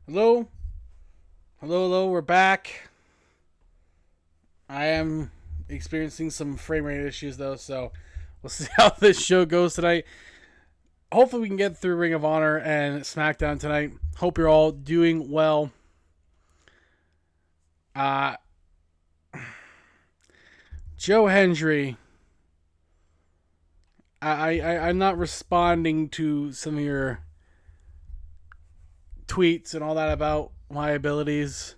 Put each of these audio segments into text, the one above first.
Hello? Hello, we're back. I am experiencing some frame rate issues though, so we'll see how this show goes tonight. Hopefully we can get through Ring of Honor and Smackdown tonight. Hope you're all doing well. Uh Joe Hendry, I'm not responding to some of your tweets and all that about my abilities.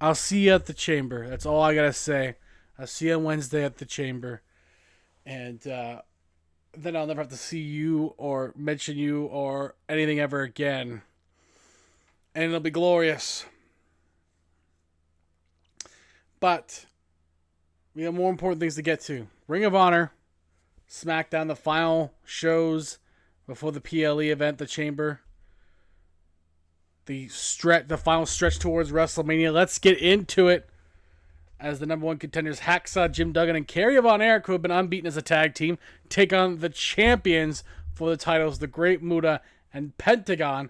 I'll see you at the chamber. That's all I gotta say. I'll see you on Wednesday at the chamber. And then I'll never have to see you or mention you or anything ever again. And it'll be glorious. But we have more important things to get to. Ring of Honor, SmackDown, the final shows before the PLE event, the Chamber. The final stretch towards WrestleMania. Let's get into it. As the number one contenders, Hacksaw Jim Duggan and Kerry Von Erich, who have been unbeaten as a tag team, take on the champions for the titles, the Great Muta and Pentagon,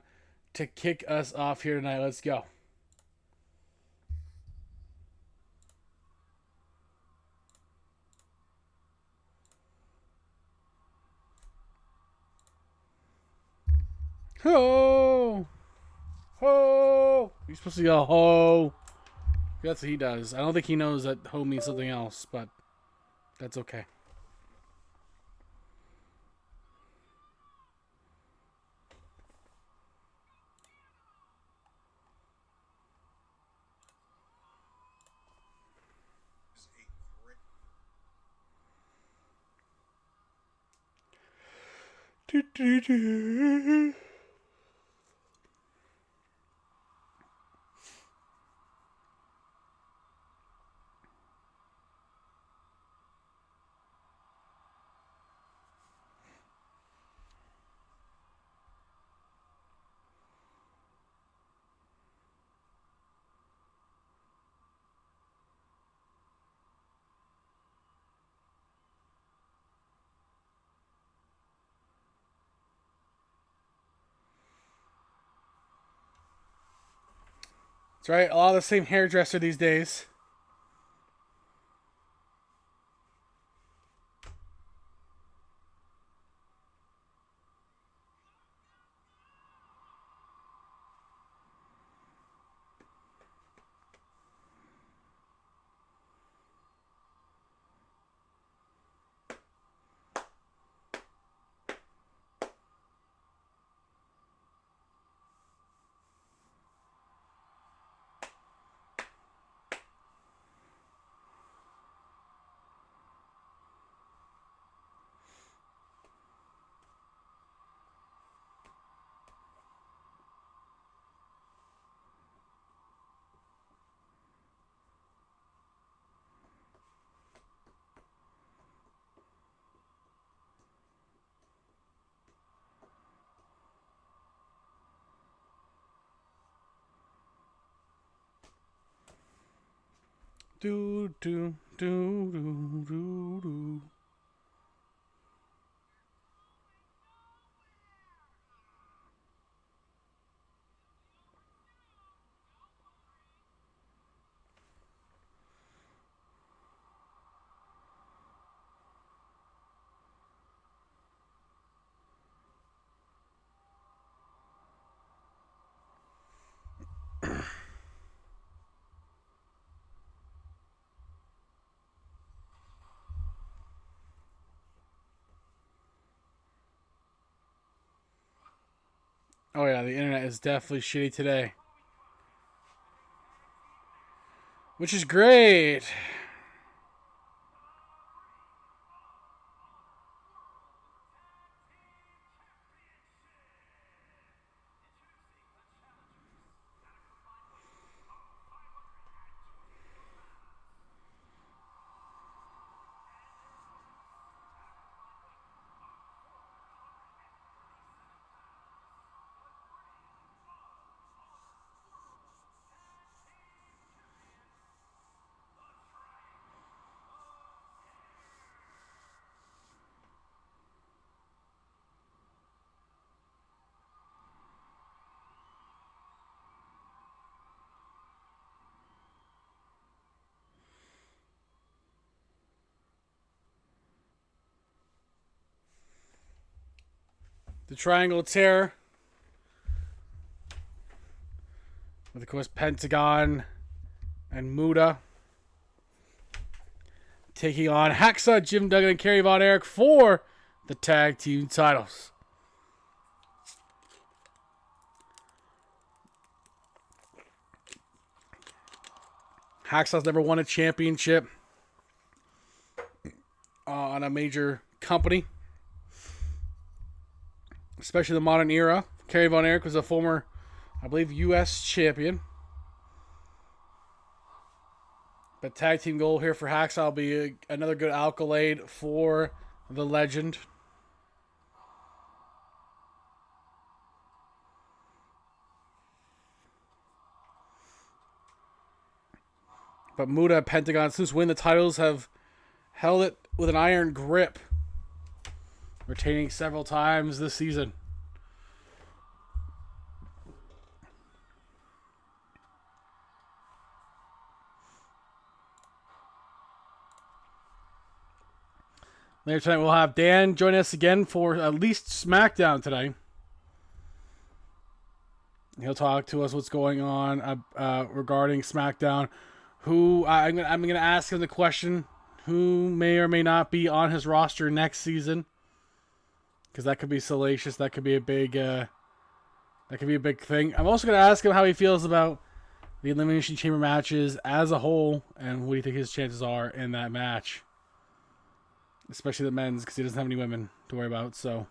to kick us off here tonight. Let's go. Ho! Ho! You're supposed to go ho. That's what he does. I don't think he knows that ho means something else, but that's okay. Do, do, do. That's right. A lot of the same hairdresser these days. Do do do do do do. Oh yeah, the internet is definitely shitty today, which is great. The Triangle of Terror. With, of course, Pentagon and Muda. Taking on Hacksaw, Jim Duggan, and Kerry Von Erich for the tag team titles. Hacksaw's never won a championship on a major company, especially the modern era. Kerry Von Erich was a former, I believe, U.S. champion. But tag team goal here for Hacksaw will be another good accolade for the legend. But Muda and Pentagon, since win the titles, have held it with an iron grip, retaining several times this season. Later tonight, we'll have Dan join us again for at least Smackdown today. He'll talk to us what's going on regarding Smackdown. I'm gonna ask him the question: who may or may not be on his roster next season? Because that could be salacious. That could be a big. That could be a big thing. I'm also gonna ask him how he feels about the Elimination Chamber matches as a whole, and what do you think his chances are in that match, especially the men's, because he doesn't have any women to worry about. So.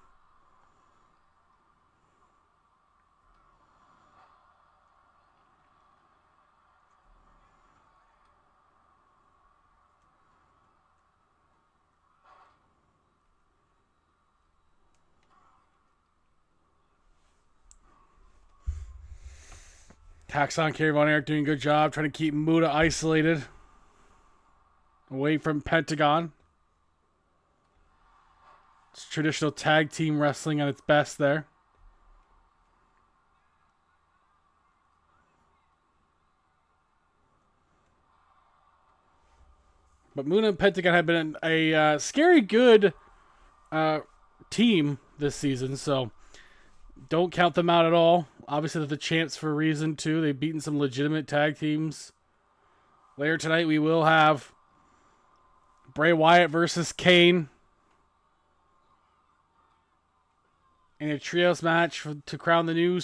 Hacksaw and Kerry Von Erich doing a good job trying to keep Muda isolated away from Pentagon. It's traditional tag team wrestling at its best there. But Muda and Pentagon have been a scary good team this season, so don't count them out at all. Obviously, they're the champs for a reason, too. They've beaten some legitimate tag teams. Later tonight, we will have Bray Wyatt versus Kane in a trios match to crown the new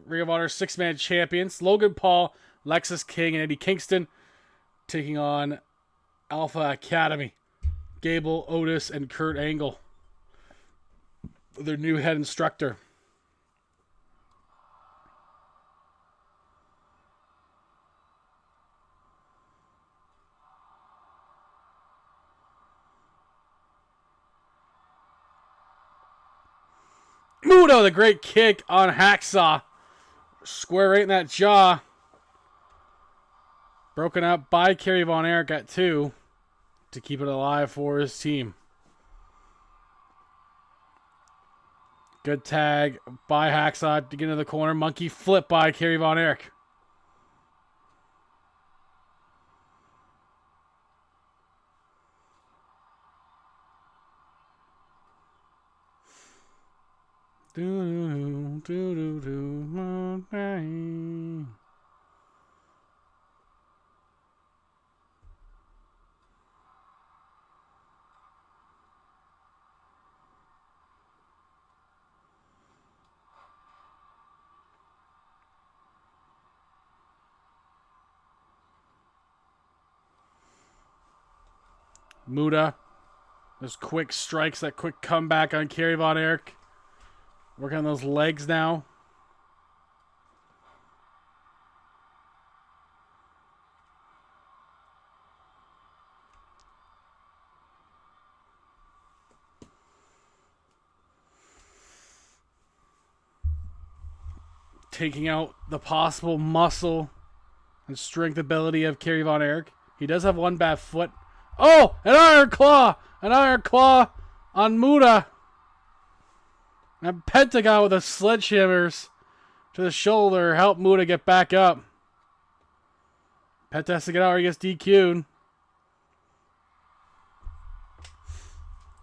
Ring of Honor six-man champions. Logan Paul, Lexus King, and Eddie Kingston taking on Alpha Academy. Gable, Otis, and Kurt Angle, their new head instructor. Muda, the great kick on Hacksaw. Square right in that jaw. Broken up by Kerry Von Erich at 2 to keep it alive for his team. Good tag by Hacksaw to get into the corner. Monkey flip by Kerry Von Erich. Muda. Those quick strikes, that quick comeback on Kerry Von Erich. Working on those legs now. Taking out the possible muscle and strength ability of Kerry Von Erich. He does have one bad foot. Oh, an iron claw! An iron claw on Muda. And Pentagon with the sledgehammers to the shoulder help Muda get back up. Penta has to get out or he gets DQ'd.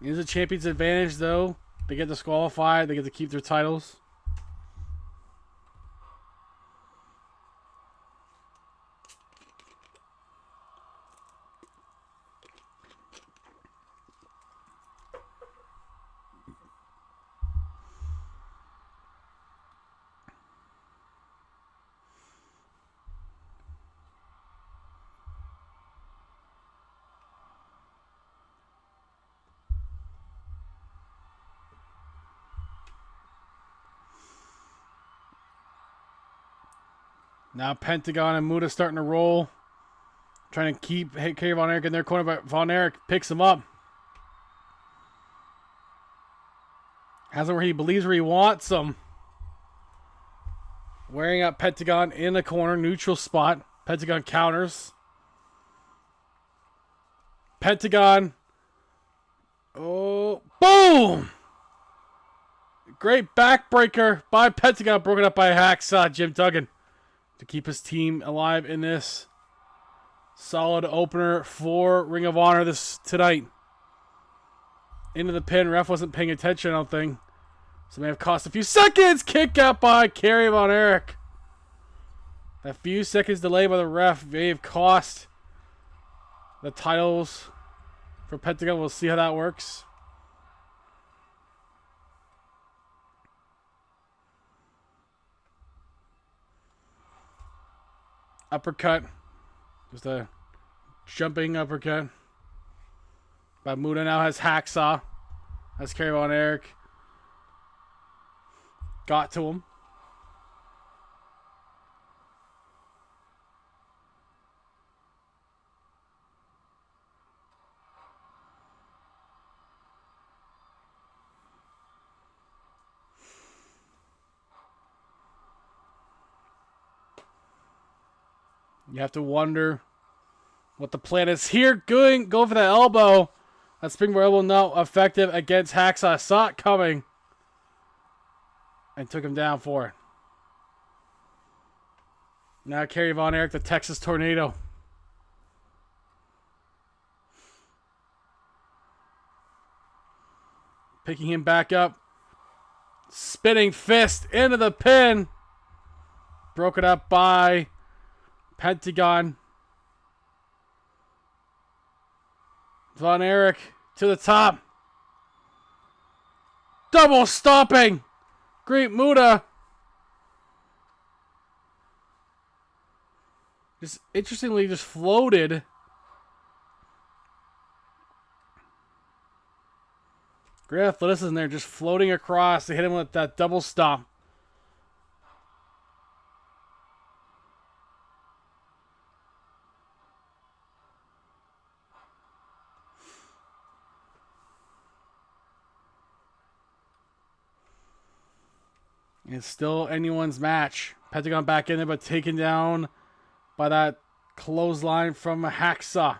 Here's a champion's advantage, though. They get disqualified. They get to keep their titles. Now Pentagon and Muta starting to roll. Trying to keep Kerry Von Erich in their corner, but Von Erich picks him up. Has him where he believes where he wants him. Wearing up Pentagon in the corner, neutral spot. Pentagon counters. Pentagon. Oh, boom! Great backbreaker by Pentagon, broken up by Hacksaw Jim Duggan to keep his team alive in this solid opener for Ring of Honor tonight. Into the pin. Ref wasn't paying attention, I don't think. So may have cost a few seconds. Kick out by Kerry Von Erich. That few seconds delay by the ref may have cost the titles for Pentagon. We'll see how that works. Uppercut. Just a jumping uppercut. But Muta now has Hacksaw. That's Kerry Von Erich. Got to him. You have to wonder what the plan is here. Go for the elbow. That springboard elbow not effective against Hacksaw. Saw it coming. And took him down for it. Now Kerry Von Erich, the Texas Tornado. Picking him back up. Spinning fist into the pin. Broken up by Pentagon. Von Erich to the top. Double stomping. Great Muta. Just interestingly just floated. Great athleticism there, just floating across to hit him with that double stomp. It's still anyone's match. Pentagon back in there, but taken down by that clothesline from Hacksaw.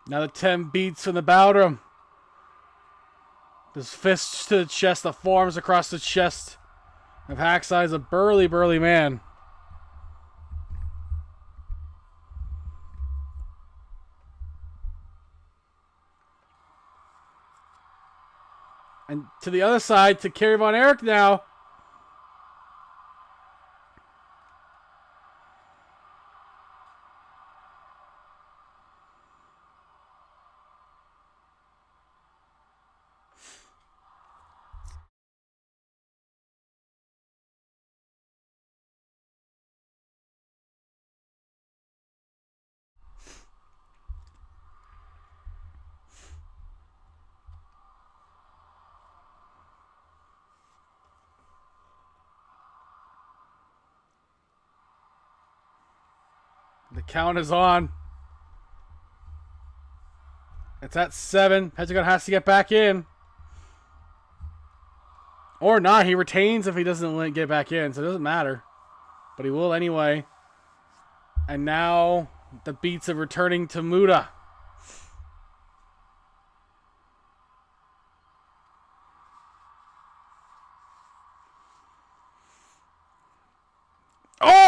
Now the 10 beats from the Bowdrum. His fists to the chest, the forearms across the chest of Hacksaw. Is a burly man. And to the other side, to Kerry Von Erich now. The count is on. It's at 7. Pentagon has to get back in. Or not. He retains if he doesn't get back in. So it doesn't matter. But he will anyway. And now the beats of returning to Muta.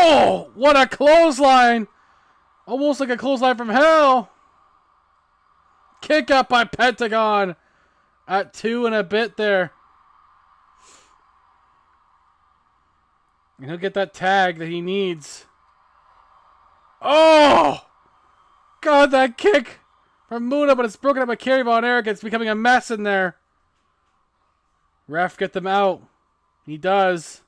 Oh, what a clothesline. Almost like a clothesline from hell. Kick up by Pentagon at 2 and a bit there. And he'll get that tag that he needs. Oh! God, that kick from Muda, but it's broken up by Kerry Von Erich. It's becoming a mess in there. Ref, get them out. He does.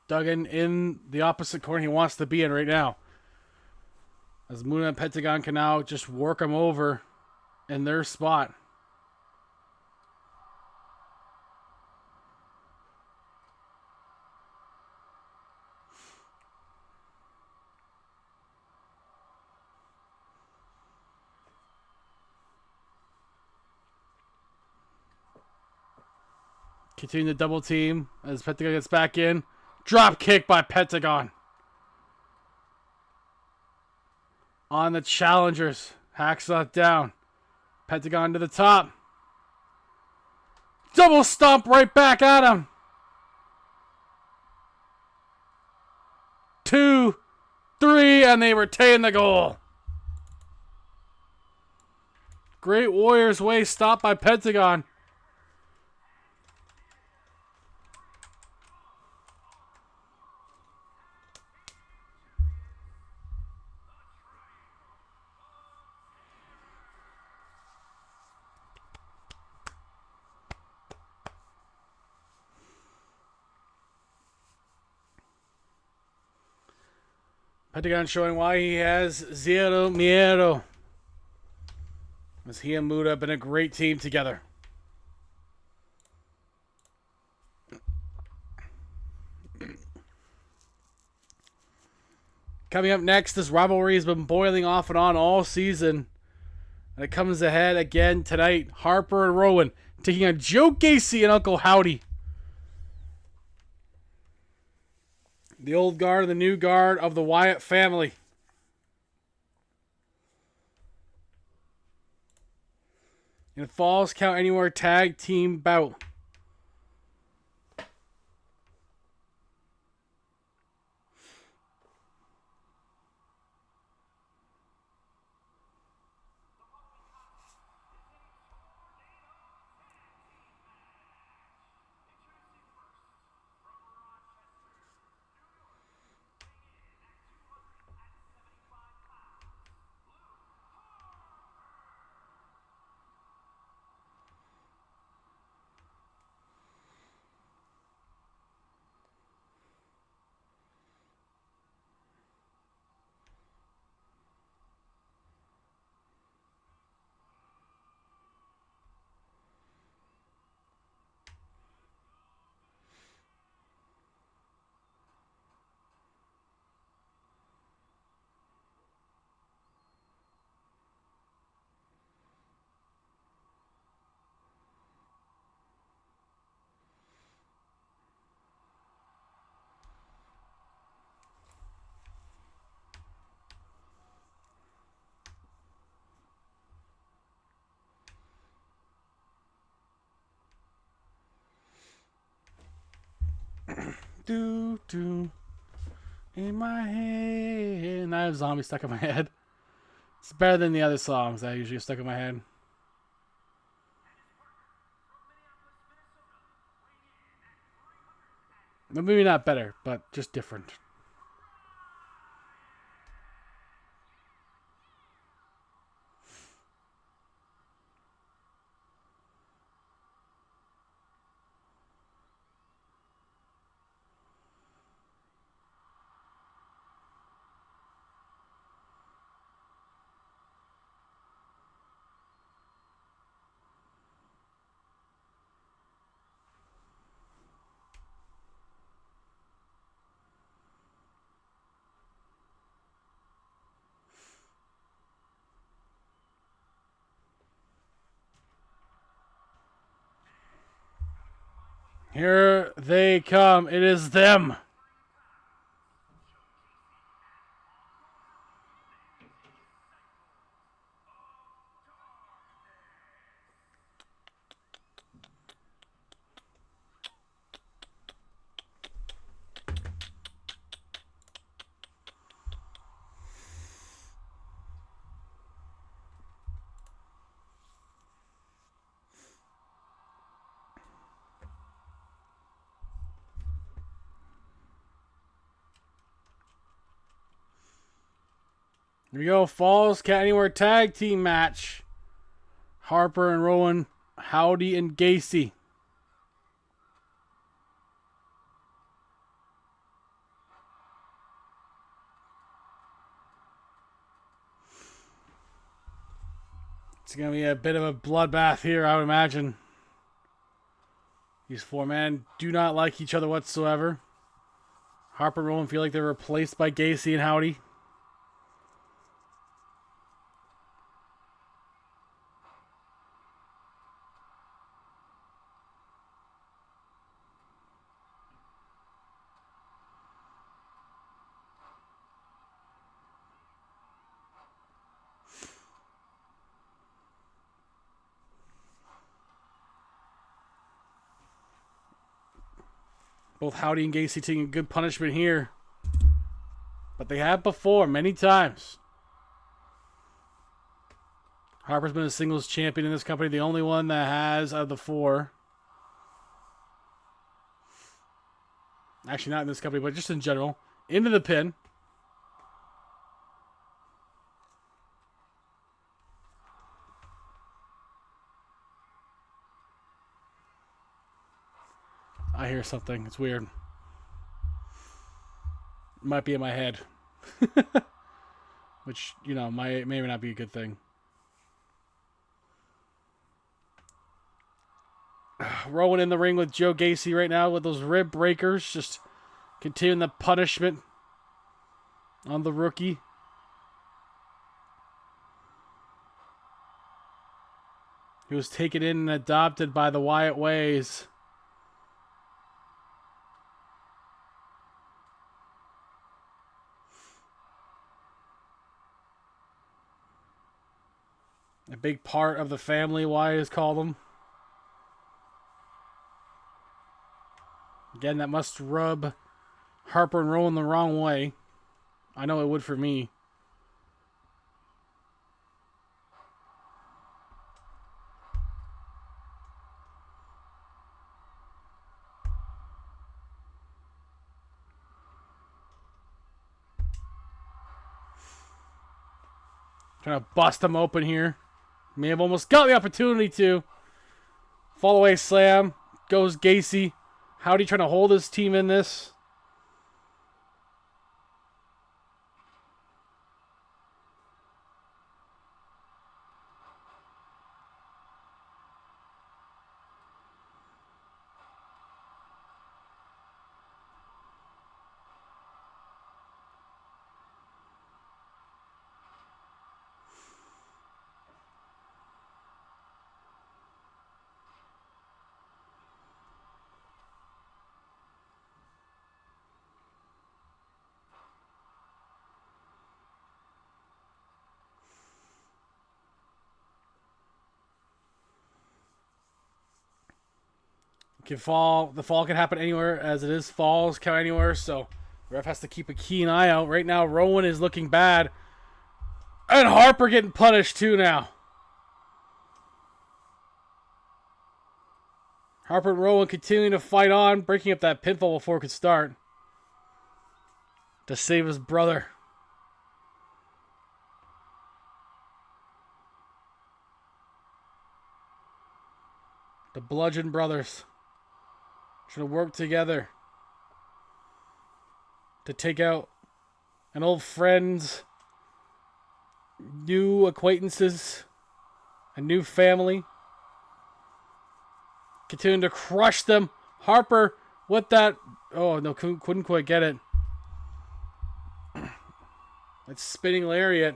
Duggan in the opposite corner he wants to be in right now. As Muda and Pentagon can now just work him over in their spot. Continue the double team as Pentagon gets back in. Drop kick by Pentagon. On the challengers. Hacksaw down. Pentagon to the top. Double stomp right back at him. 2, 3, and they retain the goal. Great Warriors Way stopped by Pentagon. Pentagon showing why he has zero miedo. As he and Muda have been a great team together. Coming up next, this rivalry has been boiling off and on all season. And it comes ahead again tonight. Harper and Rowan taking on Joe Gacy and Uncle Howdy. The old guard and the new guard of the Wyatt family. In a Falls Count Anywhere tag team bout. Do do in my head. And I have Zombie stuck in my head. It's better than the other songs that I usually get stuck in my head. Maybe not better, but just different. Here they come. It is them. Here we go. Falls Count Anywhere tag team match. Harper and Rowan, Howdy and Gacy. It's going to be a bit of a bloodbath here, I would imagine. These four men do not like each other whatsoever. Harper and Rowan feel like they're replaced by Gacy and Howdy. Both Howdy and Gacy taking good punishment here. But they have before, many times. Harper's been a singles champion in this company. The only one that has out of the four. Actually, not in this company, but just in general. Into the pin. I hear something. It's weird. It might be in my head. Which, you know, may not be a good thing. Rowan in the ring with Joe Gacy right now with those rib breakers. Just continuing the punishment on the rookie. He was taken in and adopted by the Wyatt Ways. A big part of the family, Wyatt called them. Again, that must rub Harper and Rowan the wrong way. I know it would for me. Trying to bust him open here. May have almost got the opportunity to. Fall away slam. Goes Gacy. Howdy trying to hold his team in this. The fall can happen anywhere, as it is Falls Count Anywhere, so the ref has to keep a keen eye out. Right now, Rowan is looking bad. And Harper getting punished too now. Harper and Rowan continuing to fight on, breaking up that pinfall before it could start. To save his brother. The Bludgeon Brothers. Trying to work together to take out an old friend's new acquaintances, a new family. Continuing to crush them. Harper with that. Oh, no, couldn't quite get it. That spinning lariat.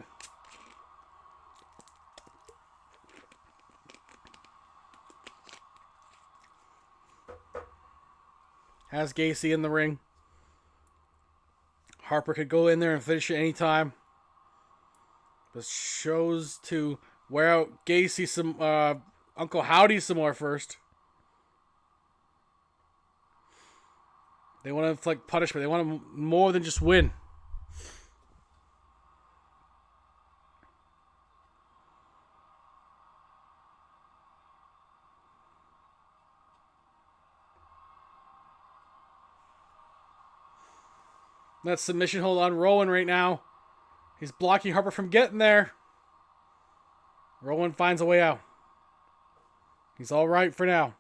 Has Gacy in the ring. Harper could go in there and finish it anytime. But shows to wear out Gacy some, Uncle Howdy some more first. They want to inflict punishment. They want to more than just win. That submission hold on Rowan right now. He's blocking Harper from getting there. Rowan finds a way out. He's all right for now.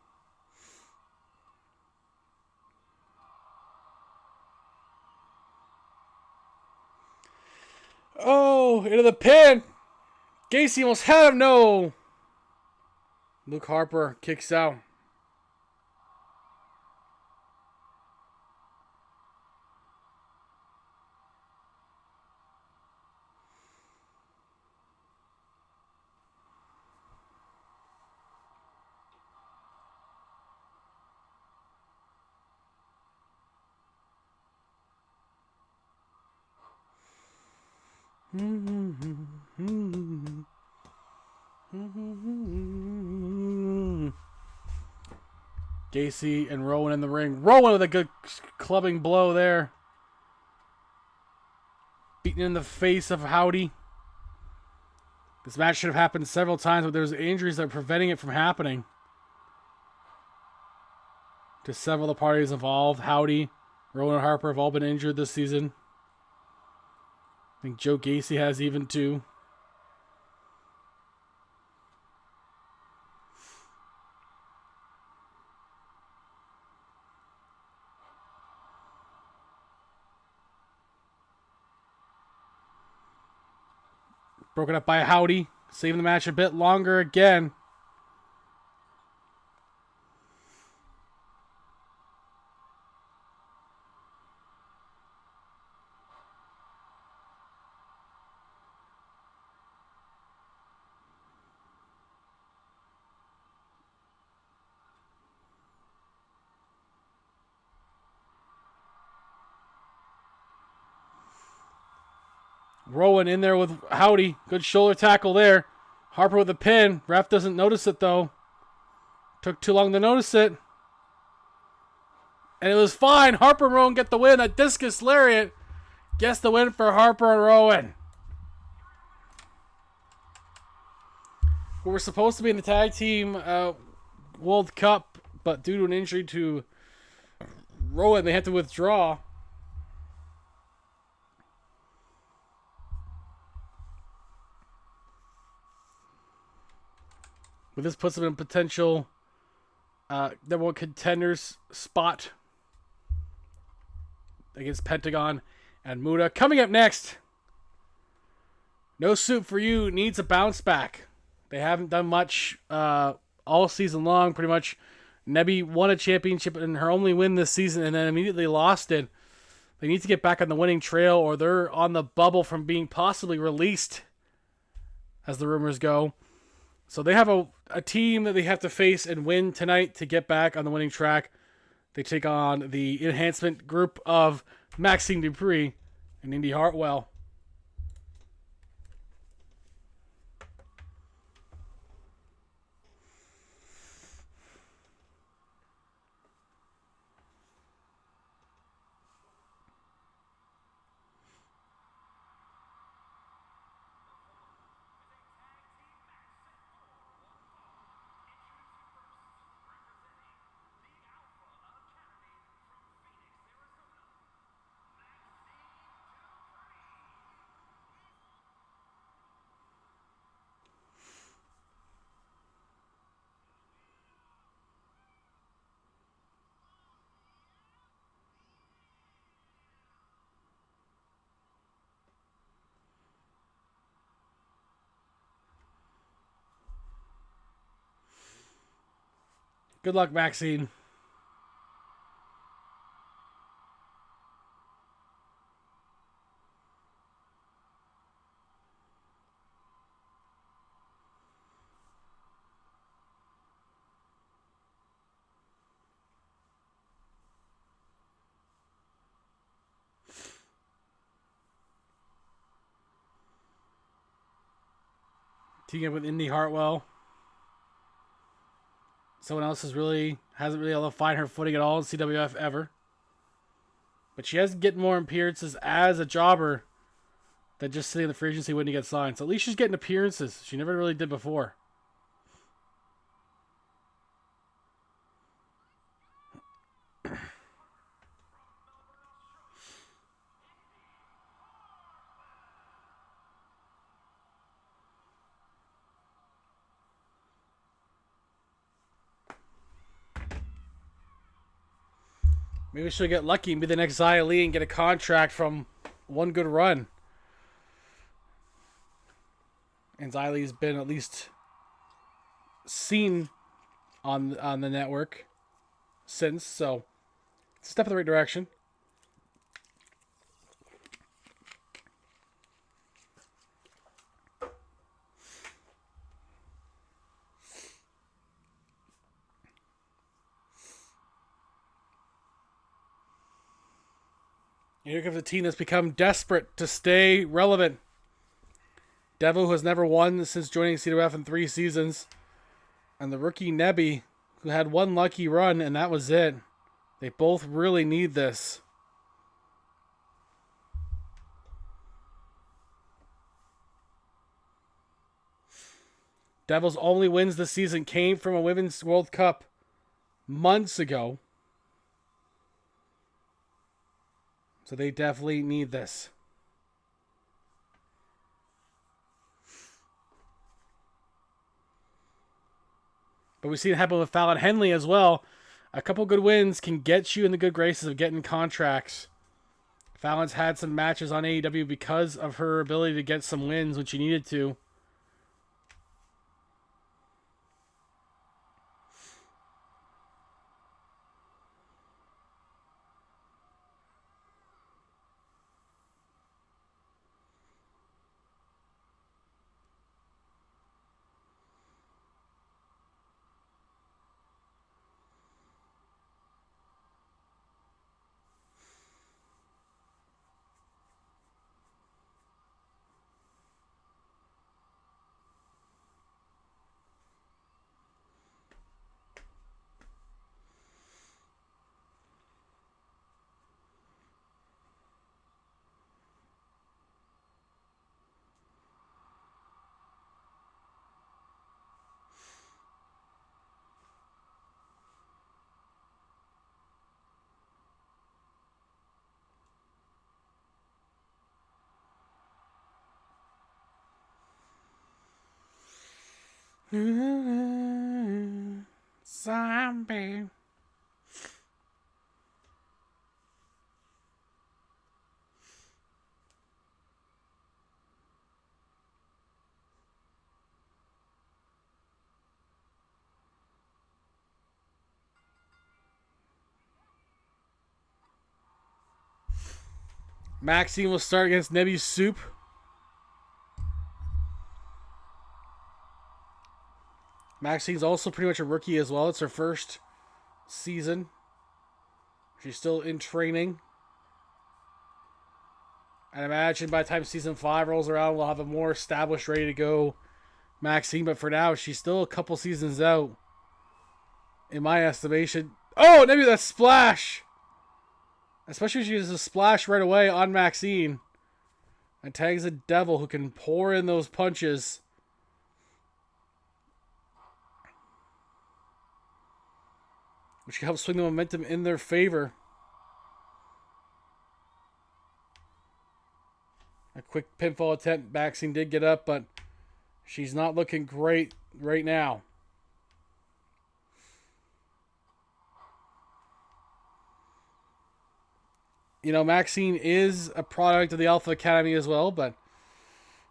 Oh, into the pin. Gacy almost had him. No. Luke Harper kicks out. Gacy and Rowan in the ring. Rowan with a good clubbing blow there. Beating in the face of Howdy. This match should have happened several times, but there's injuries that are preventing it from happening. To several of the parties involved. Howdy, Rowan and Harper have all been injured this season. I think Joe Gacy has even too. Broken up by Howdy. Saving the match a bit longer again. Rowan in there with Howdy. Good shoulder tackle there. Harper with a pin. Ref doesn't notice it though. Took too long to notice it. And it was fine. Harper and Rowan get the win. That discus lariat gets the win for Harper and Rowan. Who were supposed to be in the tag team World Cup, but due to an injury to Rowan, they had to withdraw. But this puts them in a potential number one contenders spot against Pentagon and Muda. Coming up next, No Soup for You needs a bounce back. They haven't done much all season long, pretty much. Nebby won a championship in her only win this season and then immediately lost it. They need to get back on the winning trail or they're on the bubble from being possibly released, as the rumors go. So they have a team that they have to face and win tonight to get back on the winning track. They take on the enhancement group of Maxine Dupree and Indy Hartwell. Good luck, Maxine. Teaming up with Indy Hartwell. Someone else hasn't really able to find her footing at all in CWF ever. But she has getting more appearances as a jobber than just sitting in the free agency waiting to get signed. So at least she's getting appearances. She never really did before. Maybe she'll get lucky and be the next Xia Li and get a contract from one good run. And Xia Li's been at least seen on the network since, so it's a step in the right direction. Here comes a team that's become desperate to stay relevant. Devil, who has never won since joining CWF in 3 seasons. And the rookie Nebby, who had one lucky run, and that was it. They both really need this. Devil's only wins this season came from a Women's World Cup months ago. So they definitely need this. But we've seen it happen with Fallon Henley as well. A couple good wins can get you in the good graces of getting contracts. Fallon's had some matches on AEW because of her ability to get some wins when she needed to. Zombie. Maxine will start against Nebby Soup. Maxine's also pretty much a rookie as well. It's her first season. She's still in training. And I imagine by the time season 5 rolls around, we'll have a more established, ready to go Maxine. But for now, she's still a couple seasons out, in my estimation. Oh, maybe that splash! Especially if she uses a splash right away on Maxine. And tags a Devil who can pour in those punches. Which can help swing the momentum in their favor. A quick pinfall attempt. Maxine did get up, but she's not looking great right now. You know, Maxine is a product of the Alpha Academy as well, but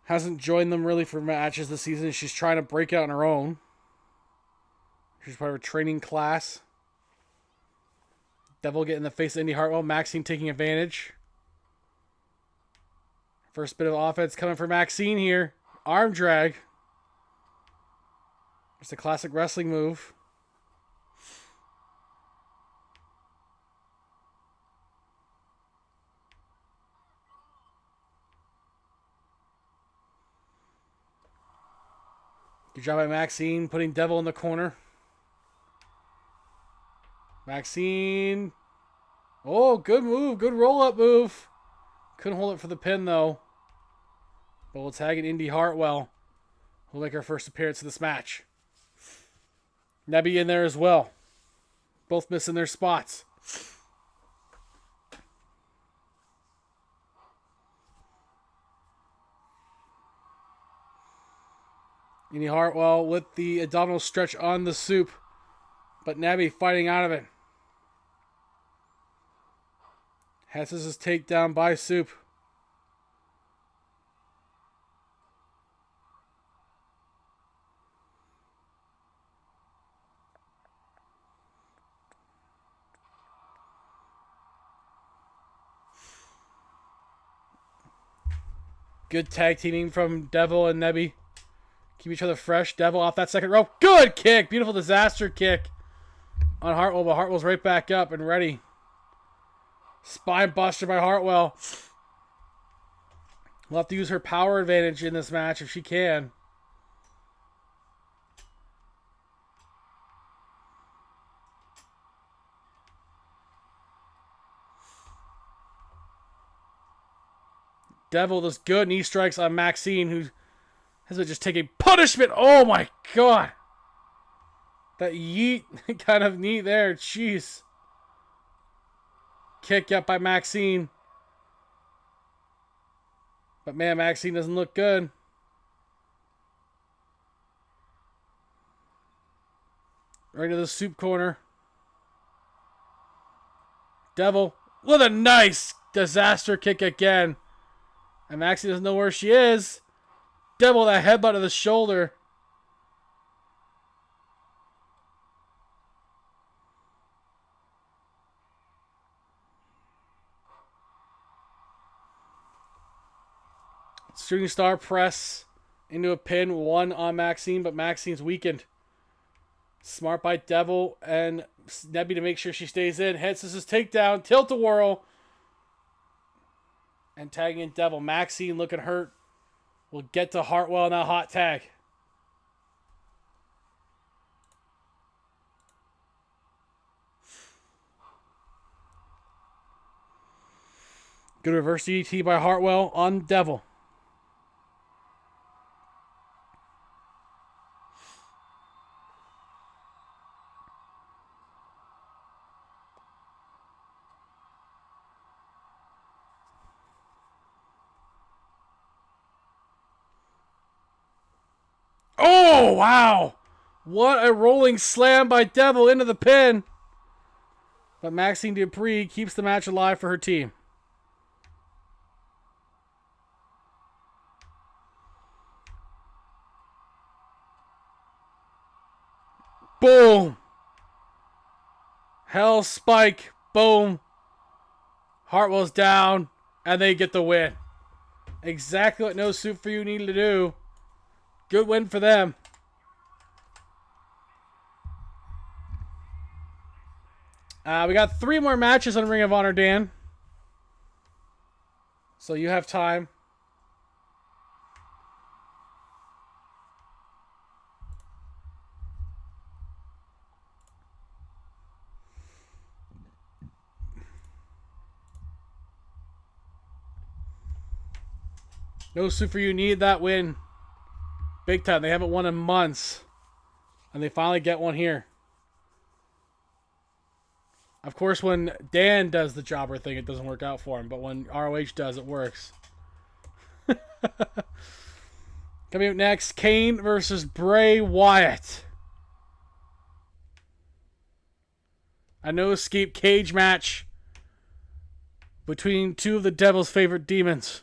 hasn't joined them really for matches this season. She's trying to break out on her own. She's part of a training class. Devil getting in the face of Indy Hartwell. Maxine taking advantage. First bit of offense coming for Maxine here. Arm drag. It's a classic wrestling move. Good job by Maxine putting Devil in the corner. Maxine. Oh, good move. Good roll-up move. Couldn't hold it for the pin, though. But we'll tag in Indy Hartwell. Who'll make her first appearance in this match. Nebby in there as well. Both missing their spots. Indy Hartwell with the abdominal stretch on the Soup. But Nebby fighting out of it. Hesses is takedown by Soup. Good tag teaming from Devil and Nebby. Keep each other fresh. Devil off that second rope. Good kick. Beautiful disaster kick on Hartwell, but Hartwell's right back up and ready. Spine buster by Hartwell. We'll have to use her power advantage in this match if she can. Devil does good knee strikes on Maxine, who has to just take a punishment. Oh my god. That yeet kind of knee there. Jeez. Kick up by Maxine. But man, Maxine doesn't look good. Right to the Soup corner. Devil with a nice disaster kick again. And Maxine doesn't know where she is. Devil that headbutt to the shoulder. Shooting star press into a pin. One on Maxine, but Maxine's weakened. Smart by Devil and Nebby to make sure she stays in. Hits his takedown. Tilt-a-whirl. And tagging in Devil. Maxine looking hurt. We'll get to Hartwell in that hot tag. Good reverse DDT by Hartwell on Devil. Oh, wow. What a rolling slam by Devil into the pin. But Maxine Dupree keeps the match alive for her team. Boom. Hell spike. Boom. Hartwell's down. And they get the win. Exactly what No Soup for You needed to do. Good win for them. We got 3 more matches on Ring of Honor, Dan. So you have time. No Soup for You needed that win. Big time. They haven't won in months. And they finally get one here. Of course, when Dan does the jobber thing, it doesn't work out for him. But when ROH does, it works. Coming up next, Kane versus Bray Wyatt. A no escape cage match between 2 of the Devil's favorite demons.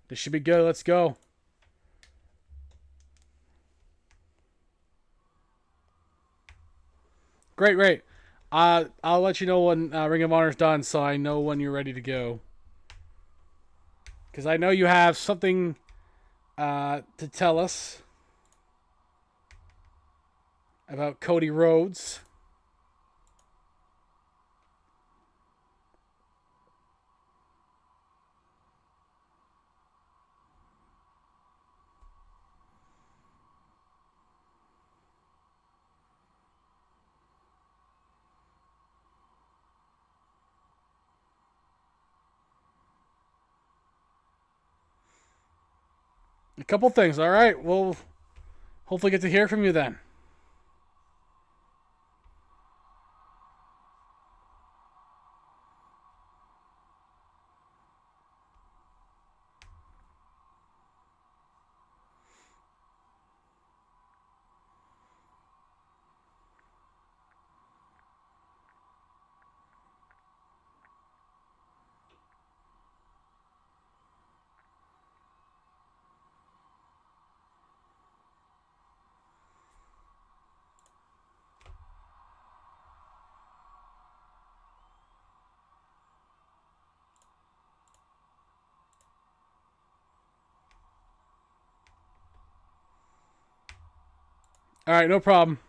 This should be good. Let's go. Great. I'll let you know when Ring of Honor's done, so I know when you're ready to go. Because I know you have something to tell us about Cody Rhodes. A couple things. All right. We'll hopefully get to hear from you then. All right, no problem.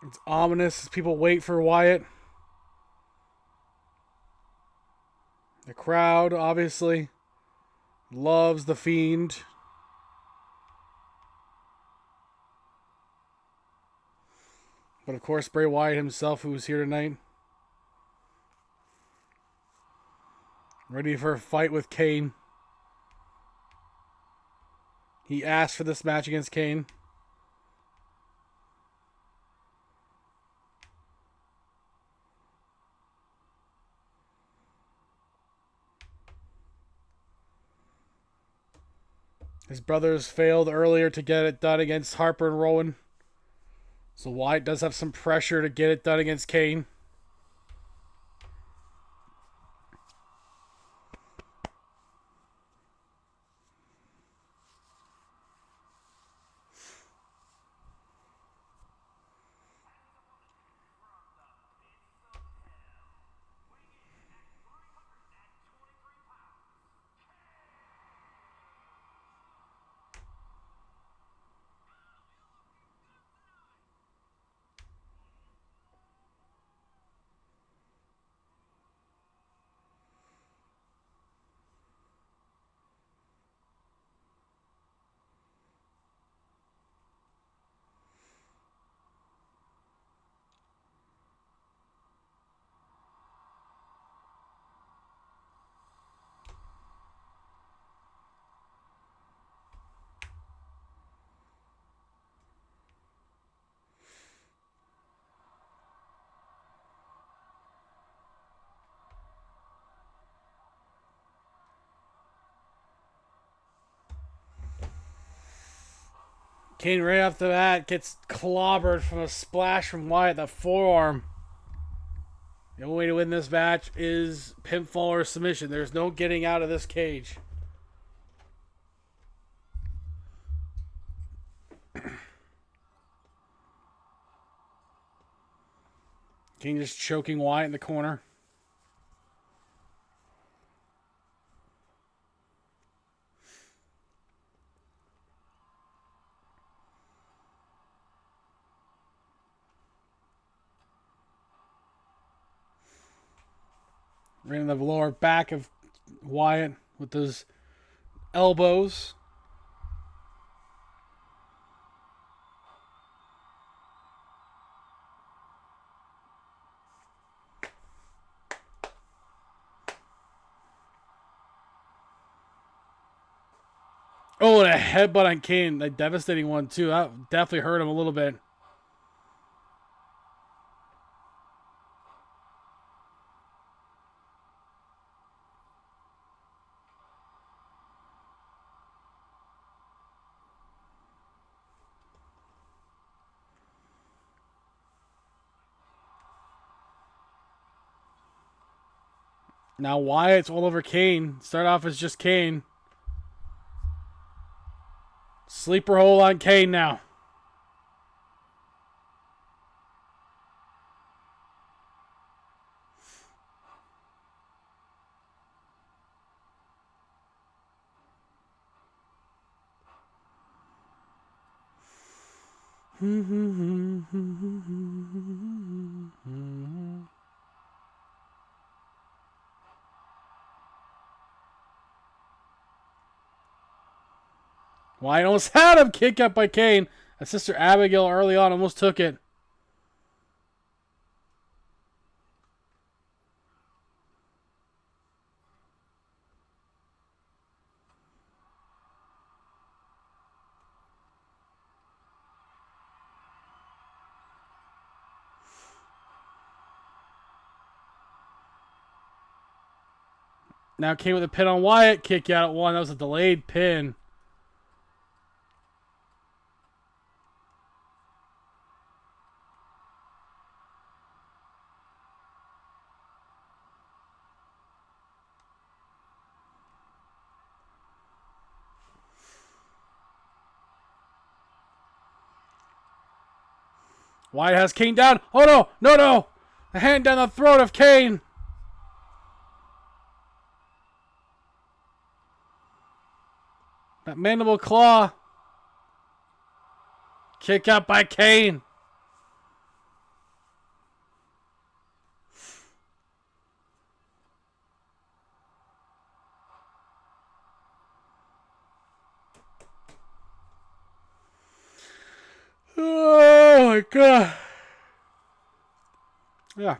It's ominous as people wait for Wyatt. The crowd, obviously, loves The Fiend. But of course, Bray Wyatt himself, who was here tonight, ready for a fight with Kane. He asked for this match against Kane. His brothers failed earlier to get it done against Harper and Rowan. So Wyatt does have some pressure to get it done against Kane. Kane right off the bat gets clobbered from a splash from Wyatt, the forearm. The only way to win this match is pinfall or submission. There's no getting out of this cage. Kane just choking Wyatt in the corner. Right in the lower back of Wyatt with those elbows. Oh, and a headbutt on Kane. A devastating one, too. That definitely hurt him a little bit. Now Wyatt's all over Kane. Start off as just Kane. Sleeper hole on Kane now. Wyatt almost had him. Kick out by Kane. Sister Abigail early on almost took it. Now Kane with a pin on Wyatt. Kick out at 1. That was a delayed pin. Wyatt has Kane down. Oh no, no, no. A hand down the throat of Kane. That mandible claw. Kick out by Kane. Oh my god. Yeah.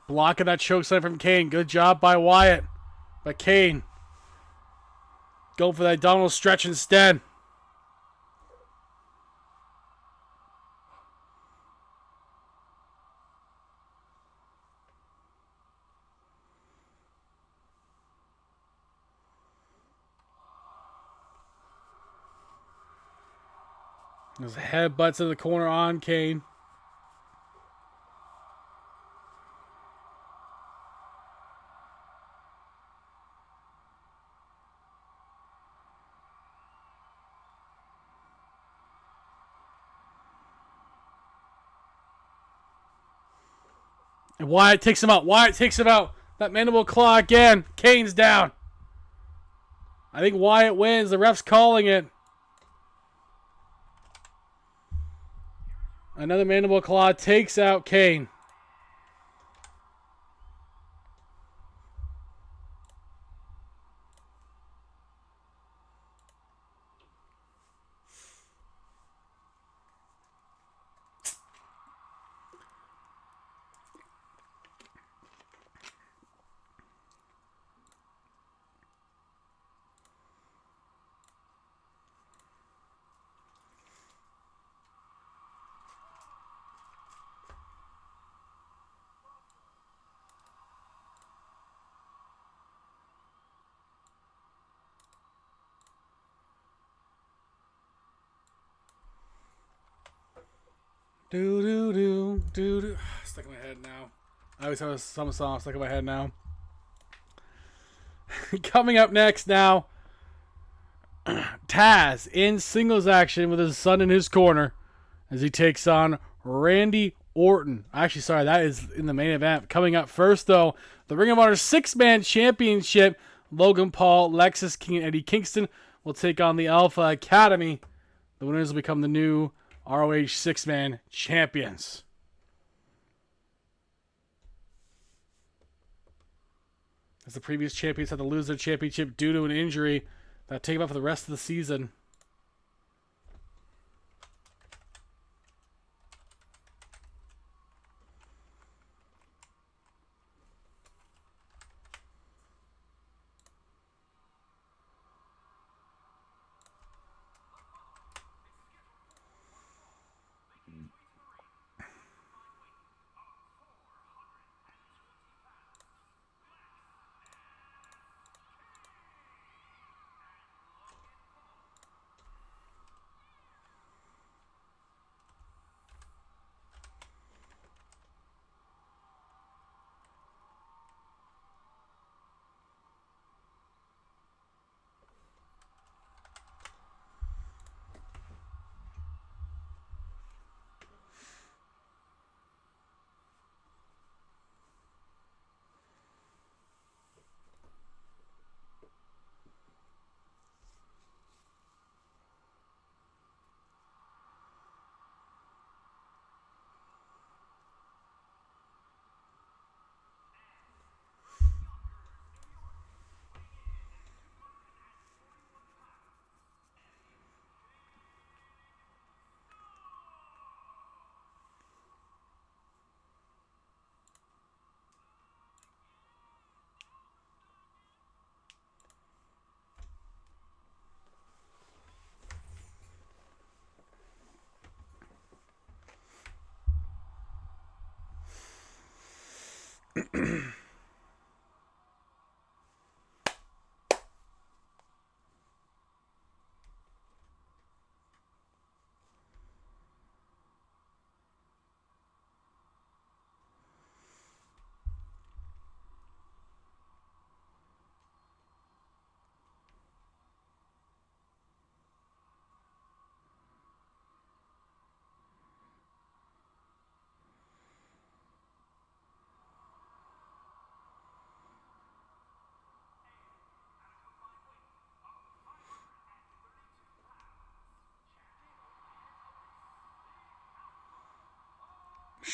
Blocking that choke slam from Kane. Good job by Wyatt. But Kane going for that abdominal stretch instead. There's headbutts in the corner on Kane. And Wyatt takes him out. Wyatt takes him out. That mandible claw again. Kane's down. I think Wyatt wins. The ref's calling it. Another mandible claw takes out Kane. Do do do do do. Stuck in my head now. I always have some song stuck in my head now. Coming up next now, Taz in singles action with his son in his corner as he takes on Randy Orton. Actually, sorry, that is in the main event. Coming up first, though, the Ring of Honor 6-Man Championship. Logan Paul, Lexus King, and Eddie Kingston will take on the Alpha Academy. The winners will become the new ROH 6-Man champions. As the previous champions had to lose their championship due to an injury that take them out for the rest of the season.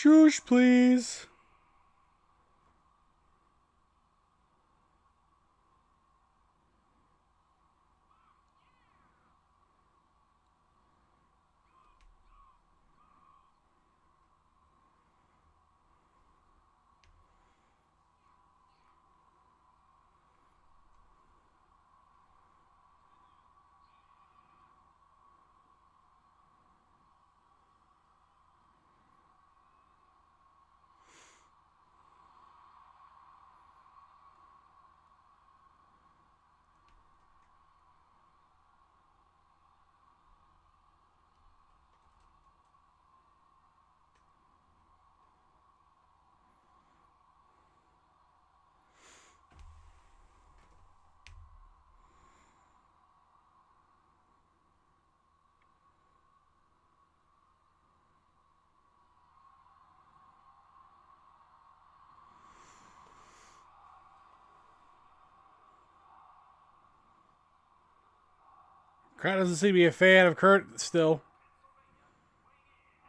Shush, please. Crowd doesn't seem to be a fan of Kurt still.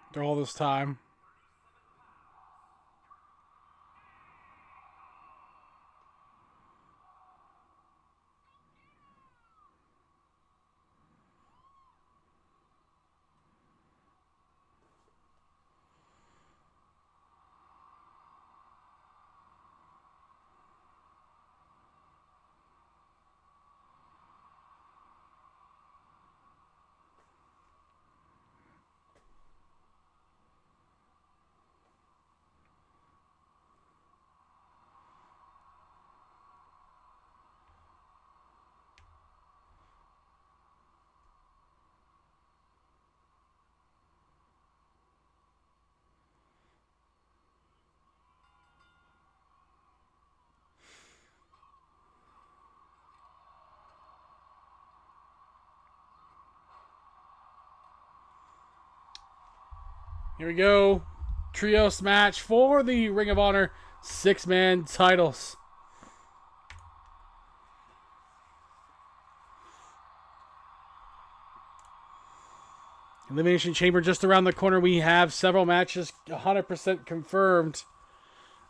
After all this time. Here we go. Trios match for the Ring of Honor 6-man titles. Elimination Chamber just around the corner. We have several matches 100% confirmed,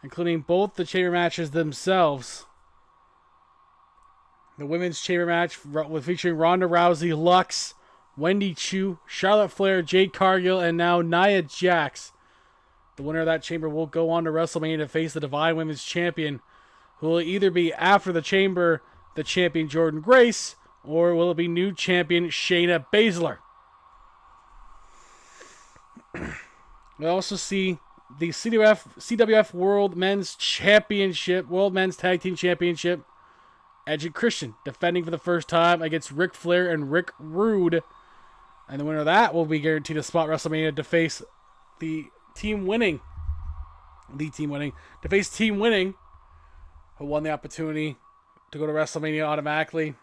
including both the chamber matches themselves. The women's chamber match featuring Ronda Rousey, Lux, Wendy Chu, Charlotte Flair, Jade Cargill, and now Nia Jax. The winner of that chamber will go on to WrestleMania to face the Divine Women's Champion, who will either be after the chamber the champion Jordynne Grace, or will it be new champion Shayna Baszler? We also see the CWF World Men's Championship, World Men's Tag Team Championship. Edge and Christian defending for the first time against Ric Flair and Rick Rude. And the winner of that will be guaranteed a spot WrestleMania to face Team Winning, who won the opportunity to go to WrestleMania automatically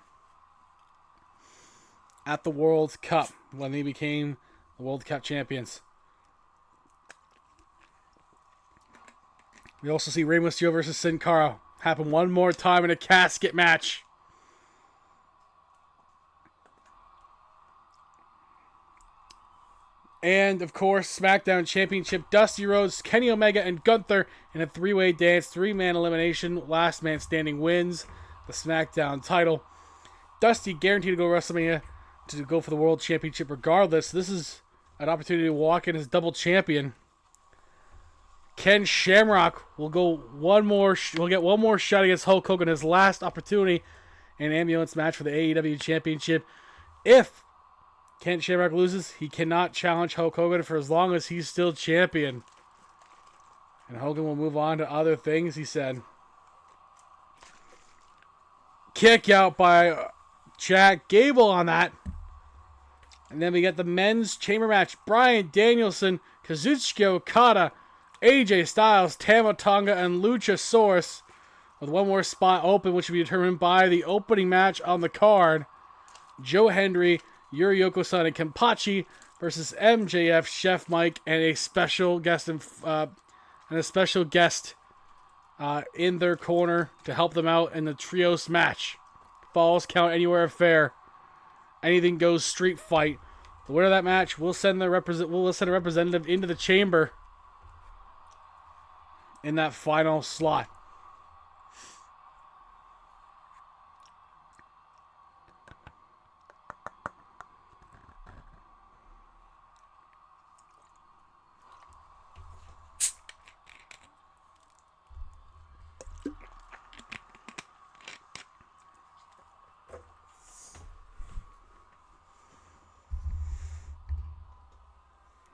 at the World Cup when they became the World Cup champions. We also see Rey Mysterio versus Sin Cara happen one more time in a casket match. And, of course, SmackDown Championship, Dusty Rhodes, Kenny Omega, and Gunther in a three-way dance, three-man elimination. Last man standing wins the SmackDown title. Dusty guaranteed to go to WrestleMania to go for the World Championship regardless. This is an opportunity to walk in as double champion. Ken Shamrock will get one more shot against Hulk Hogan, his last opportunity in an ambulance match for the AEW Championship. If Ken Shamrock loses, he cannot challenge Hulk Hogan for as long as he's still champion. And Hogan will move on to other things, he said. Kick out by Jack Gable on that. And then we get the men's chamber match. Bryan Danielson, Kazuchika Okada, AJ Styles, Tama Tonga, and Luchasaurus. With one more spot open, which will be determined by the opening match on the card. Joe Hendry, Yuri Yokozuna, and Kenpachi versus MJF, Chef Mike, and a special guest in their corner to help them out in the trios match. Falls count anywhere affair. Anything goes street fight. The winner of that match will send a representative into the chamber in that final slot.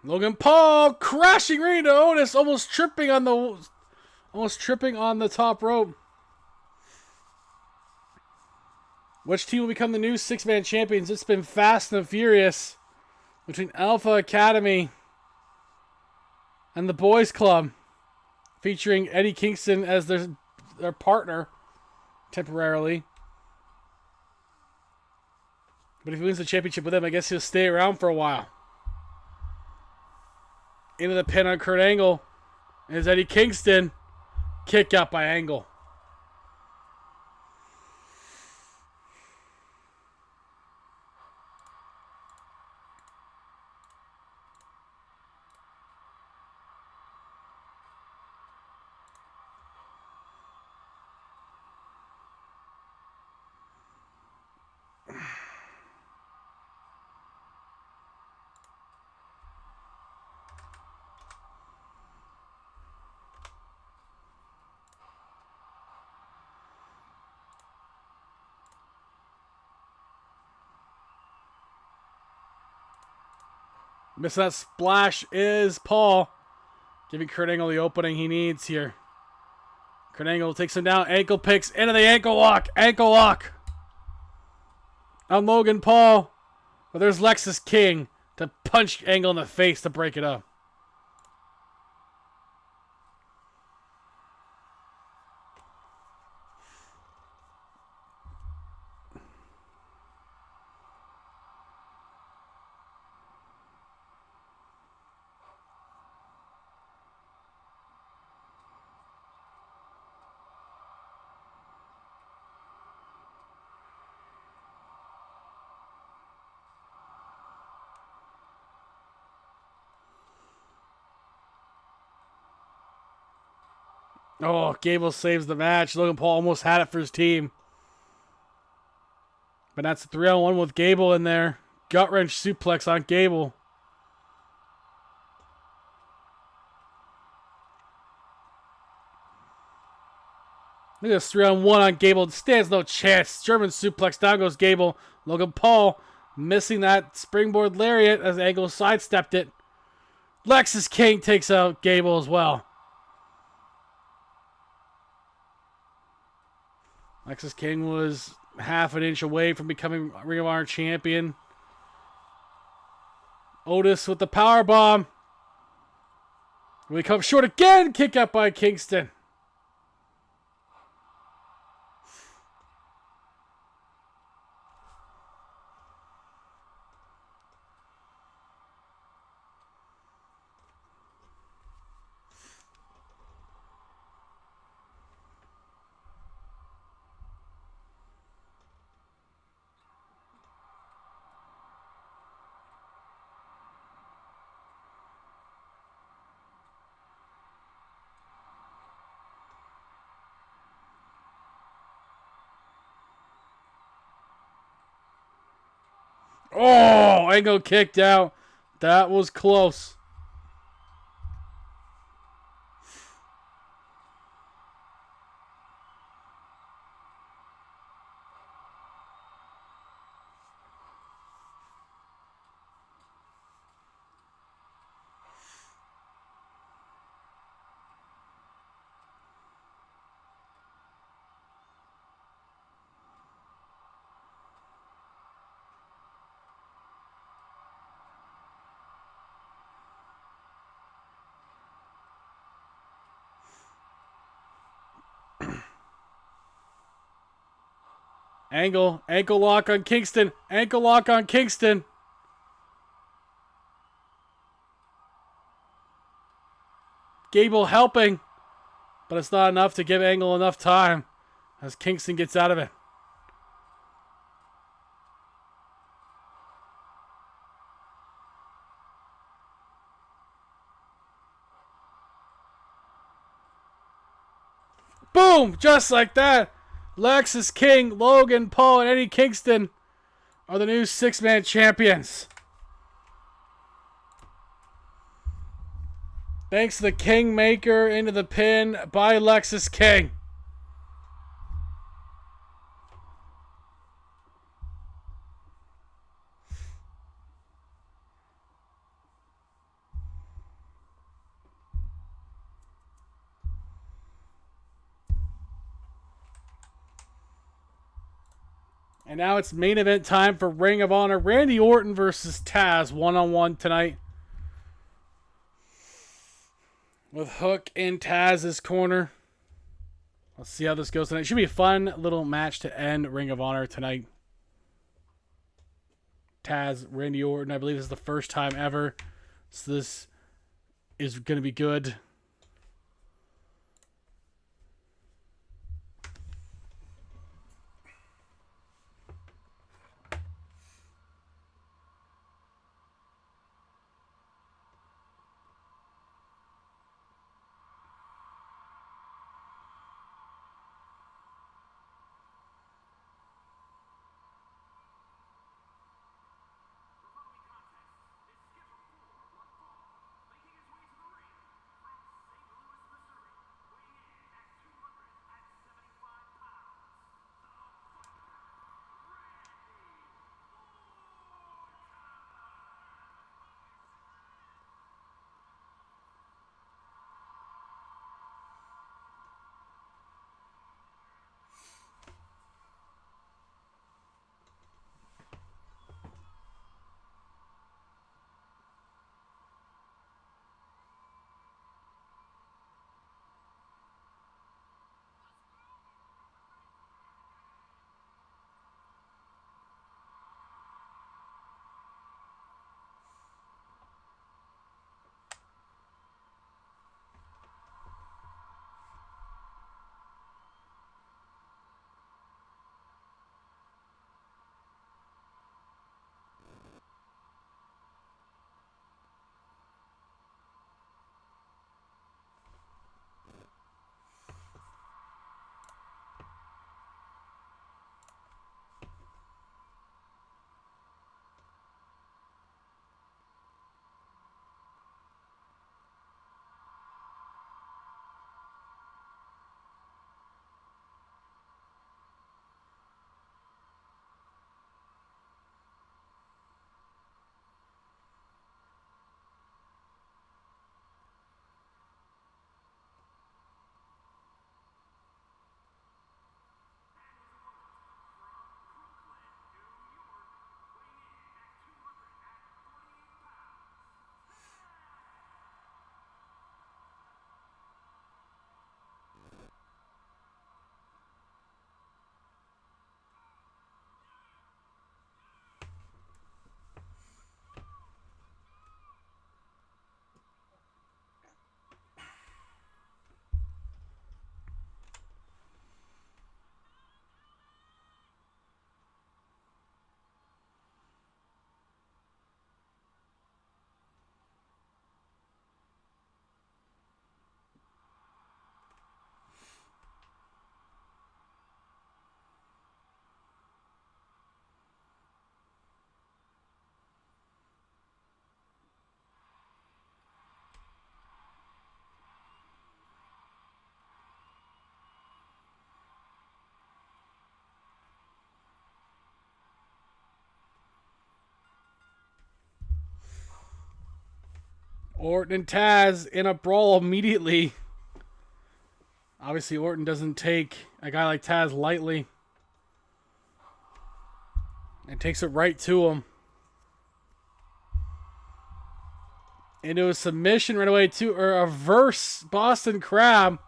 Logan Paul crashing right into Otis, almost tripping on the top rope. Which team will become the new six-man champions? It's been fast and furious between Alpha Academy and the Boys Club, featuring Eddie Kingston as their partner temporarily. But if he wins the championship with them, I guess he'll stay around for a while. Into the pin on Kurt Angle is Eddie Kingston. Kick out by Angle. Missing that splash is Paul. Giving Kurt Angle the opening he needs here. Kurt Angle takes him down. Ankle picks into the ankle lock. Ankle lock on Logan Paul. But there's Lexus King to punch Angle in the face to break it up. Oh, Gable saves the match. Logan Paul almost had it for his team. But that's a 3-on-1 with Gable in there. Gut wrench suplex on Gable. Look at this 3-on-1 on Gable. Stands no chance. German suplex. Down goes Gable. Logan Paul missing that springboard lariat as Angle sidestepped it. Lexus King takes out Gable as well. Lexus King was half an inch away from becoming Ring of Honor champion. Otis with the powerbomb. We come short again. Kick out by Kingston. Oh, Angle kicked out. That was close. Angle lock on Kingston. Ankle lock on Kingston. Gable helping, but it's not enough to give Angle enough time as Kingston gets out of it. Boom! Just like that. Lexus King, Logan Paul, and Eddie Kingston are the new six-man champions. Thanks to the Kingmaker into the pin by Lexus King. And now it's main event time for Ring of Honor. Randy Orton versus Taz one-on-one tonight. With Hook in Taz's corner. Let's see how this goes tonight. Should be a fun little match to end Ring of Honor tonight. Taz, Randy Orton. I believe this is the first time ever. So this is going to be good. Orton and Taz in a brawl immediately. Obviously, Orton doesn't take a guy like Taz lightly. And takes it right to him. Into a submission right away to a reverse Boston Crab.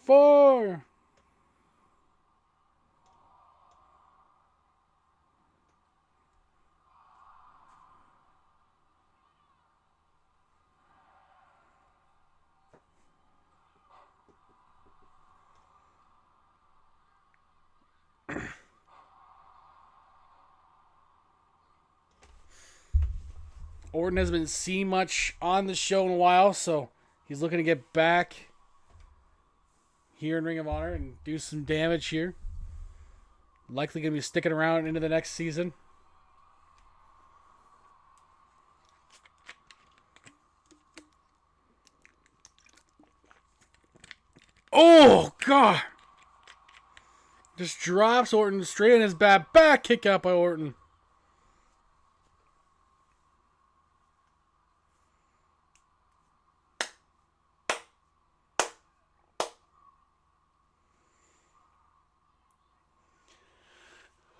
Four. Orton hasn't been seen much on the show in a while, so he's looking to get back here in Ring of Honor and do some damage here. Likely going to be sticking around into the next season. Oh, God. Just drops Orton straight in his back. Back kick out by Orton.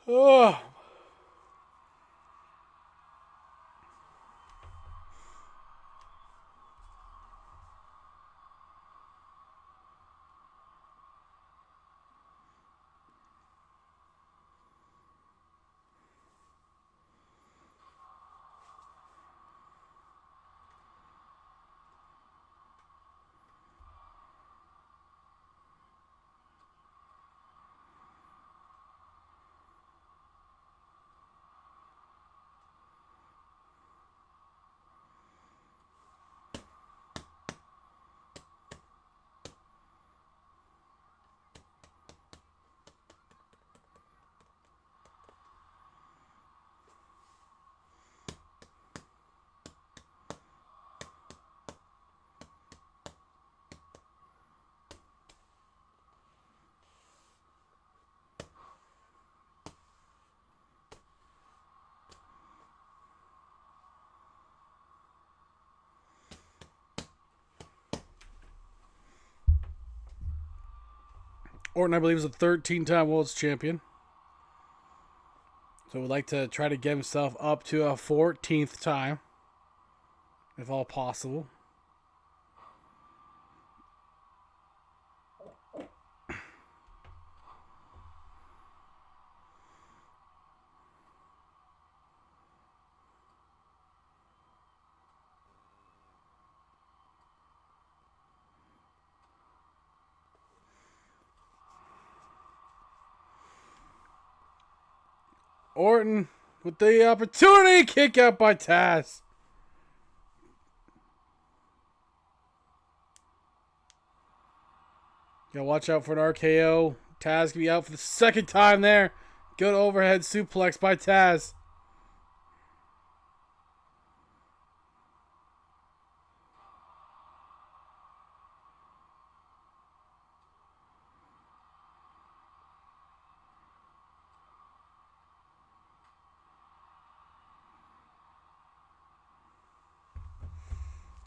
Oh. Orton, I believe, is a 13-time World Champion. So would like to try to get himself up to a 14th time, if all possible. Orton with the opportunity, kick out by Taz. Gotta watch out for an RKO. Taz can be out for the second time there. Good overhead suplex by Taz.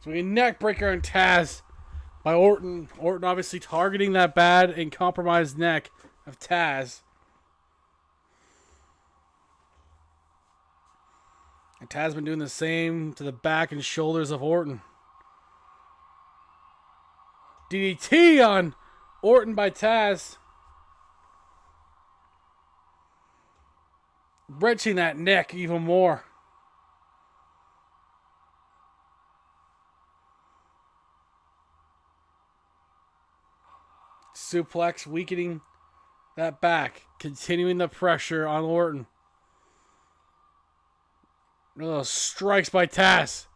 So a neck breaker on Taz by Orton. Orton obviously targeting that bad and compromised neck of Taz. And Taz been doing the same to the back and shoulders of Orton. DDT on Orton by Taz. Wrenching that neck even more. Suplex weakening that back. Continuing the pressure on Orton. Strikes by Taz.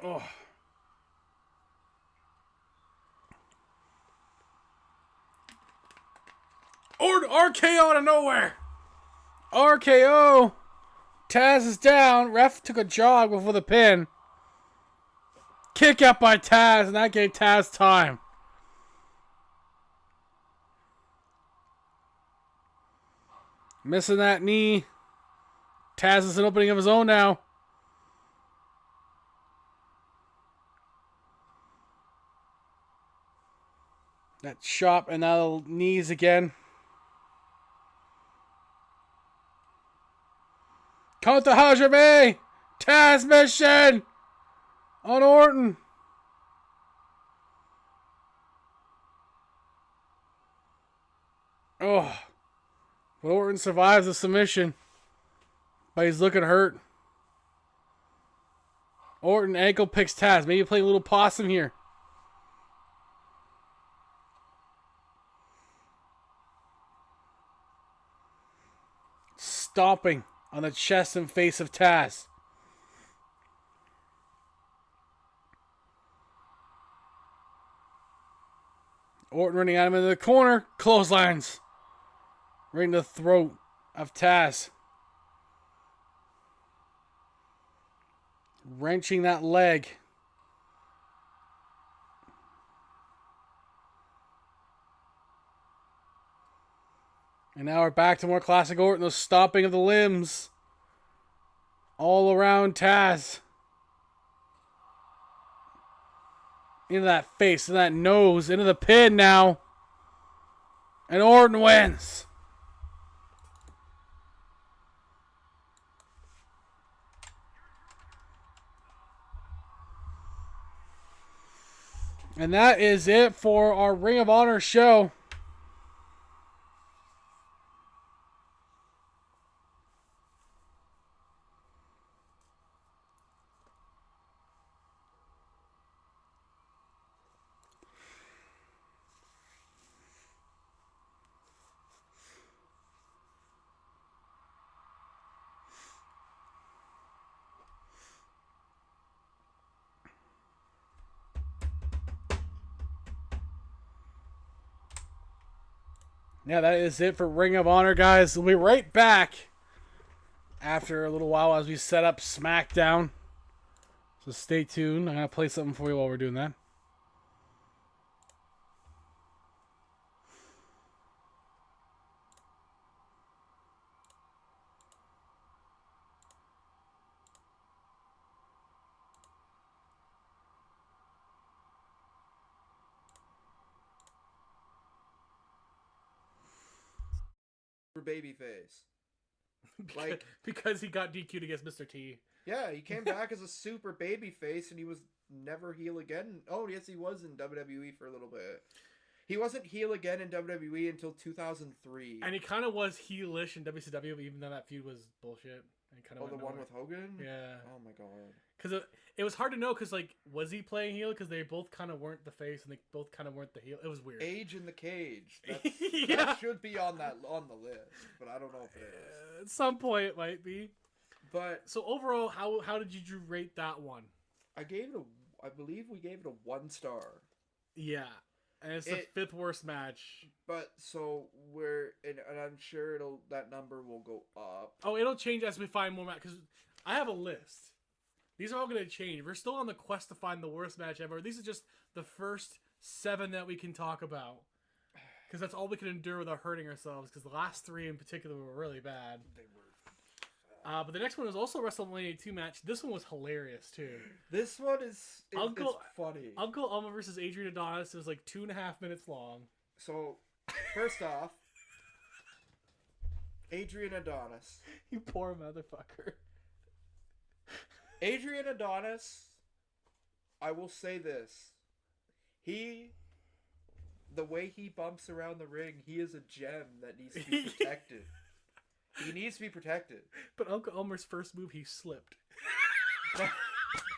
Oh. Orton RKO out of nowhere. RKO Taz is down. Ref took a jog before the pin. Kick out by Taz, and that gave Taz time. Missing that knee. Taz is an opening of his own now. That chop and now the knees again. Counter Hajime! Taz mission! On Orton. Oh. But Orton survives the submission. But he's looking hurt. Orton ankle picks Taz. Maybe playing a little possum here. Stomping on the chest and face of Taz. Orton running at him into the corner. Clotheslines. Right in the throat of Taz. Wrenching that leg. And now we're back to more classic Orton. The stomping of the limbs. All around Taz. Into that face, into that nose, into the pin now. And Orton wins. And that is it for our Ring of Honor show. Yeah, that is it for Ring of Honor, guys. We'll be right back after a little while as we set up Smackdown. So stay tuned. I'm going to play something for you while we're doing that. Babyface. Like, because he got DQ'd against Mr. T. Yeah, he came back as a super babyface and he was never heel again. Oh, yes, he was in WWE for a little bit. He wasn't heel again in WWE until 2003. And he kind of was heelish in WCW, even though that feud was bullshit. And kind of the one with Hogan? Yeah. Oh my god. Because it was hard to know, because, like, was he playing heel? Because they both kind of weren't the face, and they both kind of weren't the heel. It was weird. Age in the Cage. Yeah. That should be on the list, but I don't know if it is. At some point, it might be. But so overall, how did you rate that one? I believe we gave it a 1 star. Yeah. And it's the 5th worst match. But so and I'm sure that number will go up. Oh, it'll change as we find more matches. Because I have a list. These are all going to change. We're still on the quest to find the worst match ever. These are just the first 7 that we can talk about. Because that's all we can endure without hurting ourselves. Because the last 3 in particular were really bad. They were. But the next one was also a WrestleMania 2 match. This one was hilarious, too. This one is funny. Uncle Elmo versus Adrian Adonis. It was like 2.5 minutes long. So, first off, Adrian Adonis. You poor motherfucker. Adrian Adonis, I will say this. The way he bumps around the ring, he is a gem that needs to be protected. He needs to be protected. But Uncle Elmer's first move, he slipped.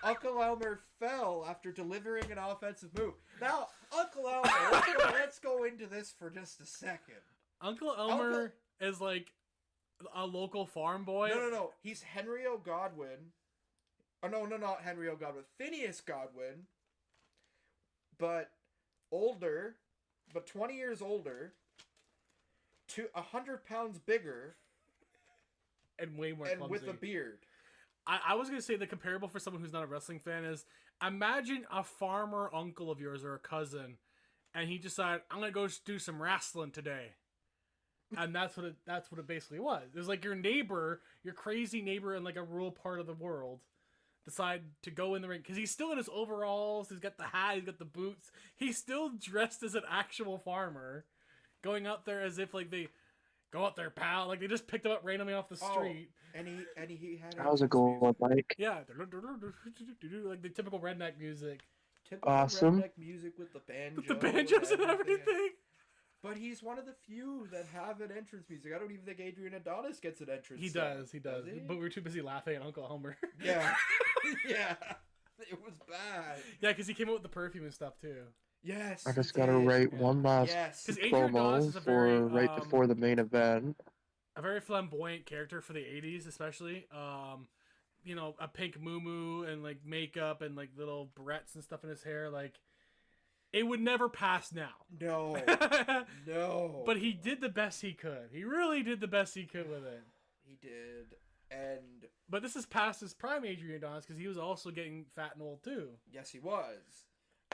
Uncle Elmer fell after delivering an offensive move. Now, Uncle Elmer, let's go into this for just a second. Uncle Elmer is like a local farm boy. No. He's Henry O. Godwin. Oh, no, not Henry O. Godwin. Phineas Godwin. But older. But 20 years older. 100 pounds bigger. and way more and clumsy. with a beard. I was gonna say the comparable for someone who's not a wrestling fan is imagine a farmer uncle of yours or a cousin, and he decided I'm gonna go do some wrestling today, and that's what it basically was. It was like your neighbor, your crazy neighbor in like a rural part of the world, decide to go in the ring because he's still in his overalls. He's got the hat. He's got the boots. He's still dressed as an actual farmer, going out there as if like they go out there, pal. Like they just picked him up randomly off the street. And he had How's it entrance going, music. Mike? Yeah, like the typical redneck music. Typical Awesome. redneck music with the banjo. With the banjos and everything. But he's one of the few that have an entrance music. I don't even think Adrian Adonis gets an entrance. He song. does. he? But we were too busy laughing at Uncle Homer. Yeah. Yeah. It was bad. Yeah, because he came out with the perfume and stuff too. Yes. I just he gotta did. write Yeah. one last Yes. 'Cause Adrian Adonis promo is a for very, right before the main event. A very flamboyant character for the 80s, especially. You know, a pink moo and like makeup and like little barrettes and stuff in his hair. Like, it would never pass now. No. No. But he did the best he could. He really did the best he could with it. He did. And But this is past his prime Adrian Adonis because he was also getting fat and old too. yes, he was.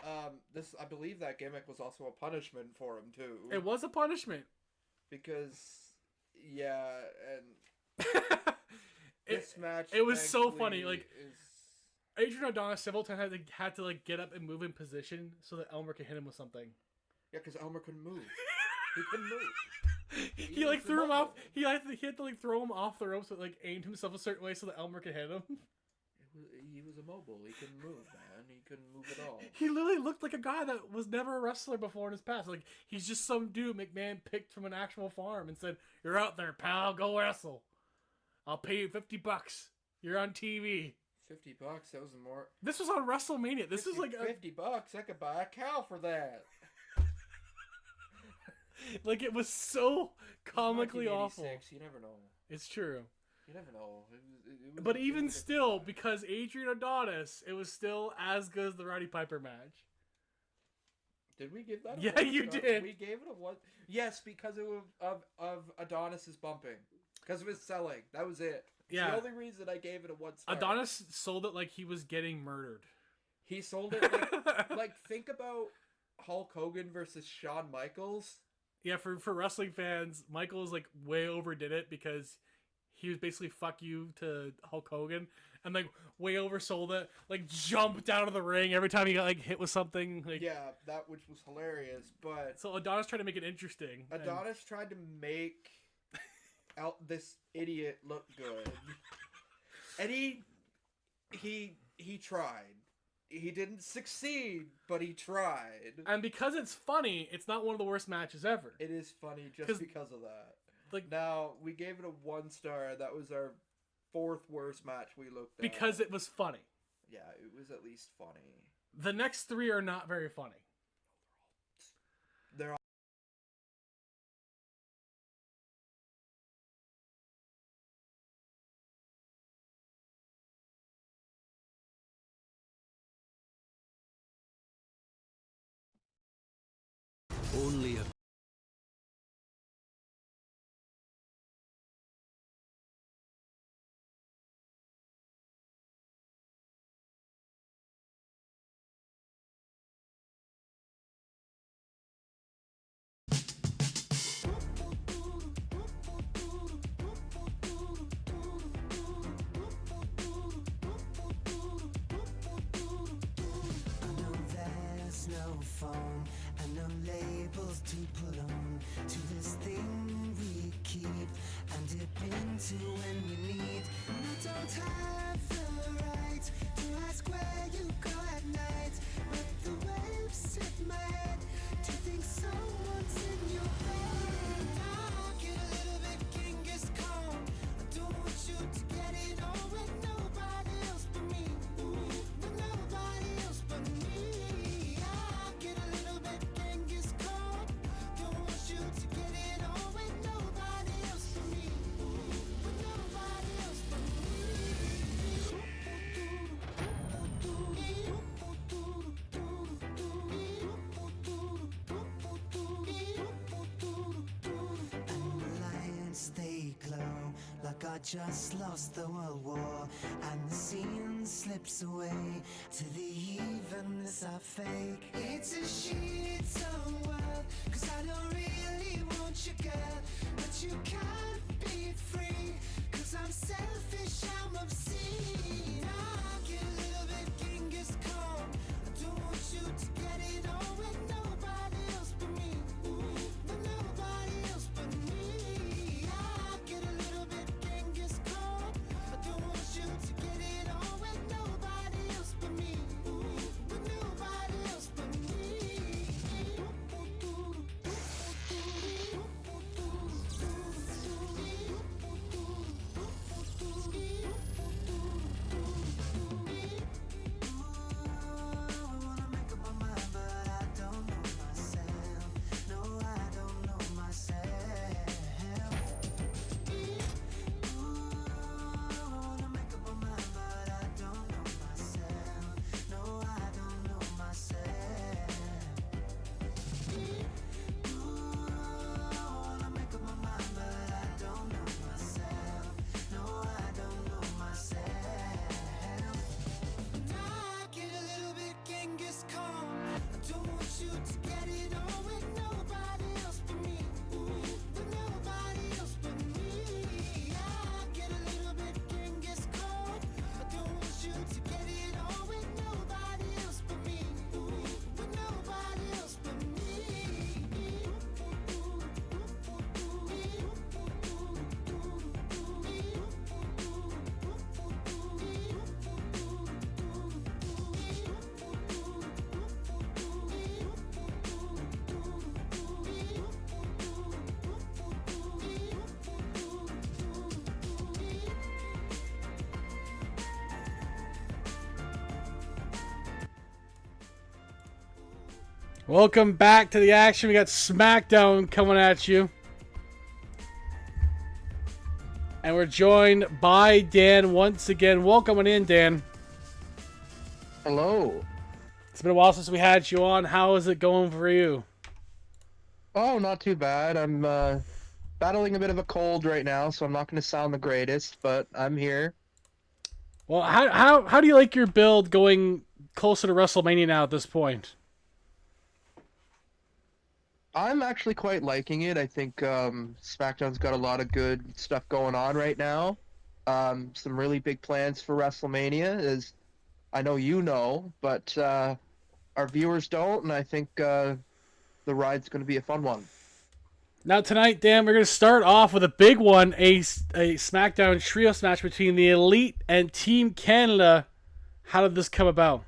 I believe that gimmick was also a punishment for him too. It was a punishment. Because yeah, and It, this match it was so thankfully, funny, like- is Adrian Adonis several times had to like get up and move in position so that Elmer could hit him with something. yeah, because Elmer couldn't move. He couldn't move. He like was threw him off. immobile. He had to like throw him off the ropes, but like aimed himself a certain way so that Elmer could hit him. He was immobile. He couldn't move, man. He couldn't move at all. He literally looked like a guy that was never a wrestler before in his past. Like he's just some dude McMahon picked from an actual farm and said, "You're out there, pal. Go wrestle. I'll pay you $50. You're on TV." $50. That was more. This was on WrestleMania. This is like a, $50. I could buy a cow for that. like it was so comically awful. 1986, you never know. It's true. You never know. It was, But it even was a still, different time. because Adrian Adonis, it was still as good as the Roddy Piper match. Did we give that? A Yeah, 1 you star? did. We gave it a 1. Yes, because of Adonis's bumping. Because of his selling. That was it. It's Yeah. the only reason I gave it a 1 star. Adonis sold it like he was getting murdered. He sold it like think about Hulk Hogan versus Shawn Michaels. Yeah, for wrestling fans, Michaels like way overdid it because he was basically fuck you to Hulk Hogan and like way oversold it. Like jumped out of the ring every time he got like hit with something. Like Yeah, that which was hilarious. But so Adonis tried to make it interesting. and- Adonis tried to make out this idiot look good, and he tried. He didn't succeed, but he tried. And because it's funny, it's not one of the worst matches ever. It is funny 'Cause- just because of that. Like Now we gave it a 1 star. That was our 4th worst match we looked at. because it was funny. Yeah, it was at least funny. The next three are not very funny. They're all Only a I know there's no phone and no labels to put on to this thing we keep and dip into when we need. I don't have the right to ask where you go at night, but the waves hit my head to think someone's in your bed. I get a little bit Genghis Khan. I don't want you to get it on with nobody else but me. With nobody else but me. I get a little bit Genghis Khan. Don't want you to get it on with nobody else but me. With nobody else but me. like I just lost the World War, and the scene slips away to the evenness I fake. It's a shit-ton world, 'cause I don't really want you, girl, but you can't be free, 'cause I'm selfish, I'm obscene. I get a little bit Genghis Khan. I don't want you to get it on with nobody else but me. But nobody else but me. I get a little bit Genghis Khan. I don't want you to get it on with nobody else but me. But nobody else but me. I wanna make up my mind, but I don't know myself. No, I don't know myself. I wanna make up my mind, but I don't know myself. No, I don't know myself. I wanna make up my mind, but I don't know myself. No, I don't know myself. I get a little bit Genghis Khan. I don't want you to get it on with nobody else but me. But nobody else but me. I get a little bit Genghis Khan. I don't want you to get it on with nobody else but me. But nobody else but Welcome back to the action. We got Smackdown coming at you. And we're joined by Dan once again. Welcome in, Dan. Hello. It's been a while since we had you on. How is it going for you? Oh, not too bad. I'm battling a bit of a cold right now, so I'm not going to sound the greatest, but I'm here. Well, how do you like your build going closer to WrestleMania now at this point? I'm actually quite liking it. I think SmackDown's got a lot of good stuff going on right now. Some really big plans for WrestleMania, as I know you know, but our viewers don't, and I think the ride's going to be a fun one. Now tonight, Dan, we're going to start off with a big one, a SmackDown Trios match between the Elite and Team Canada. How did this come about?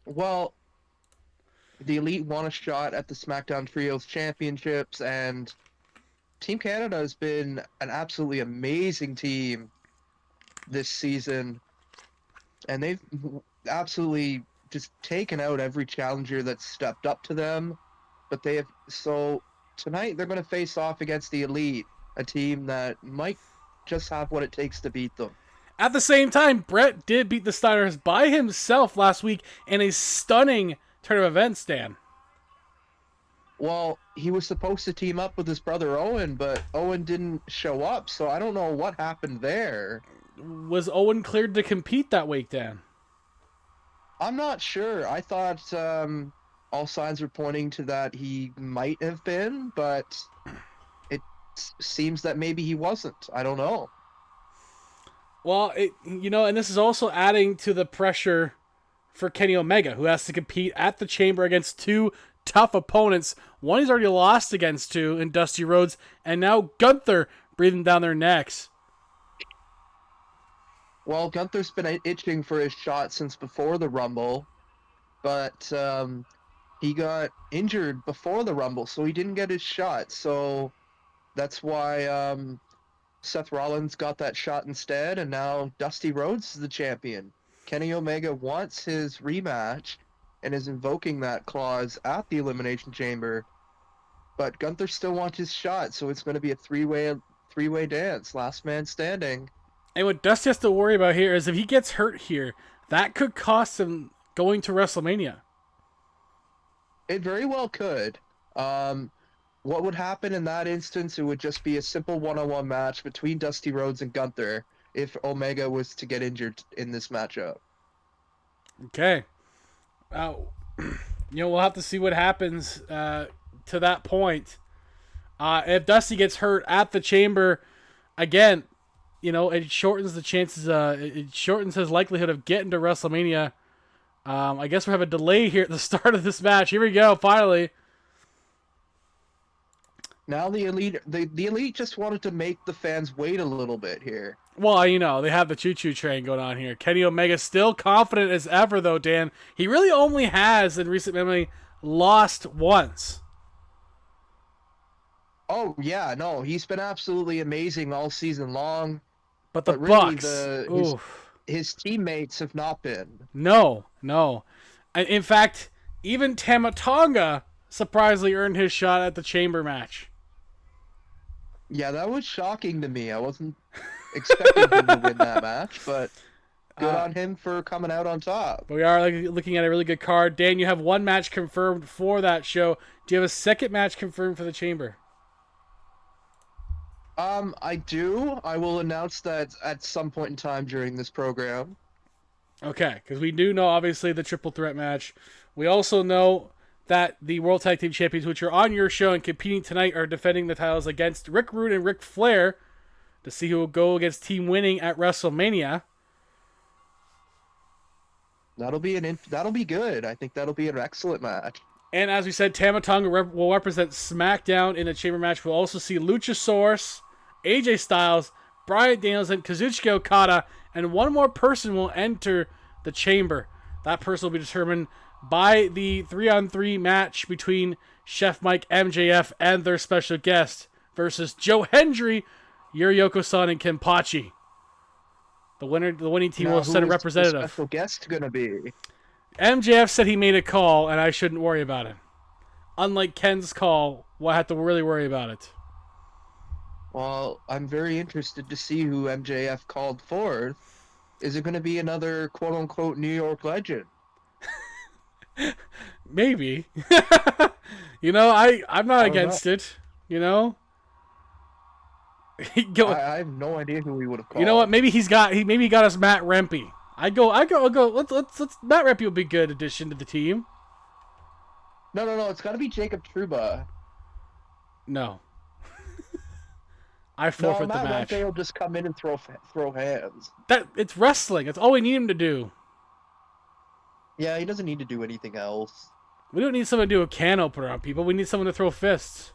Well, the Elite won a shot at the SmackDown Trios Championships, and Team Canada has been an absolutely amazing team this season, and they've absolutely just taken out every challenger that's stepped up to them. But so tonight they're going to face off against the Elite, a team that might just have what it takes to beat them. At the same time, Brett did beat the Steiners by himself last week in a stunning turn of events, Dan. Well, he was supposed to team up with his brother Owen, but Owen didn't show up, so I don't know what happened there. Was Owen cleared to compete that week, Dan? I'm not sure. I thought all signs were pointing to that he might have been, but it seems that maybe he wasn't. I don't know. Well, and this is also adding to the pressure for Kenny Omega, who has to compete at the Chamber against two tough opponents. One he's already lost against to in Dusty Rhodes, and now Gunther breathing down their necks. Well, Gunther's been itching for his shot since before the Rumble, but he got injured before the Rumble, so he didn't get his shot. So that's why Seth Rollins got that shot instead, and now Dusty Rhodes is the champion. Kenny Omega wants his rematch and is invoking that clause at the Elimination Chamber, but Gunther still wants his shot, so it's going to be a three-way dance, last man standing. And what Dusty has to worry about here is if he gets hurt here, that could cost him going to WrestleMania. It very well could. what would happen in that instance? It would just be a simple one-on-one match between Dusty Rhodes and Gunther if Omega was to get injured in this matchup. Okay. We'll have to see what happens to that point. If Dusty gets hurt at the Chamber, again, it shortens the chances. It shortens his likelihood of getting to WrestleMania. I guess we have a delay here at the start of this match. Here we go, finally. Now the Elite just wanted to make the fans wait a little bit here. Well, they have the choo-choo train going on here. Kenny Omega still confident as ever, though, Dan. He really only has, in recent memory, lost once. Oh, yeah, no, he's been absolutely amazing all season long. But the really, Bucks, his teammates have not been. No. In fact, even Tama Tonga surprisingly earned his shot at the Chamber match. Yeah, that was shocking to me. I wasn't expecting him to win that match, but good on him for coming out on top. But we are looking at a really good card. Dan, you have one match confirmed for that show. Do you have a second match confirmed for the Chamber? I do. I will announce that at some point in time during this program. Okay, because we do know, obviously, the triple threat match. We also know that the World Tag Team Champions, which are on your show and competing tonight, are defending the titles against Rick Rude and Ric Flair to see who will go against Team Winning at WrestleMania. That'll be good. I think that'll be an excellent match. And as we said, Tama Tonga will represent SmackDown in the Chamber match. We'll also see Luchasaurus, AJ Styles, Bryan Danielson, Kazuchika Okada, and one more person will enter the Chamber. That person will be determined by the 3-on-3 match between Chef Mike, MJF, and their special guest versus Joe Hendry, Yuri-Yoko-san, and Kenpachi. The winning team will send a representative. Who is the special guest going to be? MJF said he made a call, and I shouldn't worry about it. Unlike Ken's call, we'll have to really worry about it. Well, I'm very interested to see who MJF called forth. Is it going to be another quote-unquote New York legend? Maybe. I'm not against it. I have no idea who he would have called. You know what? Maybe he got us Matt Rempe. I go. Let's Matt Rempe will be a good addition to the team. No. It's got to be Jacob Trouba. No. I forfeit the match. Matt Rempe will just come in and throw hands. It's wrestling. That's all we need him to do. Yeah, he doesn't need to do anything else. We don't need someone to do a can opener on people. We need someone to throw fists.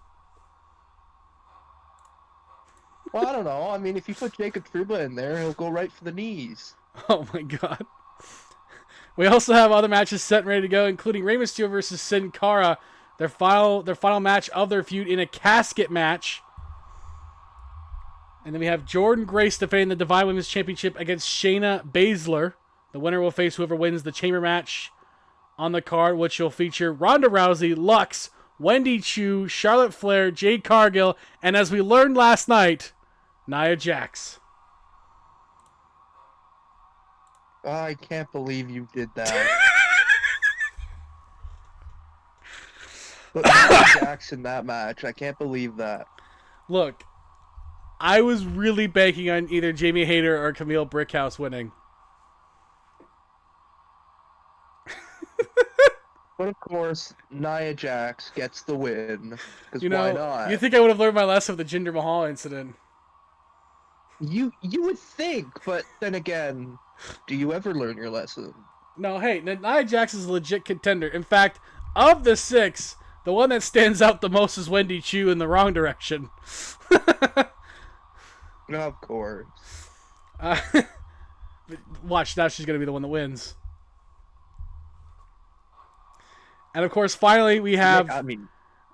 Well, I don't know. I mean, if you put Jacob Trouba in there, he'll go right for the knees. Oh my god. We also have other matches set and ready to go, including Rey Mysterio versus Sin Cara, their final match of their feud in a casket match. And then we have Jordynne Grace defending the Divine Women's Championship against Shayna Baszler. The winner will face whoever wins the Chamber match on the card, which will feature Ronda Rousey, Lux, Wendy Chu, Charlotte Flair, Jade Cargill, and as we learned last night, Nia Jax. I can't believe you did that. Put Nia Jax in that match. I can't believe that. Look, I was really banking on either Jamie Hayter or Camille Brickhouse winning. But of course, Nia Jax gets the win. Because why not? You think I would have learned my lesson with the Jinder Mahal incident? You would think, but then again, do you ever learn your lesson? No, hey, Nia Jax is a legit contender. In fact, of the 6, the one that stands out the most is Wendy Chu in the wrong direction. Of course. Watch, now she's going to be the one that wins. And of course, finally, we have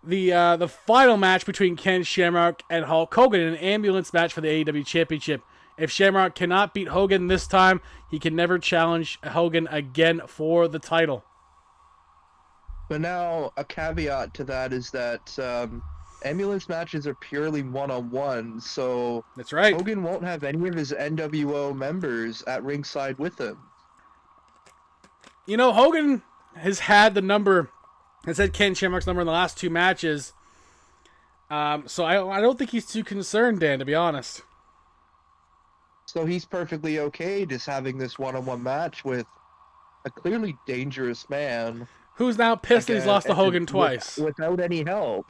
the final match between Ken Shamrock and Hulk Hogan in an ambulance match for the AEW Championship. If Shamrock cannot beat Hogan this time, he can never challenge Hogan again for the title. But now, a caveat to that is that ambulance matches are purely one-on-one, so that's right. Hogan won't have any of his NWO members at ringside with him. Hogan has had Ken Shamrock's number in the last 2 matches. So I don't think he's too concerned, Dan, to be honest. So he's perfectly okay just having this one-on-one match with a clearly dangerous man Who's now pissed that he's lost to Hogan twice. without any help.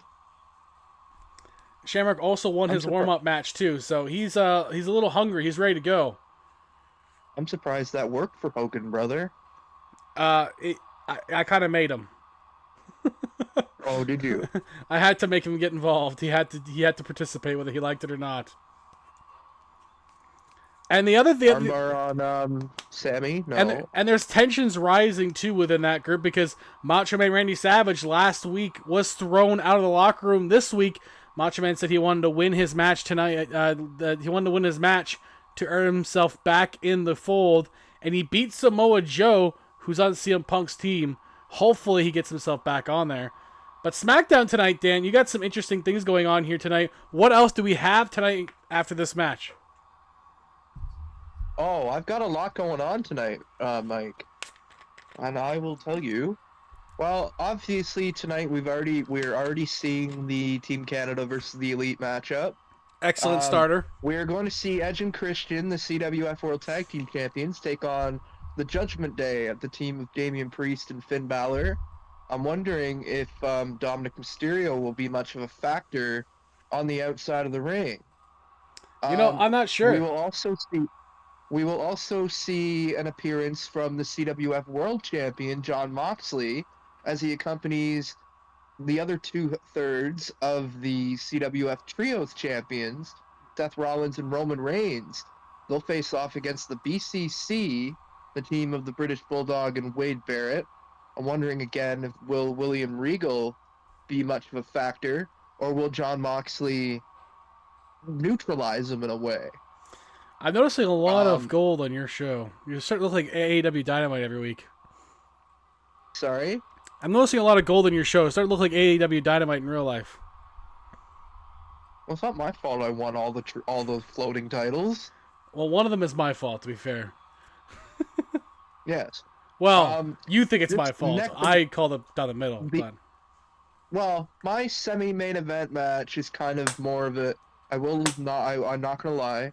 Shamrock also won his warm-up match too, so he's a little hungry. He's ready to go. I'm surprised that worked for Hogan, brother. I kind of made him. Oh, did you? I had to make him get involved. He had to participate whether he liked it or not. And the other thing, Armbar on Sammy. No. and there's tensions rising too within that group because Macho Man Randy Savage last week was thrown out of the locker room. This week, Macho Man said he wanted to win his match tonight. He wanted to win his match to earn himself back in the fold, and he beat Samoa Joe, who's on CM Punk's team. Hopefully, he gets himself back on there. But SmackDown tonight, Dan, you got some interesting things going on here tonight. What else do we have tonight after this match? Oh, I've got a lot going on tonight, Mike. And I will tell you. Well, obviously tonight we're already seeing the Team Canada versus the Elite matchup. Excellent starter. We're going to see Edge and Christian, the CWF World Tag Team Champions, take on the Judgment Day at the team of Damian Priest and Finn Balor. I'm wondering if Dominic Mysterio will be much of a factor on the outside of the ring. I'm not sure. We will also see an appearance from the CWF World Champion, Jon Moxley, as he accompanies the other 2/3 of the CWF Trios Champions, Seth Rollins and Roman Reigns. They'll face off against the BCC, the team of the British Bulldog and Wade Barrett. I'm wondering again if will William Regal be much of a factor, or will Jon Moxley neutralize him in a way? I'm noticing a lot of gold on your show. You're starting to look like AEW Dynamite every week. Sorry? I'm noticing a lot of gold in your show. It's starting to look like AEW Dynamite in real life. Well, it's not my fault I won all those floating titles. Well, one of them is my fault, to be fair. Yes. Well, you think it's my fault. I called it down the middle. Well, my semi-main event match is kind of more of a... I'm not going to lie.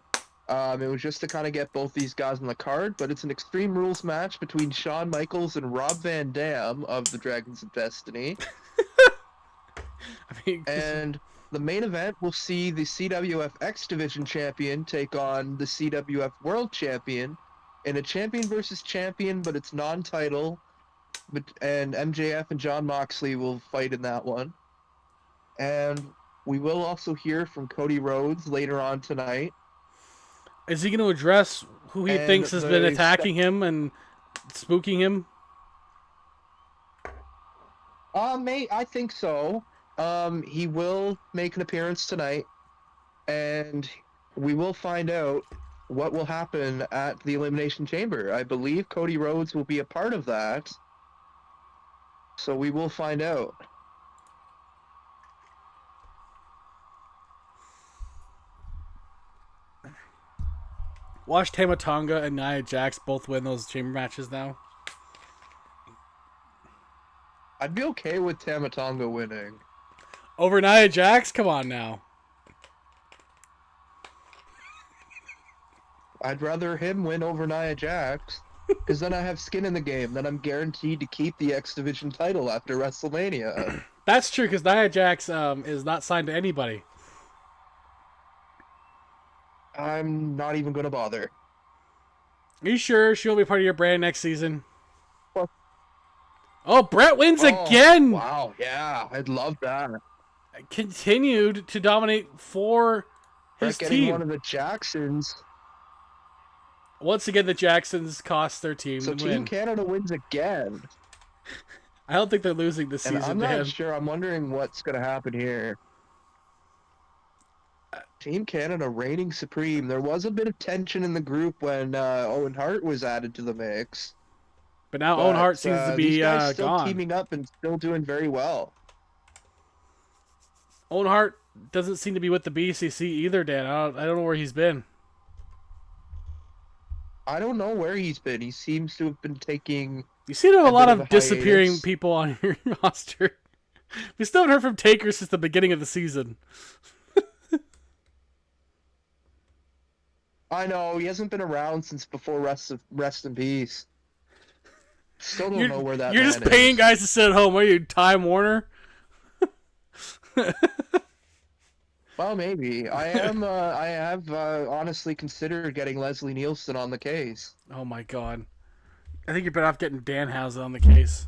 It was just to kind of get both these guys on the card, but it's an Extreme Rules match between Shawn Michaels and Rob Van Dam of the Dragons of Destiny. And the main event will see the CWF X Division champion take on the CWF World Champion in a champion versus champion, but it's non-title. And MJF and Jon Moxley will fight in that one. And we will also hear from Cody Rhodes later on tonight. Is he going to address who he thinks has been attacking him and spooking him? I think so. He will make an appearance tonight, and we will find out what will happen at the Elimination Chamber. I believe Cody Rhodes will be a part of that, so we will find out. Watch Tama Tonga and Nia Jax both win those chamber matches now. I'd be okay with Tama Tonga winning. Over Nia Jax? Come on now. I'd rather him win over Nia Jax, because then I have skin in the game. Then I'm guaranteed to keep the X Division title after WrestleMania. That's true, because Nia Jax is not signed to anybody. I'm not even going to bother. Are you sure she'll be part of your brand next season? Well, oh, Brett wins again! Wow, yeah, I'd love that. Continued to dominate for his getting team. One of the Jacksons. Once again, the Jacksons cost their team So the Team win. Canada wins again. I don't think they're losing this season, I'm not Dan. sure. I'm wondering what's going to happen here. Team Canada reigning supreme. There was a bit of tension in the group when Owen Hart was added to the mix. But now Owen Hart seems to be these guys still gone. teaming up and still doing very well. Owen Hart doesn't seem to be with the BCC either, Dan. I don't know where he's been. I don't know where he's been. He seems to have been taking... You seem to have a lot bit of of a disappearing hiatus. people on your roster. We still haven't heard from Taker since the beginning of the season. I know, he hasn't been around since before Rest in Peace. Still don't know where that You're man just paying is. guys to sit at home. Are you Time Warner? Well, maybe. I have honestly considered getting Leslie Nielsen on the case. Oh my god. I think you're better off getting Danhausen on the case.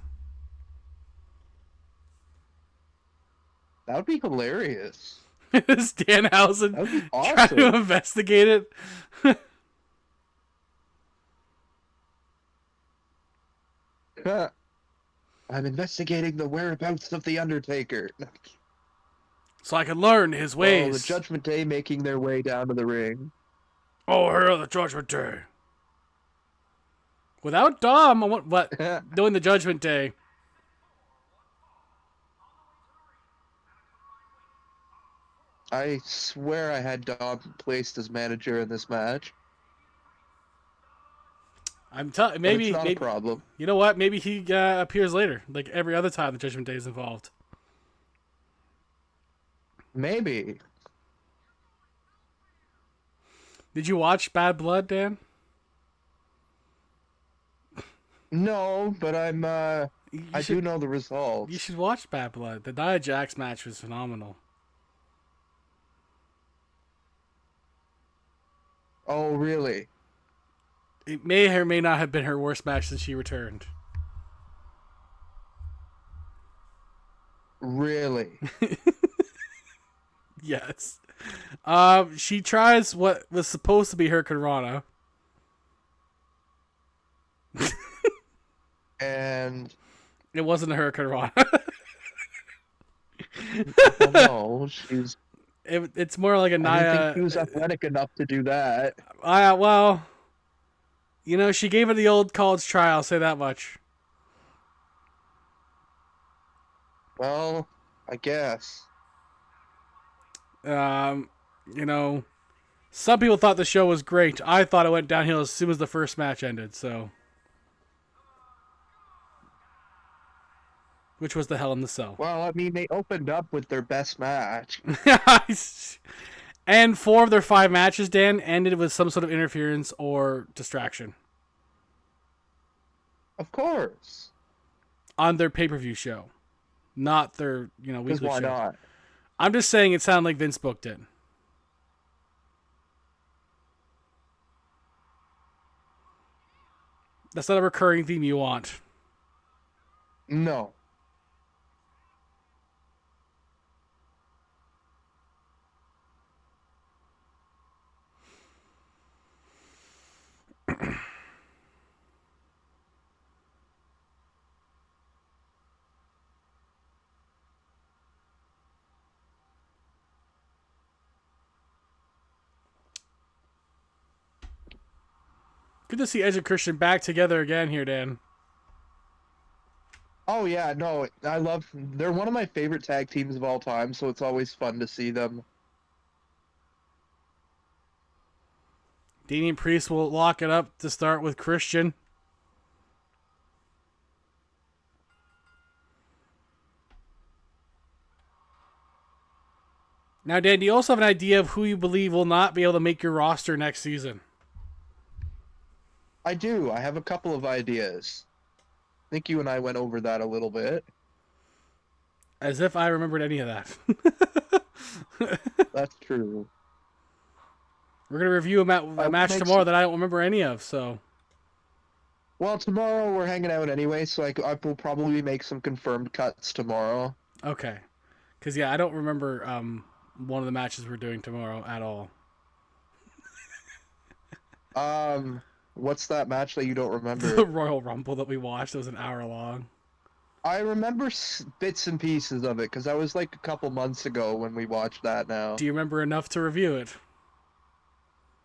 That would be hilarious. Is Danhausen That would be trying to awesome. investigate it? I'm investigating the whereabouts of the Undertaker. So I can learn his Oh, ways. the Judgment Day making their way down to the ring. Oh, hell, the Judgment Day. Without Dom, what? Doing the Judgment Day. I swear I had Dom placed as manager in this match. I'm telling. But it's Maybe, not maybe. a problem. You know what? Maybe he appears later, like every other time the Judgment Day is involved. Maybe. Did you watch Bad Blood, Dan? No, but I'm I do should, know the results. You should watch Bad Blood. The Nia Jax match was phenomenal. Oh, really? It may or may not have been her worst match since she returned. Really? Yes. She tries what was supposed to be her Rana. And It wasn't a Hurricane Rana. no, she's. It's more like a I didn't Nia. think she was athletic enough to do that. Well, you know, she gave it the old college try. I'll say that much. Well, I guess. You know, some people thought the show was great. I thought it went downhill as soon as the first match ended. So, which was the Hell in the Cell. Well, I mean, they opened up with their best match. And 4 of their 5 matches, Dan, ended with some sort of interference or distraction Of course. on their pay-per-view show, not their Because weekly why show. not? I'm just saying it sounded like Vince booked it. That's not a recurring theme you want. No. Good to see Edge and Christian back together again here, Dan. Oh yeah, no, they're one of my favorite tag teams of all time, so it's always fun to see them. Damian Priest will lock it up to start with Christian. Now, Dan, do you also have an idea of who you believe will not be able to make your roster next season? I do. I have a couple of ideas. I think you and I went over that a little bit. As if I remembered any of that. That's true. We're going to review a match makes- tomorrow that I don't remember any of, so... Well, tomorrow we're hanging out anyway, so I will probably make some confirmed cuts tomorrow. Okay. Because, yeah, I don't remember one of the matches we're doing tomorrow at all. What's that match that you don't The remember? Royal Rumble that we watched that was an hour long. I remember bits and pieces of it, because that was like a couple months ago when we watched that now. Do you remember enough to review it?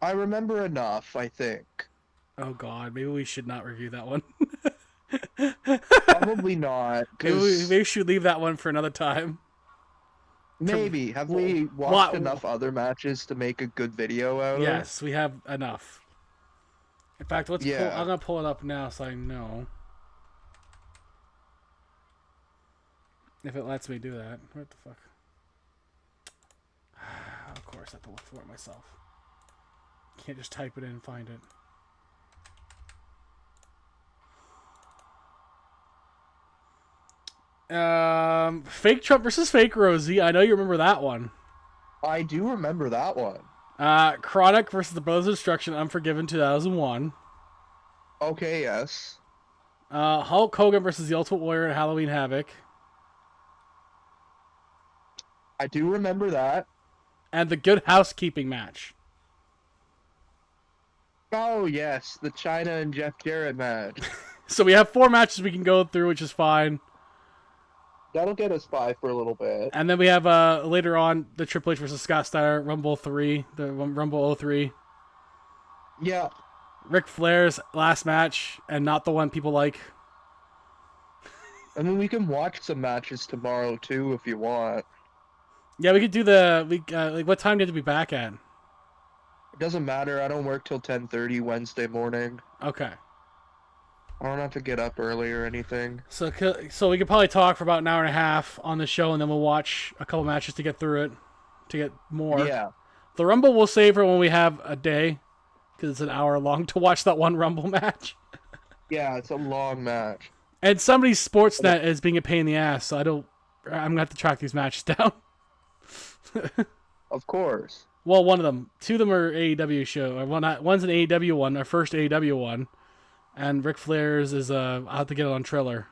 I remember enough, I think. Oh, God. Maybe we should not review that one. Probably not, Maybe because we should leave that one for another time. maybe. Have we watched What- enough other matches to make a good video out of it? Yes, we have enough. In fact, I'm Yeah. going to pull it up now so I know. If it lets me do that. What the fuck? Of course, I have to look for it myself. Can't just type it in and find it. Fake Trump versus Fake Rosie. I know you remember that one. I do remember that one. Chronic versus the Brothers of Destruction, Unforgiven 2001. Okay, yes. Hulk Hogan versus the Ultimate Warrior at Halloween Havoc. I do remember that. And the Good Housekeeping match. Oh, yes. The China and Jeff Jarrett match. So we have 4 matches we can go through, which is fine. That'll get us by for a little bit. And then we have later on the Triple H versus Scott Steiner Rumble 3, the Rumble 03. Yeah. Ric Flair's last match, and not the one people like. I mean, we can watch some matches tomorrow, too, if you want. Yeah, we could do the... like, what time did we be back at? It doesn't matter. I don't work till 10:30 Wednesday morning. Okay. I don't have to get up early or anything. So we could probably talk for about an hour and a half on the show, and then we'll watch a couple matches to get through it, to get more. Yeah. The Rumble we'll save for when we have a day, because it's an hour long to watch that one Rumble match. Yeah, it's a long match. And somebody's Sportsnet is being a pain in the ass, so I'm going to have to track these matches down. Of course. Well, one of them. 2 of them are AEW show. One's an AEW one, our first AEW one. And Ric Flair's is, I'll have to get it on Triller.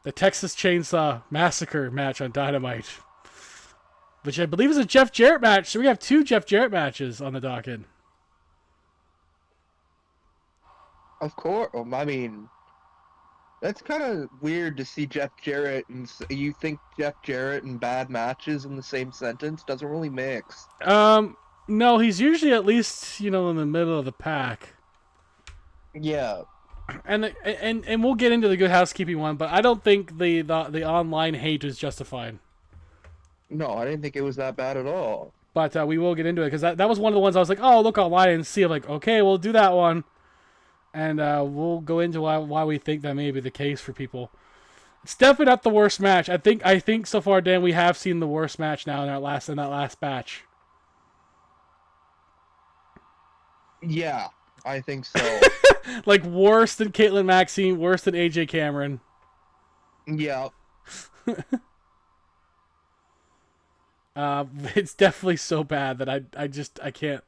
The Texas Chainsaw Massacre match on Dynamite. Which I believe is a Jeff Jarrett match. So we have 2 Jeff Jarrett matches on the docket. Of course. I mean, that's kind of weird to see Jeff Jarrett and you think Jeff Jarrett and bad matches in the same sentence. Doesn't really mix. No, he's usually at least, in the middle of the pack. Yeah. And we'll get into the Good Housekeeping one, but I don't think the online hate is justified. No, I didn't think it was that bad at all. But we will get into it, because that was one of the ones I was like, oh, look online and see. I'm like, okay, we'll do that one. And we'll go into why we think that may be the case for people. It's definitely not the worst match. I think so far, Dan, we have seen the worst match now in that last batch. Yeah, I think so. Like, worse than Caitlyn Maxine, worse than AJ Cameron. Yeah. It's definitely so bad that I can't.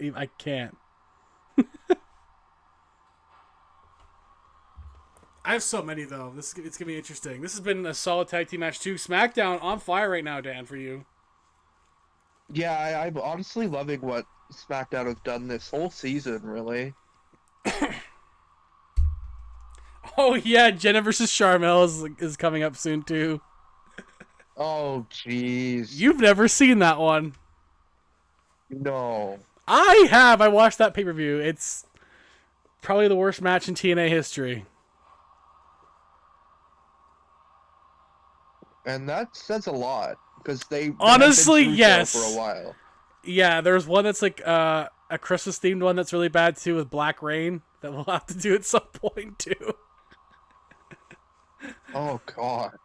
I have so many, though. It's going to be interesting. This has been a solid tag team match, too. Smackdown on fire right now, Dan, for you. Yeah, I'm honestly loving what Smackdown has done this whole season, really. Oh, yeah, Jenna versus Charmel is coming up soon, too. Oh, jeez. You've never seen that one. No. I have. I watched that pay-per-view. It's probably the worst match in TNA history. And that says a lot, because they honestly, have been yes, for a while. Yeah, there's one that's like a Christmas themed one that's really bad too, with Black Rain, that we'll have to do at some point too. Oh god.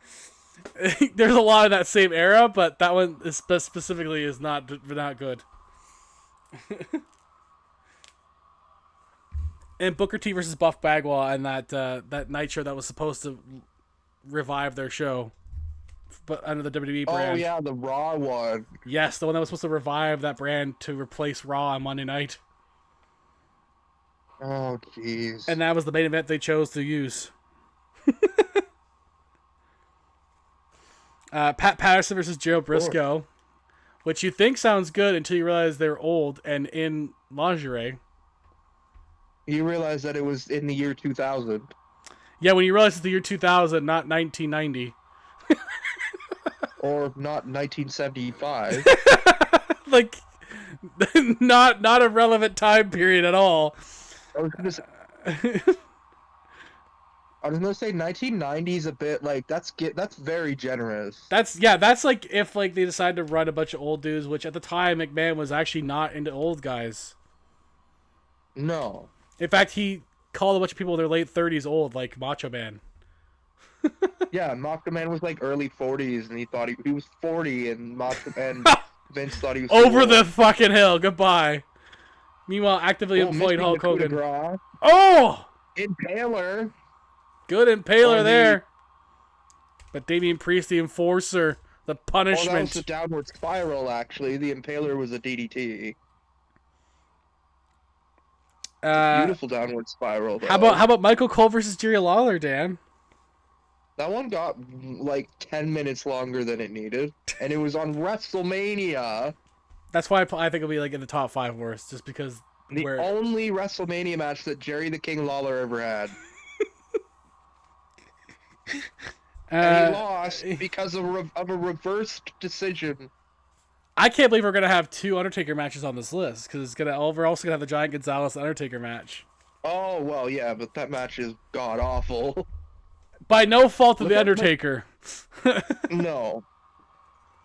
There's a lot of that same era, but that one specifically is not good. And Booker T versus Buff Bagwell, and that Nitro that was supposed to revive their show, but under the WWE brand. Oh yeah, the Raw one. Yes, the one that was supposed to revive that brand to replace Raw on Monday night. Oh jeez. And that was the main event they chose to use. Pat Patterson versus Joe Briscoe, which you think sounds good until you realize they're old and in lingerie. You realize that it was in the year 2000. Yeah, when you realize it's the year 2000, not 1990. Or not 1975. Like, not a relevant time period at all. I was gonna say 1990s a bit like that's very generous. That's like if like they decided to run a bunch of old dudes, which at the time McMahon was actually not into old guys. No. In fact, he called a bunch of people in their late 30s old, like Macho Man. Yeah, Macho Man was like early 40s, and he was 40, and Vince thought he was Over cool. the fucking hill. Goodbye. Meanwhile, actively employed missing Hulk the coup de Hogan. grace. Oh! Impaler. Good impaler On the- there. But Damian Priest, the enforcer, the Oh, that was punishment. the downward spiral, actually. The Impaler was a DDT. Beautiful downward spiral, though. How about Michael Cole versus Jerry Lawler, Dan? That one got like 10 minutes longer than it needed, and it was on WrestleMania. That's why I think it'll be like in the top 5 worst, just because The only WrestleMania match that Jerry the King Lawler ever had. And he lost because of a reversed decision. I can't believe we're gonna have 2 Undertaker matches on this list because we're also gonna have the Giant Gonzalez Undertaker match. Oh well, yeah, but that match is god awful. By no fault of the Undertaker. No.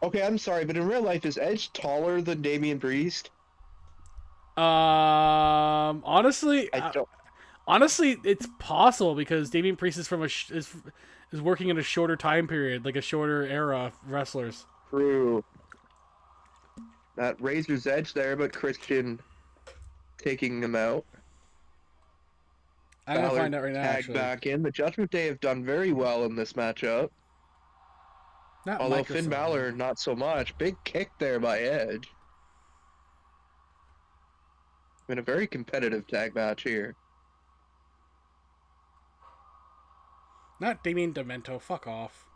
Okay, I'm sorry, but in real life, is Edge taller than Damian Priest? Honestly, I don't. honestly, it's possible because Damian Priest is from is working in a shorter time period, like a shorter era of wrestlers. True. That Razor's Edge there, but Christian taking him out. I'm gonna Balor find out right now. tagged Actually, back in. The Judgment Day have done very well in this matchup. not Although Microsoft. Finn Balor, not so much. Big kick there by Edge. Been a very competitive tag match here. Not Damien Demento. Fuck off.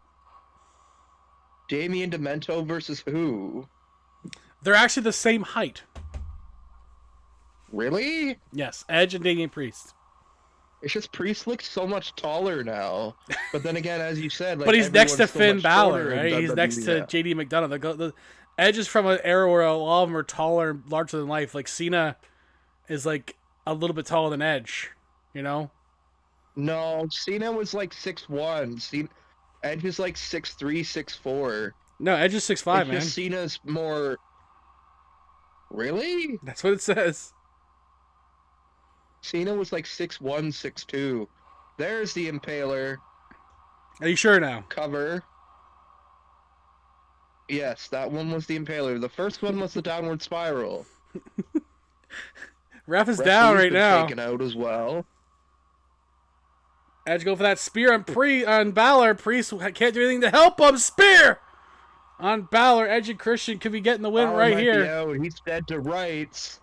Damien Demento versus who? They're actually the same height. Really? Yes, Edge and Damien Priest. It's just Priest looks so much taller now. But then again, as you said, like, But he's next to everyone's so Finn much Balor, shorter in right? He's next to WWE. JD McDonough. The Edge is from an era where a lot of them are taller and larger than life. Like Cena is like a little bit taller than Edge, you know? No, Cena was like 6'1". Edge is like 6'3", 6'4". No, Edge is 6'5", It's man. just Cena's more. Really? That's what it says. Cena was like 6'1", 6'2". There's the Impaler Are you sure now? cover. Yes, that one was the Impaler. The first one was the downward spiral. Ref is Referee's down right been now. taken out as well. Edge go for that spear on Balor. Priest can't do anything to help him. Spear on Balor. Edge and Christian could be getting the win Oh, right might be here. out. He's dead to rights.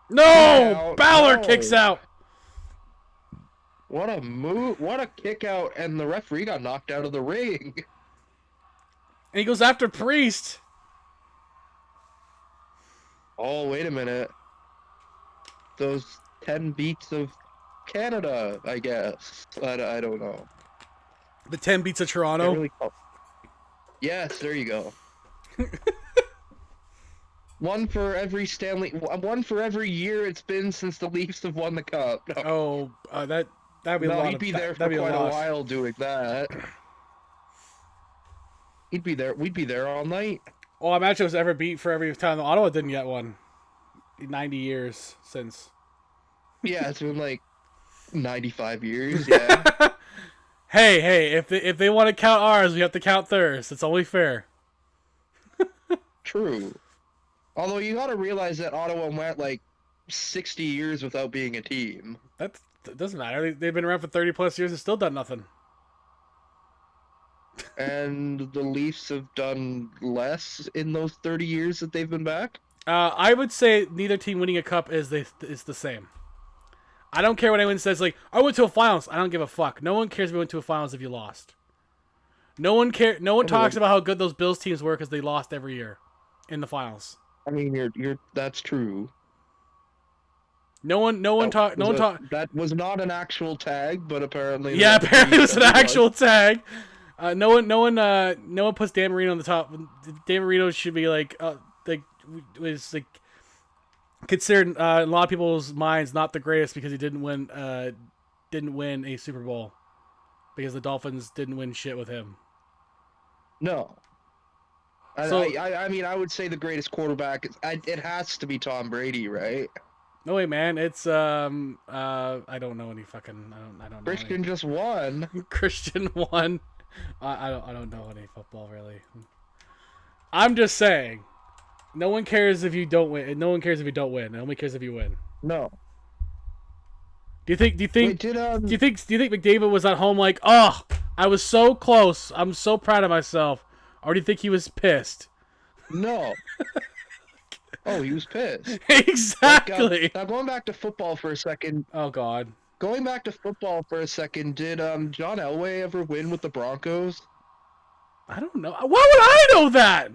No! Out. Balor No. kicks out. What a move! What a kick out! And the referee got knocked out of the ring. And he goes after Priest. Oh, wait a minute. Those 10 beats of Canada, I guess. I don't know. The 10 beats of Can't Toronto. really call- Yes, there you go. One for every year it's been since the Leafs have won the cup. No, That'd be a lot. he'd be there for that'd be quite a lot. while doing that. He'd be there. We'd be there all night. Well, I imagine it was ever beat for every time Ottawa didn't get one. 90 years since. Yeah, it's been like 95 years. Yeah. Hey, if they want to count ours, we have to count theirs. It's only fair. True. Although you got to realize that Ottawa went like 60 years without being a team. That doesn't matter. They've been around for 30 plus years and still done nothing. And the Leafs have done less in those 30 years that they've been back. I would say neither team winning a cup is the same. I don't care what anyone says. Like, I went to a finals. I don't give a fuck. No one cares if you went to a finals if you lost. No one talks about how good those Bills teams were because they lost every year in the finals. I mean, you're that's true. No one talk. That was not an actual tag, but apparently. Yeah, the apparently it was an referee said actual tag. No one puts Dan Marino on the top. Dan Marino should be was considered in a lot of people's minds not the greatest because he didn't win a Super Bowl because the Dolphins didn't win shit with him. No. So- I mean, I would say the greatest quarterback it has to be Tom Brady, right? No way, man. It's I don't know any fucking I don't know Christian just won. any. Christian won. I don't know any football really. I'm just saying. No one cares if you don't win. No one cares if you don't win. Nobody cares if you win. No. Do you think Wait, do you think McDavid was at home like, "Oh, I was so close. I'm so proud of myself." Or do you think he was pissed? No. Oh, he was pissed. Exactly. Now going back to football for a second. Oh god. Going back to football for a second, did John Elway ever win with the Broncos? I don't know. Why would I know that?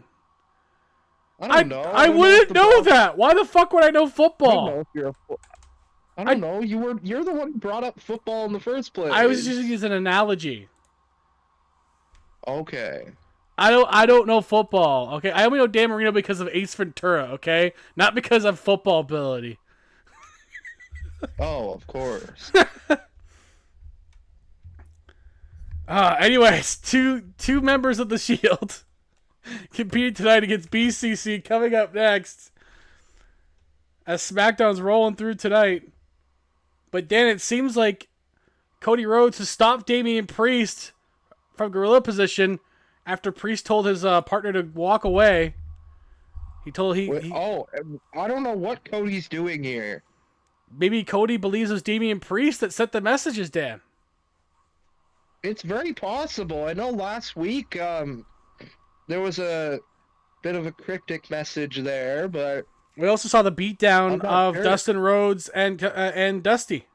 I don't know. I wouldn't know that. Why the fuck would I know I don't football? know if you're I don't know. You're the one who brought up football in the first place. I was just using an analogy. Okay. I don't know football. Okay, I only know Dan Marino because of Ace Ventura. Okay, not because of football ability. Oh, of course. Anyways, two members of the Shield competed tonight against BCC. Coming up next, as SmackDown's rolling through tonight. But Dan, it seems like Cody Rhodes has stopped Damian Priest from gorilla position after Priest told his partner to walk away. He told Oh, I don't know what Cody's doing here. maybe Cody believes it was Damian Priest that sent the messages, Dan. It's very possible. I know last week there was a bit of a cryptic message there, but We also saw the beatdown I'm not of sure. Dustin Rhodes and Dusty.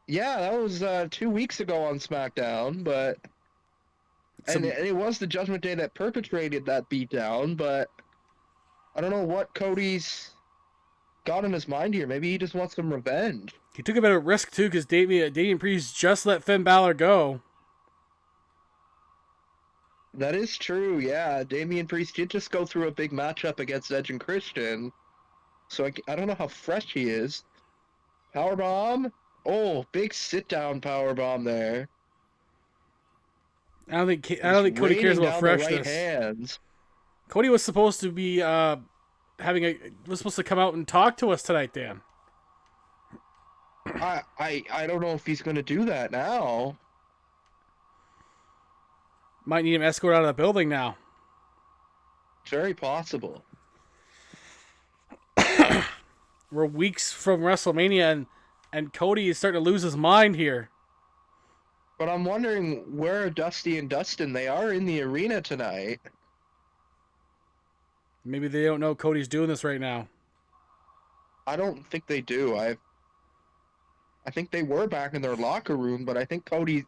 yeah, that was 2 weeks ago on SmackDown, but and it was the Judgment Day that perpetrated that beatdown, but I don't know what Cody's got in his mind here. Maybe he just wants some revenge. He took a bit of risk too because Damian Priest just let Finn Balor go. That is true, yeah. Damian Priest did just go through a big matchup against Edge and Christian, so I don't know how fresh he is. Powerbomb? Oh, big sit-down powerbomb there. I don't think Cody cares about freshness. Right hands. Cody was supposed to be was supposed to come out and talk to us tonight, Dan. I don't know if he's gonna do that now. Might need him escort out of the building now. It's very possible. We're weeks from WrestleMania and Cody is starting to lose his mind here. But I'm wondering where are Dusty and Dustin? They are in the arena tonight. Maybe they don't know Cody's doing this right now. I don't think they do. I think they were back in their locker room, but I think Cody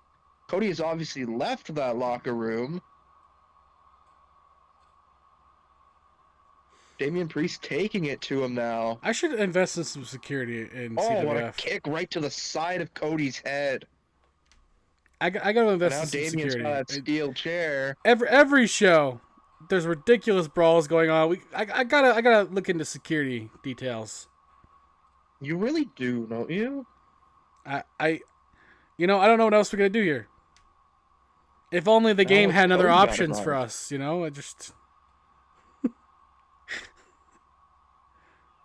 has obviously left that locker room. Damian Priest taking it to him now. I should invest in some security in CWF. Oh, what a kick right to the side of Cody's head. I gotta invest Now in some Damian's security. got that steel chair. Every show, there's ridiculous brawls going on. I gotta look into security details. You really do, don't you? I don't know what else we're gonna do here. If only the game had other Cody got it options wrong. for us, I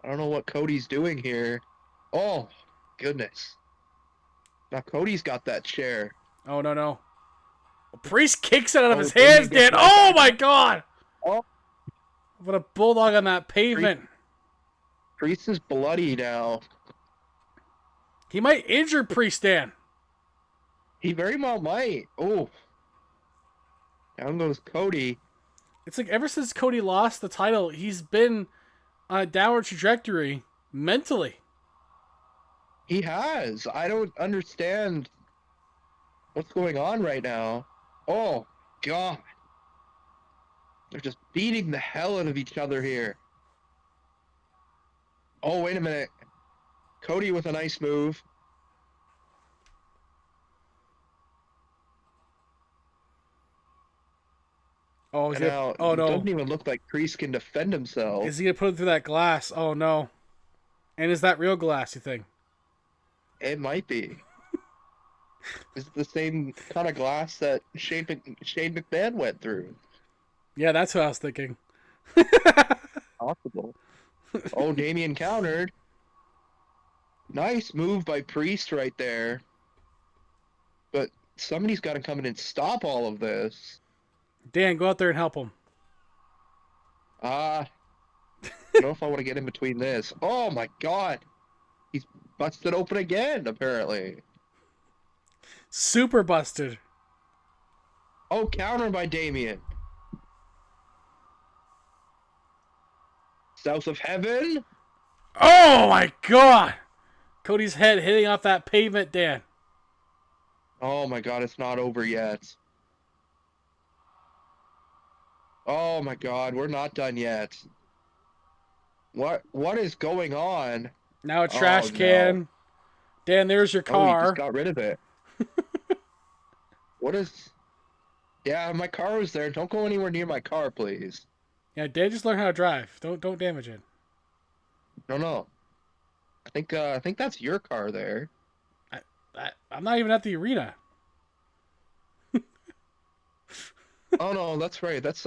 don't know what Cody's doing here. Oh, goodness. Now Cody's got that chair. Oh no. Priest kicks it out of his Damian hands, gets Dan. right Oh back. my god! Oh, What a bulldog on that pavement. Priest is bloody now. He might injure Priest, Dan. He very well might. Oh. Down goes Cody. It's like ever since Cody lost the title, he's been on a downward trajectory mentally. He has. I don't understand what's going on right now. Oh, God. They're just beating the hell out of each other here. Oh, wait a minute. Cody with a nice move. Oh, And now, oh it no. doesn't even look like Priest can defend himself. Is he gonna put him through that glass? Oh no. And is that real glass, you think? It might be. Is it the same kind of glass that Shane McMahon went through? Yeah, that's what I was thinking. Possible. Oh, Damian countered. Nice move by Priest right there. But somebody's got to come in and stop all of this. Dan, go out there and help him. I don't know if I want to get in between this. Oh my god. He's busted open again, apparently. Super busted. Oh, counter by Damien. South of Heaven. Oh my god! Cody's head hitting off that pavement, Dan. Oh my god, it's not over yet. Oh my god, we're not done yet. What is going on? Now a trash Oh, can. no. Dan, there's your Oh, he car. just got rid of it. What is... Yeah, my car was there. Don't go anywhere near my car, please. Yeah, Dan, just learn how to drive. Don't damage it. No. I think that's your car there. I'm not even at the arena. Oh no, that's right. That's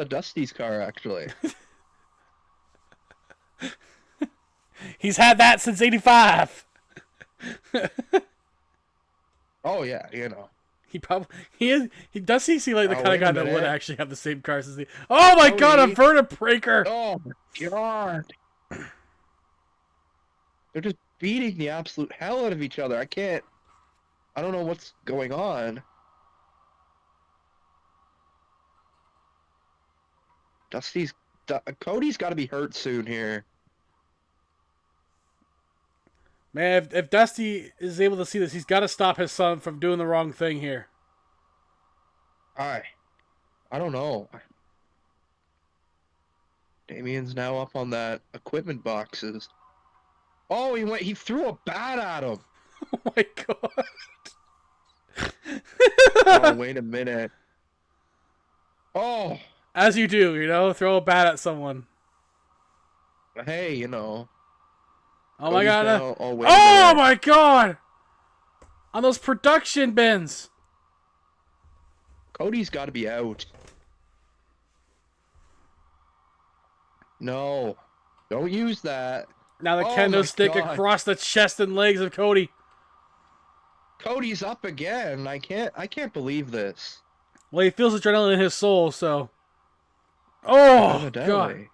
Dusty's car actually. He's had that since '85. Oh yeah, you know. He does seem like the Oh, kind of wait a guy that would minute. actually have the same cars as the. Oh my god, a Cody. vertebreaker! Oh my god. They're just beating the absolute hell out of each other. I don't know what's going on. Cody's got to be hurt soon here. Man, if Dusty is able to see this, he's got to stop his son from doing the wrong thing here. I don't know. Damien's now up on that equipment boxes. Oh, he threw a bat at him. Oh my god. Oh, wait a minute. Oh, As you do, throw a bat at someone. hey, you know. Oh my Cody's god. now- oh, wait a Oh minute. my god! On those production bins. Cody's got to be out. No. Don't use that. Now the Oh kendo my stick God. across the chest and legs of Cody. Cody's up again. I can't believe this. Well, he feels adrenaline in his soul, so. Oh, God. Evidently.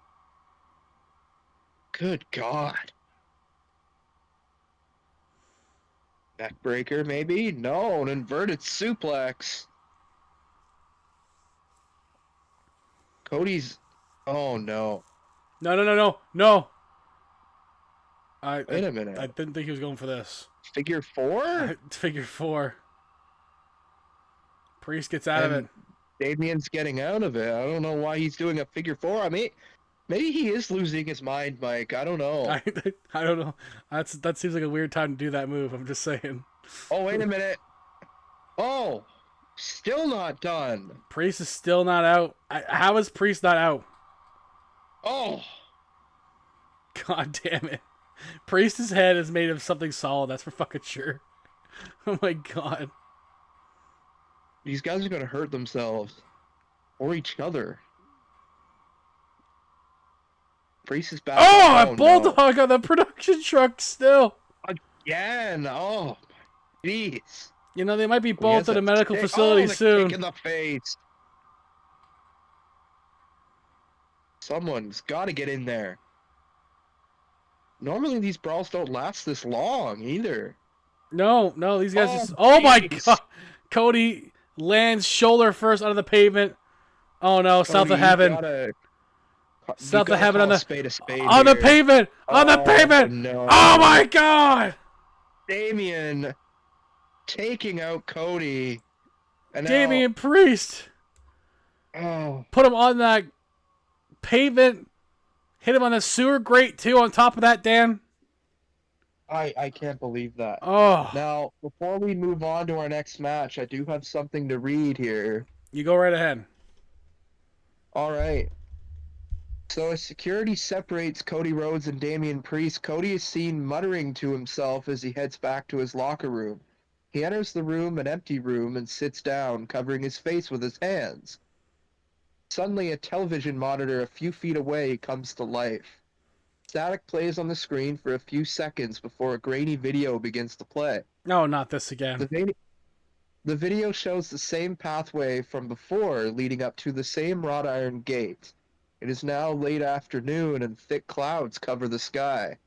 Good God. Backbreaker, maybe? No, an inverted suplex. Cody's... Oh, no. No. Wait a minute. I didn't think he was going for this. Figure four? Figure 4. Priest gets out of it. Damien's getting out of it. I don't know why he's doing a figure four. I mean, maybe he is losing his mind, Mike. I don't know. I don't know. That seems like a weird time to do that move. I'm just saying. Oh, wait a minute. Oh, still not done. Priest is still not out. How is Priest not out? Oh, God damn it. Priest's head is made of something solid. That's for fucking sure. Oh my god. these guys are going to hurt themselves. Or each other. Priest is back. Oh, a no. bulldog on the production truck still. Again. Oh, jeez. They might be He both has at a medical kick. facility Oh, the soon. kick in the face. Someone's got to get in there. Normally these brawls don't last this long either. No, these guys Oh, just. Oh my jeez. god. Cody lands shoulder first onto the pavement. Oh no, South of Heaven. South of Heaven on the spade a spade on the here. pavement. On the Oh, pavement. no. Oh my god. Damien taking out Cody. And now- Damian Priest Oh, put him on that pavement. Hit him on the sewer grate too. On top of that, Dan. I can't believe that. Oh, Now, before we move on to our next match, I do have something to read here. you go right ahead. All right. So as security separates Cody Rhodes and Damian Priest, Cody is seen muttering to himself as he heads back to his locker room. He enters the room, an empty room, and sits down, covering his face with his hands. Suddenly, a television monitor a few feet away comes to life. Static plays on the screen for a few seconds before a grainy video begins to play. No, not this again. The video shows the same pathway from before leading up to the same wrought iron gate. It is now late afternoon and thick clouds cover the sky.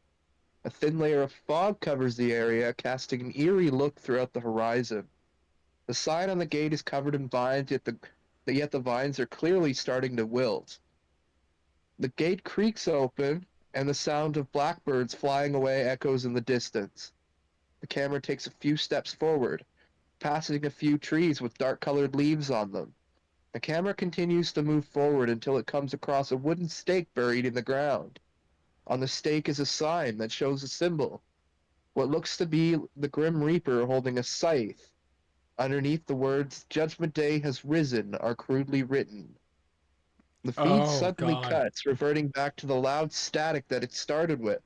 A thin layer of fog covers the area, casting an eerie look throughout the horizon. The sign on the gate is covered in vines, yet the vines are clearly starting to wilt. The gate creaks open, and the sound of blackbirds flying away echoes in the distance. The camera takes a few steps forward, passing a few trees with dark-colored leaves on them. The camera continues to move forward until it comes across a wooden stake buried in the ground. On the stake is a sign that shows a symbol, what looks to be the Grim Reaper holding a scythe. Underneath, the words, "Judgment Day has risen," are crudely written. The feed suddenly cuts, reverting back to the loud static that it started with.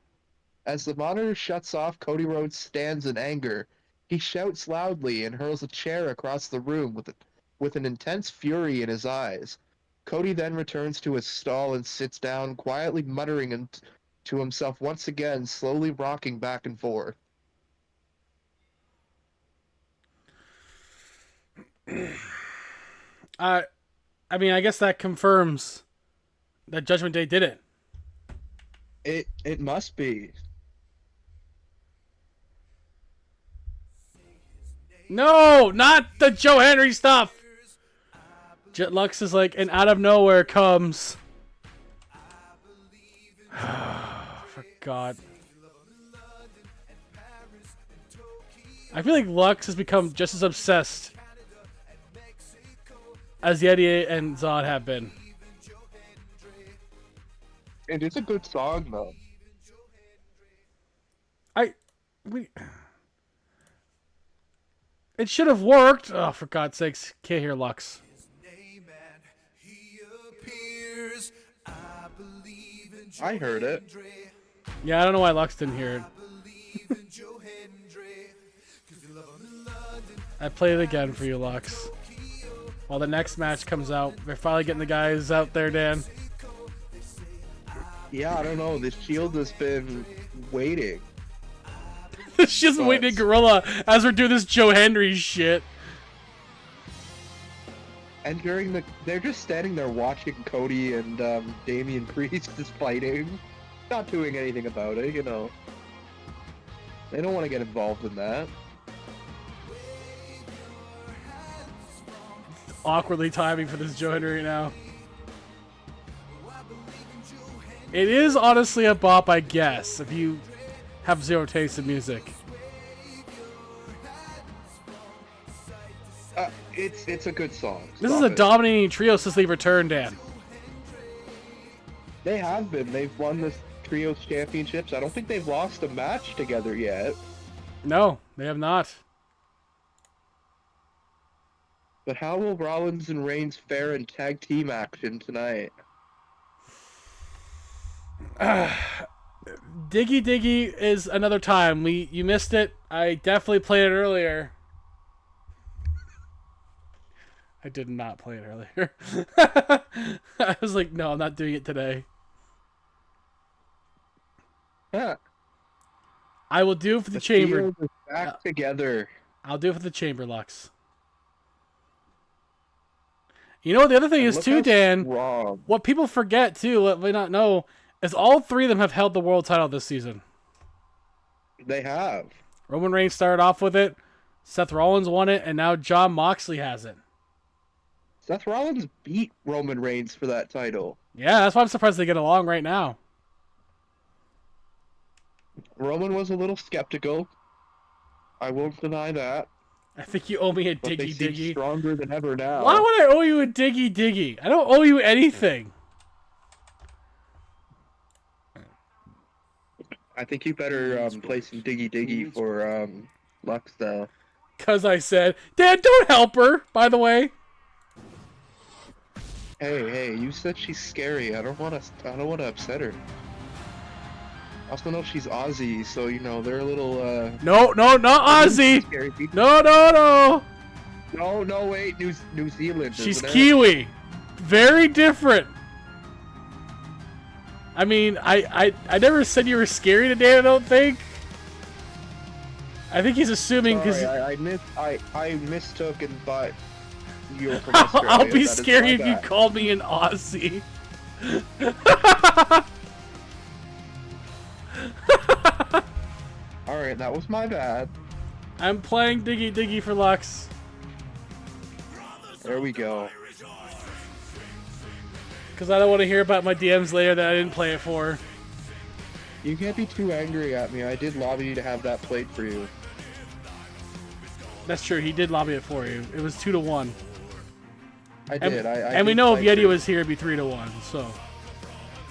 As the monitor shuts off, Cody Rhodes stands in anger. He shouts loudly and hurls a chair across the room with an intense fury in his eyes. Cody then returns to his stall and sits down, quietly muttering to himself once again, slowly rocking back and forth. I mean, I guess that confirms that Judgment Day did it. It must be. No, not the Joe Henry stuff. Jet Lux is like, and out of nowhere comes. For God. I feel like Lux has become just as obsessed as Yeti and Zod have been. It is a good song, though. It should have worked. Oh, for God's sakes. Can't hear Lux. I heard it. Yeah, I don't know why Lux didn't hear it. I played it again for you, Lux. While the next match comes out, they're finally getting the guys out there, Dan. Yeah, I don't know. The Shield has been waiting. She's waiting in Gorilla as we're doing this Joe Henry shit. And they're just standing there watching Cody and Damian Priest just fighting, not doing anything about it, you know. They don't want to get involved in that. Awkwardly timing for this Joe Henry right now. It is honestly a bop, I guess, if you have zero taste in music. It's a good song. This is a dominating trio since they returned, Dan. They have been. They've won the trios championships. I don't think they've lost a match together yet. No, they have not. But how will Rollins and Reigns fare in tag team action tonight? Diggy Diggy is another time. You missed it. I definitely played it earlier. I did not play it earlier. I was like, no, I'm not doing it today. Yeah. I will do it for the chamber. Shield is back together. I'll do it for the chamber, Lux. You know what the other thing is too, Dan? Strong. What people forget too, what they not know, is all three of them have held the world title this season. They have. Roman Reigns started off with it. Seth Rollins won it, and now Jon Moxley has it. Seth Rollins beat Roman Reigns for that title. Yeah, that's why I'm surprised they get along right now. Roman was a little skeptical. I won't deny that. I think you owe me a But they diggy seem diggy. stronger than ever now. Why would I owe you a diggy diggy? I don't owe you anything. I think you better play some diggy diggy for Lux though. Cause I said, Dad, don't help her. By the way. Hey, you said she's scary. I don't want to upset her. I also know she's Aussie, so you know they're a little. No, not Aussie. Scary people. No. No, wait, New Zealand. She's isn't it? Kiwi. Very different. I mean, I never said you were scary today, I don't think. I think he's assuming because Sorry, I mistook and thought you were from Australia. I'll be That is scary my if you bad. call me an Aussie. Alright, that was my bad. I'm playing Diggy Diggy for Lux. There we go. Because I don't want to hear about my DMs later that I didn't play it for. You can't be too angry at me. I did lobby you to have that played for you. That's true, he did lobby it for you. It was 2-1. I And, did. and we did know if like Yeti you. was here, it'd be 3-1, so.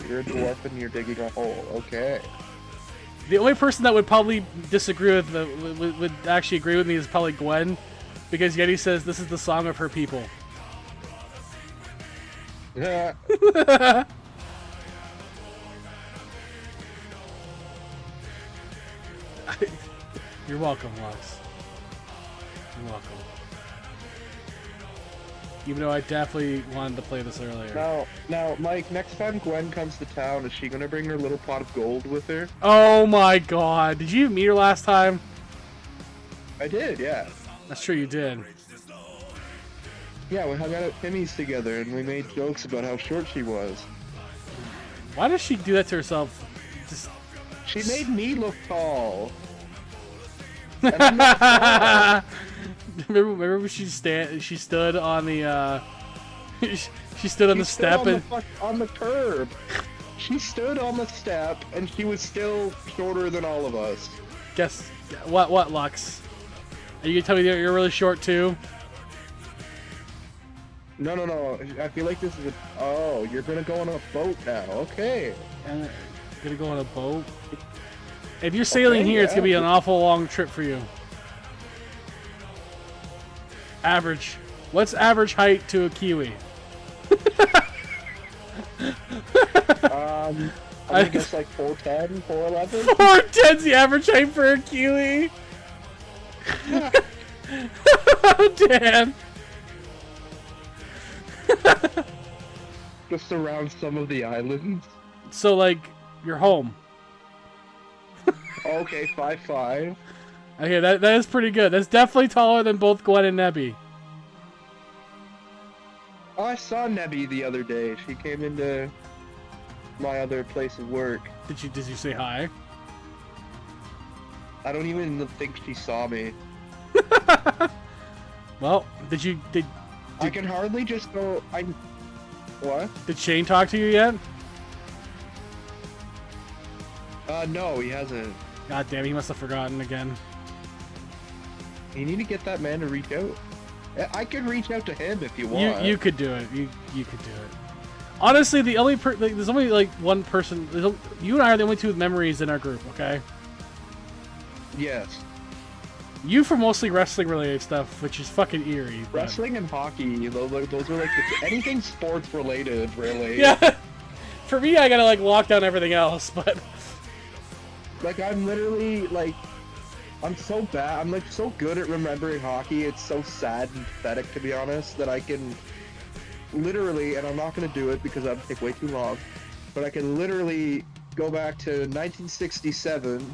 You're a dwarf and you're digging a hole. Okay. The only person that would probably disagree with would actually agree with me is probably Gwen, because Yeti says this is the song of her people. Yeah. You're welcome, Lux. You're welcome. Even though I definitely wanted to play this earlier. Now, Mike, next time Gwen comes to town, is she gonna bring her little pot of gold with her? Oh my god. Did you meet her last time? I did, yeah. That's true, you did. Yeah, we hung out at Timmy's together and we made jokes about how short she was. Why does she do that to herself? Just... She made me look tall. And I'm not tall. remember when she stood on the she stood on the She stood step on and on the curb. She stood on the step and she was still shorter than all of us. guess what Lux? Are you gonna tell me that you're really short too? No. I feel like this is a... Oh, you're gonna go on a boat now. Okay. And gonna go on a boat? If you're sailing Okay, here, it's gonna be yeah. an awful long trip for you. Average. What's average height to a Kiwi? I guess like 4'10", 4'11". 4'10's the average height for a Kiwi. Oh, damn. Just around some of the islands. So, like, you're home. Okay, 5'5". Okay, that is pretty good. That's definitely taller than both Gwen and Nebby. Oh, I saw Nebby the other day. She came into my other place of work. Did you say hi? I don't even think she saw me. Well, did I can hardly just go... What? did Shane talk to you yet? No, he hasn't. God damn, he must have forgotten again. You need to get that man to reach out. I could reach out to him if you want. You could do it. You could do it. Honestly, the only there's only like one person. You and I are the only two with memories in our group. Okay. Yes. You for mostly wrestling related stuff, which is fucking eerie. but- Wrestling and hockey, those are like anything sports related, really. Yeah. For me, I gotta like lock down everything else, but Like I'm literally like, I'm so bad. I'm like so good at remembering hockey. It's so sad and pathetic to be honest that I can literally, and I'm not gonna do it because that would take way too long, but I can literally go back to 1967,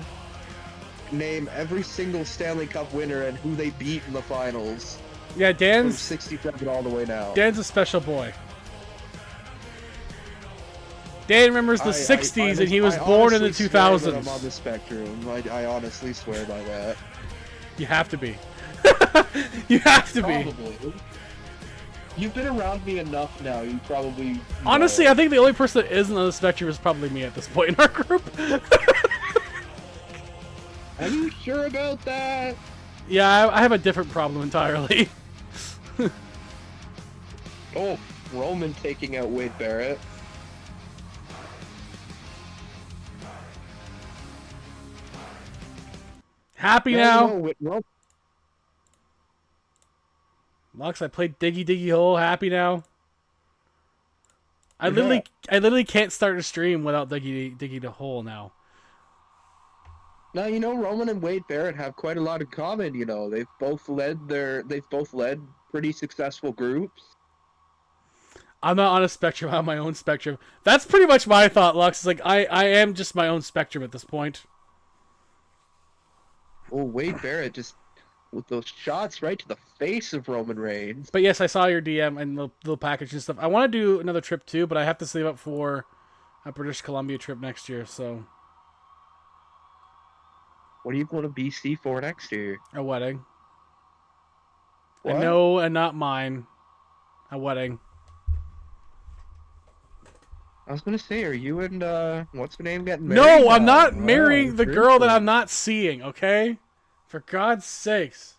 name every single Stanley Cup winner and who they beat in the finals. yeah, From Dan's 67 all the way now. Dan's a special boy. Dan remembers the '60s, and he was born in the honestly swear that 2000s. I'm on the spectrum. I honestly swear by that. You have to be. You have to be. Probably. You've been around me enough now. You probably know. Honestly, I think the only person that isn't on the spectrum is probably me at this point in our group. Are you sure about that? Yeah, I have a different problem entirely. Oh, Roman taking out Wade Barrett. Happy Well, now? you know, Ro- Lux, I played Diggy Diggy Hole. Happy now? I Yeah. literally can't start a stream without Diggy the Hole now. Now you know Roman and Wade Barrett have quite a lot in common. You know they've both led pretty successful groups. I'm not on a spectrum. I'm on my own spectrum. That's pretty much my thought, Lux. It's like I am just my own spectrum at this point. Oh, Wade Barrett just with those shots right to the face of Roman Reigns. But yes, I saw your DM and the little package and stuff. I want to do another trip too, but I have to save up for a British Columbia trip next year. So What are you going to BC for next year? a wedding. What? No, and not mine. A wedding. I was gonna say, are you and what's her name getting married? No, I'm now? not marrying the girl that seriously. I'm not seeing. Okay, for God's sakes.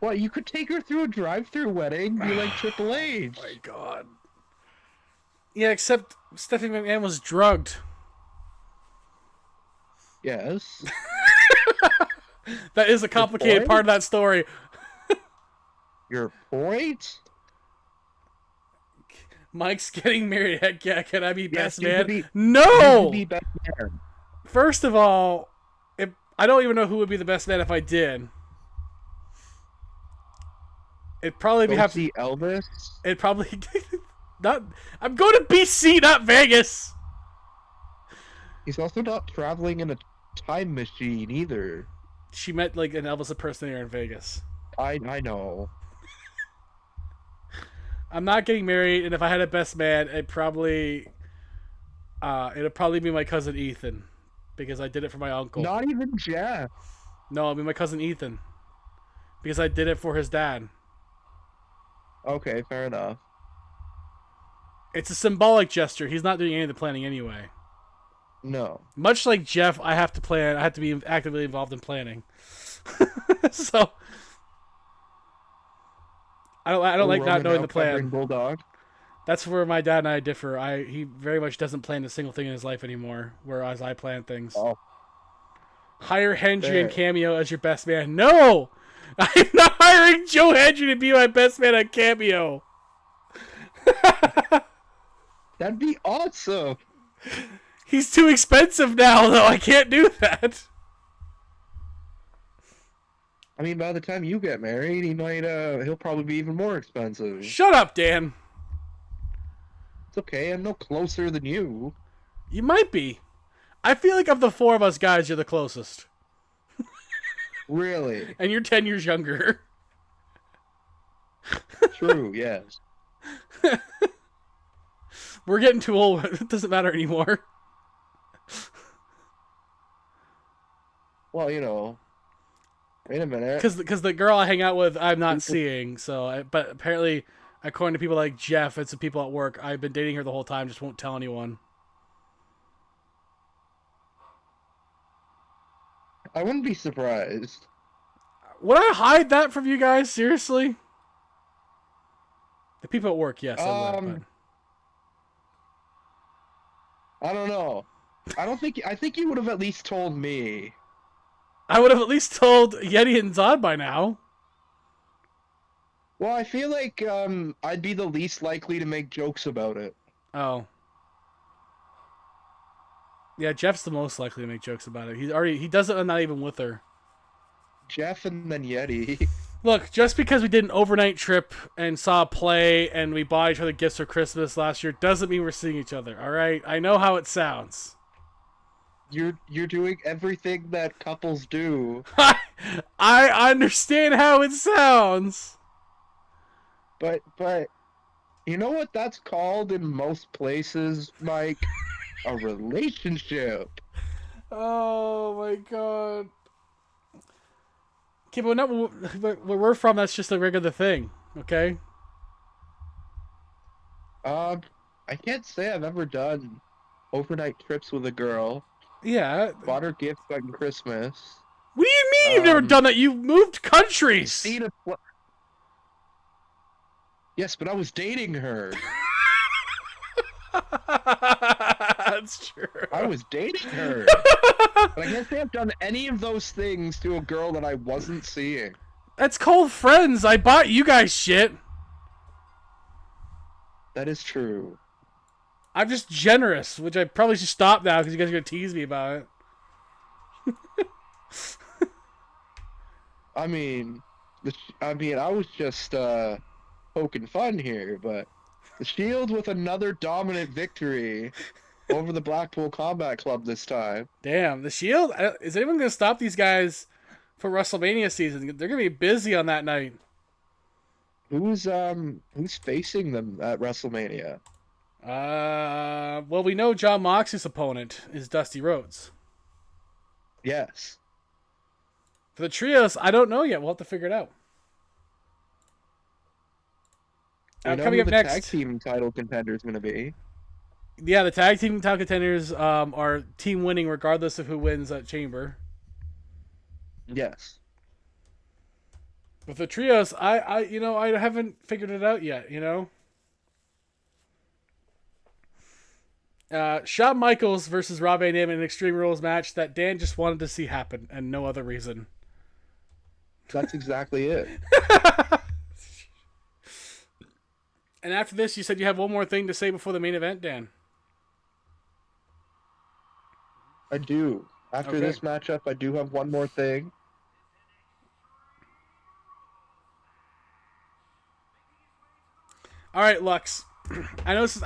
What? You could take her through a drive-through wedding, be like Triple H. My God. Yeah, except Stephanie McMahon was drugged. Yes. That is a complicated point? part of that story. Your point? Mike's getting married. Heck yeah, can I be best you could man? be- No! You could be best man. First of all, I don't even know who would be the best man if I did. It'd probably Go have see Elvis. It'd probably not. I'm going to BC, not Vegas. He's also not traveling in a time machine either. She met like an Elvis impersonator in Vegas. I know. I'm not getting married, and if I had a best man, it'd probably be my cousin Ethan, because I did it for my uncle. Not even Jeff. No, it'd be my cousin Ethan, because I did it for his dad. Okay, fair enough. It's a symbolic gesture. He's not doing any of the planning anyway. No. Much like Jeff, I have to plan. I have to be actively involved in planning. So I don't like not Roman knowing now the plan. covering Bulldog. That's where my dad and I differ. He very much doesn't plan a single thing in his life anymore, whereas I plan things. Oh. Hire Hendry and Fair. Cameo as your best man. No! I'm not hiring Joe Hendry to be my best man on Cameo. That'd be awesome. He's too expensive now, though. I can't do that. I mean, by the time you get married, he'll probably be even more expensive. Shut up, Dan. It's okay, I'm no closer than you. You might be. I feel like of the four of us guys, you're the closest. Really? And you're 10 years younger. True, yes. We're getting too old. It doesn't matter anymore. Well, wait a minute. Because the girl I hang out with, I'm not seeing. But apparently, according to people like Jeff and some people at work, I've been dating her the whole time, just won't tell anyone. I wouldn't be surprised. Would I hide that from you guys? Seriously? The people at work, yes, I would. But... I don't know. I think you would have at least told me. I would have at least told Yeti and Zod by now. Well, I feel like I'd be the least likely to make jokes about it. Oh. Yeah, Jeff's the most likely to make jokes about it. He does it and not even with her. Jeff and then Yeti. Look, just because we did an overnight trip and saw a play and we bought each other gifts for Christmas last year doesn't mean we're seeing each other, alright? I know how it sounds. You're doing everything that couples do. I understand how it sounds. But you know what that's called in most places, Mike? A relationship. Oh my god. Okay, but where we're from, that's just a regular thing, okay? I can't say I've ever done overnight trips with a girl. Yeah. Bought her gifts on Christmas. What do you mean you've never done that? You've moved countries! Seen a yes, but I was dating her. That's true. I was dating her. But I can't say I've done any of those things to a girl that I wasn't seeing. That's called friends. I bought you guys shit. That is true. I'm just generous, which I probably should stop now because you guys are going to tease me about it. I mean, I was just poking fun here, but The Shield with another dominant victory over the Blackpool Combat Club this time. Damn, the Shield. Is anyone going to stop these guys for WrestleMania season? They're going to be busy on that night. Who's facing them at WrestleMania? Well, we know John Moxley's opponent is Dusty Rhodes. Yes. For the trios, I don't know yet. We'll have to figure it out. I know Coming who up the next, tag team title contender is going to be. yeah, the tag team title contenders are team winning regardless of who wins that chamber. Yes. But the trios, I haven't figured it out yet. Shawn Michaels versus Rob Van Dam in an Extreme Rules match that Dan just wanted to see happen and no other reason. That's exactly it. And after this, you said you have one more thing to say before the main event, Dan. I do. After this matchup, I do have one more thing. All right, Lux. I know this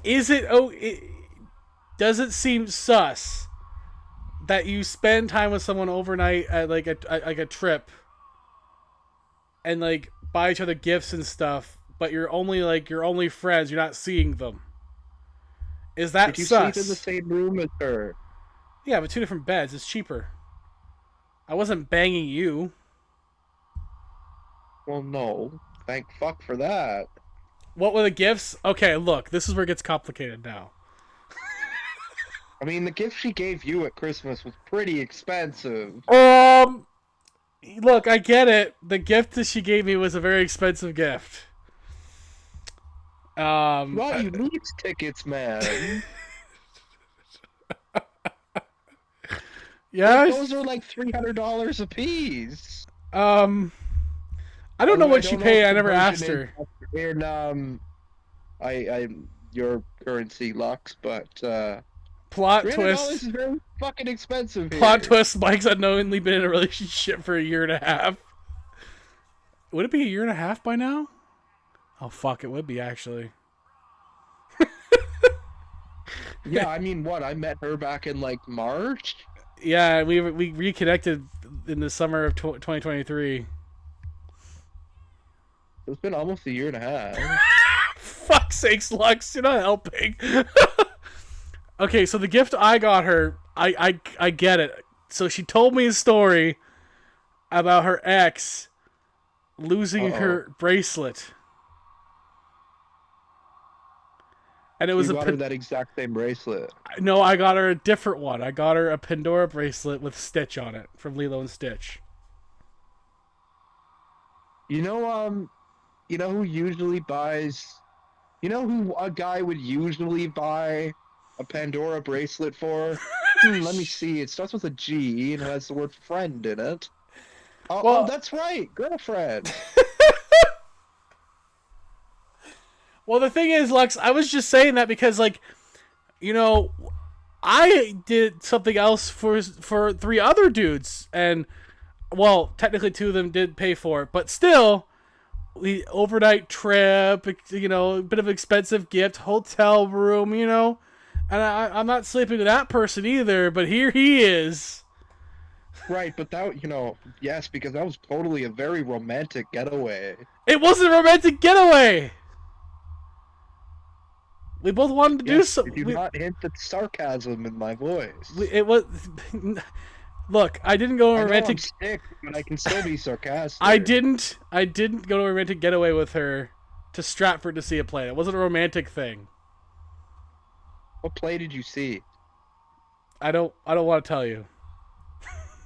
is. Does it seem sus that you spend time with someone overnight at like a trip, and like buy each other gifts and stuff, but you're only friends. You're not seeing them. Is that Did you sus? sleep in the same room as her? Yeah, but 2 different beds. It's cheaper. I wasn't banging you. Well, no. Thank fuck for that. What were the gifts? Okay, look, this is where it gets complicated now. I mean, the gift she gave you at Christmas was pretty expensive. Look, I get it. The gift that she gave me was a very expensive gift. Well, you need tickets, man. Yeah, those are like $300 a piece. I don't know what she paid. I never asked her. In your currency, Lux, but Plot $300 twist. is very fucking expensive here. Plot twist. Mike's unknowingly been in a relationship for a year and a half. Would it be a year and a half by now? Oh fuck! It would be actually. Yeah, I mean, what? I met her back in like March. Yeah, we reconnected in the summer of 2023. It's been almost a year and a half. Fuck's sakes, Lux, you're not helping. Okay, so the gift I got her, I get it. So she told me a story about her ex losing her bracelet. And it was you got her that exact same bracelet. No, I got her a different one. I got her a Pandora bracelet with Stitch on it from Lilo and Stitch. You know who usually buys? You know who a guy would usually buy a Pandora bracelet for? Let me see. It starts with a G and has the word friend in it. Oh, that's right, girlfriend. Well, the thing is, Lex, I was just saying that because, like, I did something else for 3 other dudes, and, well, technically 2 of them did pay for it, but still, the overnight trip, a bit of an expensive gift, hotel room, and I'm not sleeping with that person either, but here he is. Right, but that, yes, because that was totally a very romantic getaway. It wasn't a romantic getaway! We both wanted to do something. You do not hint at sarcasm in my voice. It was. Look, I didn't go on a romantic. I'm sick, but I can still be sarcastic. I didn't go to a romantic getaway with her to Stratford to see a play. It wasn't a romantic thing. What play did you see? I don't want to tell you.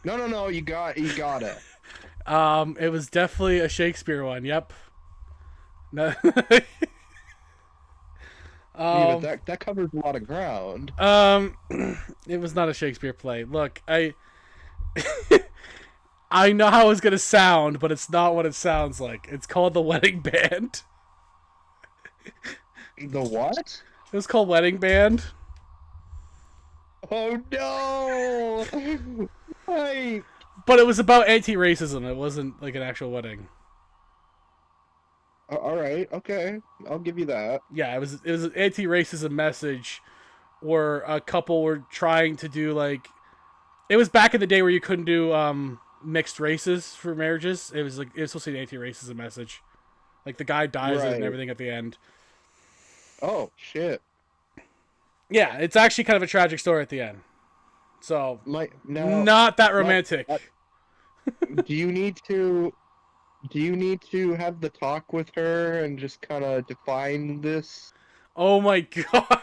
No. You got it. It was definitely a Shakespeare one. Yep. No. Yeah, but that covers a lot of ground. It was not a Shakespeare play. Look, I know how it's gonna sound, but it's not what it sounds like. It's called The Wedding Band. The what? It was called Wedding Band. Oh no! But it was about anti-racism. It wasn't like an actual wedding. All right, okay, I'll give you that. Yeah, it was an anti-racism message where a couple were trying to do like it was back in the day where you couldn't do mixed races for marriages. It was like it was supposed to be an anti-racism message. Like the guy dies and Right. everything at the end. Oh shit. Yeah, it's actually kind of a tragic story at the end. So Now, not that my, romantic. do you need to have the talk with her and just kind of define this? Oh my god.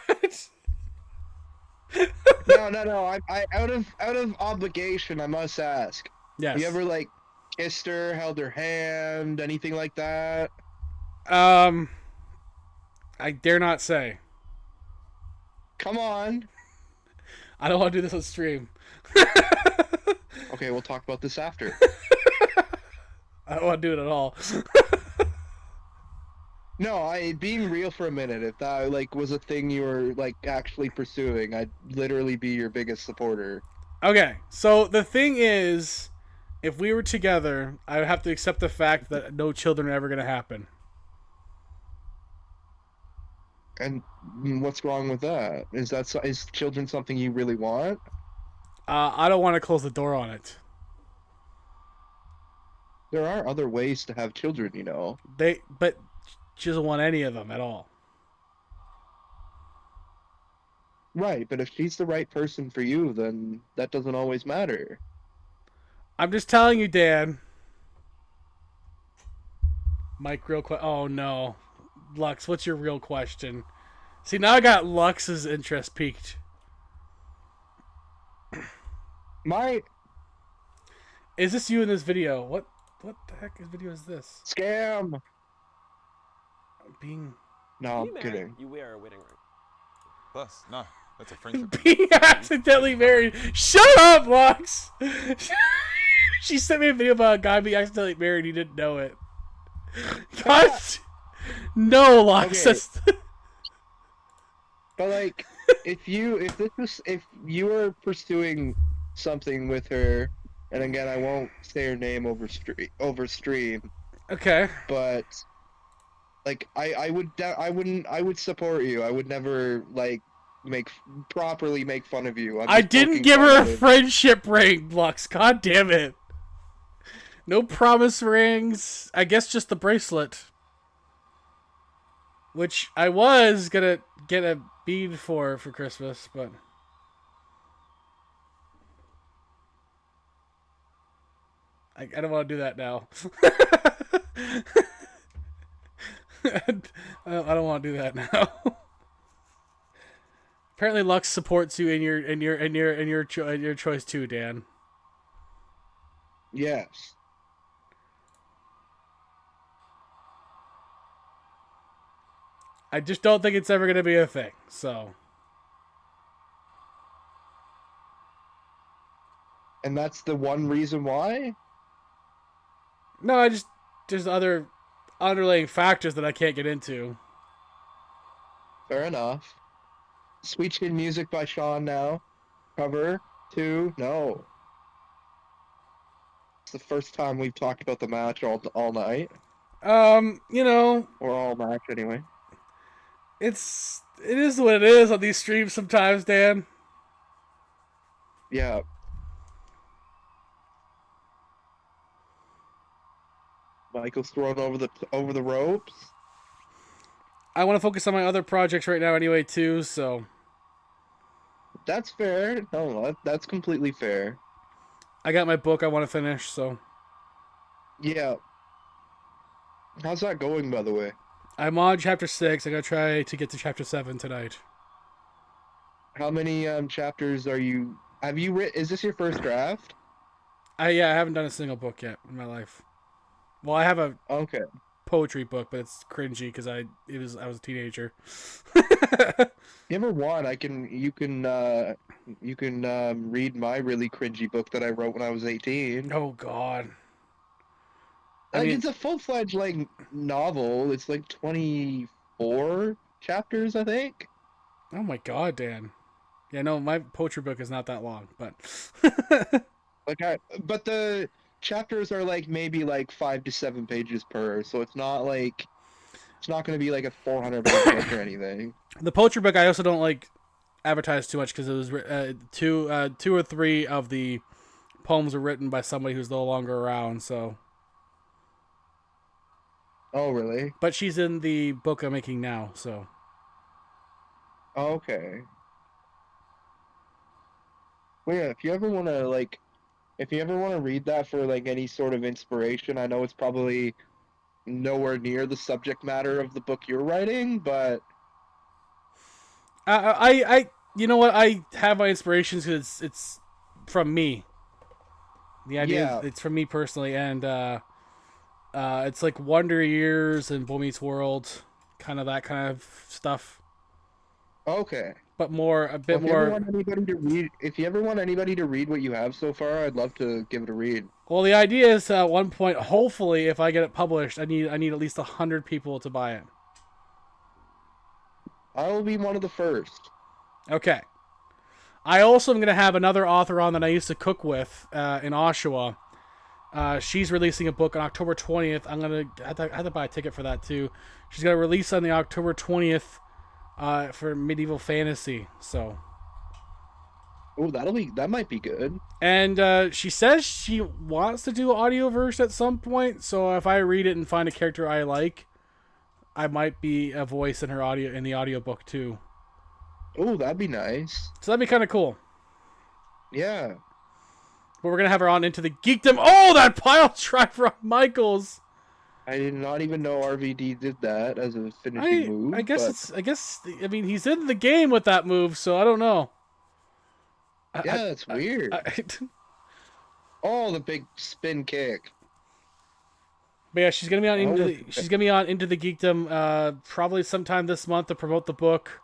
No. I out of obligation, I must ask. Yes. You ever like kissed her, held her hand, anything like that? I dare not say. Come on. I don't want to do this on stream. Okay, we'll talk about this after. I don't want to do it at all. No, being real for a minute, if that like was a thing you were like actually pursuing, I'd literally be your biggest supporter. Okay, so the thing is, if we were together, I would have to accept the fact that no children are ever going to happen. And what's wrong with that? Is children something you really want? I don't want to close the door on it. There are other ways to have children, you know. But she doesn't want any of them at all. Right, but if she's the right person for you, then that doesn't always matter. I'm just telling you, Dan. Mike, real quick. Oh no, Lux, what's your real question? See, now I got Lux's interest piqued. Is this you in this video? What the heck video is this? Scam. Being No, I'm kidding. You wear a wedding ring. Plus, no, that's a friendship. being accidentally married. Shut up, Lux. She sent me a video about a guy being accidentally married. He didn't know it. God, no, Lux. Okay. But like, if you were pursuing something with her, and again, I won't say her name over stream, Okay. but like I would support you. I would never like properly make fun of you. I didn't give her a friendship ring, Lux. God damn it. No promise rings. I guess just the bracelet. Which I was gonna get a bead for Christmas, but I don't want to do that now. I don't want to do that now. Apparently, Lux supports you in your choice too, Dan. Yes. I just don't think it's ever gonna be a thing. So. And that's the one reason why? No, there's other underlying factors that I can't get into. Fair enough. Sweet Chin Music by Sean now. Cover 2. No. It's the first time we've talked about the match all night. You know, Or all match anyway. it is what it is on these streams sometimes, Dan. Yeah. Michael's thrown over the ropes. I want to focus on my other projects right now anyway too, so That's fair. No, that's completely fair. I got my book I want to finish, so Yeah. How's that going, by the way? I'm on chapter 6. I gotta try to get to chapter 7 tonight. How many chapters are you? Have you written? Is this your first draft? I haven't done a single book yet in my life. Well, I have a Okay. poetry book, but it's cringy because I was a teenager. You ever want? You can read my really cringy book that I wrote when I was 18. Oh God. Like, mean- it's a full-fledged like novel. It's like 24 chapters, I think. Oh my God, Dan. Yeah, no, my poetry book is not that long, but But the chapters are like maybe like 5 to 7 pages per, so it's not like It's not going to be like a 400 book or anything. The poacher book I also don't like advertise too much because it was two or three of the poems were written by somebody who's no longer around. So, Oh, really? but she's in the book I'm making now. So, Oh, okay. Well, yeah, if you ever want to read that for like any sort of inspiration, I know it's probably nowhere near the subject matter of the book you're writing, but you know what? I have my inspirations because it's from me. The idea Yeah. it's from me personally, and it's like Wonder Years and Boy Meets World, kind of that kind of stuff, okay. but a bit Well, if you ever more. want anybody to read, if you ever want anybody to read what you have so far, I'd love to give it a read. Well, the idea is at one point, hopefully, if I get it published, I need at least 100 people to buy it. I will be one of the first. Okay. I also am going to have another author on that I used to cook with in Oshawa. She's releasing a book on October 20th. I'm going to have to buy a ticket for that too. She's going to release on the October 20th for medieval fantasy. So, Oh, that might be good. and she says she wants to do audio version at some point. So if I read it and find a character I like, I might be a voice in her audio in the audiobook too. Oh, that'd be nice. So that'd be kind of cool. Yeah. But we're gonna have her on into the geekdom. Oh, that pile driver on Michaels. I did not even know RVD did that as a finishing move. I guess but it's. I guess. I mean, he's in the game with that move, so I don't know. yeah, that's weird. Oh, the big spin kick. But yeah, she's gonna be on into. Oh. She's gonna be on into the geekdom. Probably sometime this month to promote the book.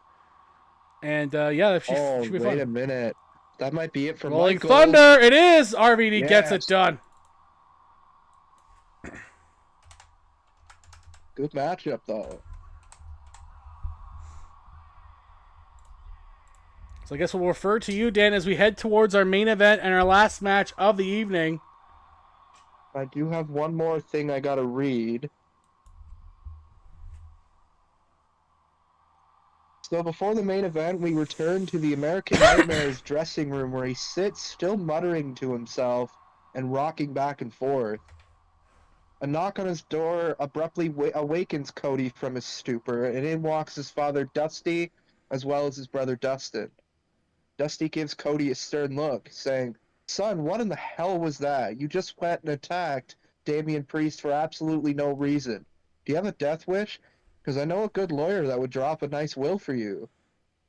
And yeah, Oh, should be wait fun. a minute. That might be it for Rolling Michael. Thunder. It is. RVD gets Yes. it done. Good matchup, though. So I guess we'll refer to you, Dan, as we head towards our main event and our last match of the evening. I do have one more thing I gotta read. So before the main event, we return to the American Nightmare's dressing room where he sits, still muttering to himself and rocking back and forth. A knock on his door abruptly awakens Cody from his stupor, and in walks his father Dusty, as well as his brother Dustin. Dusty gives Cody a stern look, saying, "Son, what in the hell was that? You just went and attacked Damian Priest for absolutely no reason. Do you have a death wish? Because I know a good lawyer that would drop a nice will for you."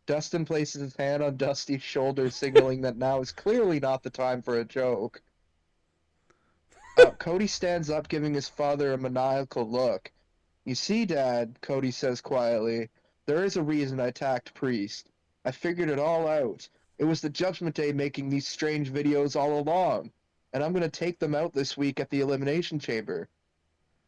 Dustin places his hand on Dusty's shoulder, signaling that now is clearly not the time for a joke. Cody stands up, giving his father a maniacal look. "You see, Dad," Cody says quietly, "there is a reason I attacked Priest. I figured it all out. It was the Judgment Day making these strange videos all along, and I'm going to take them out this week at the Elimination Chamber."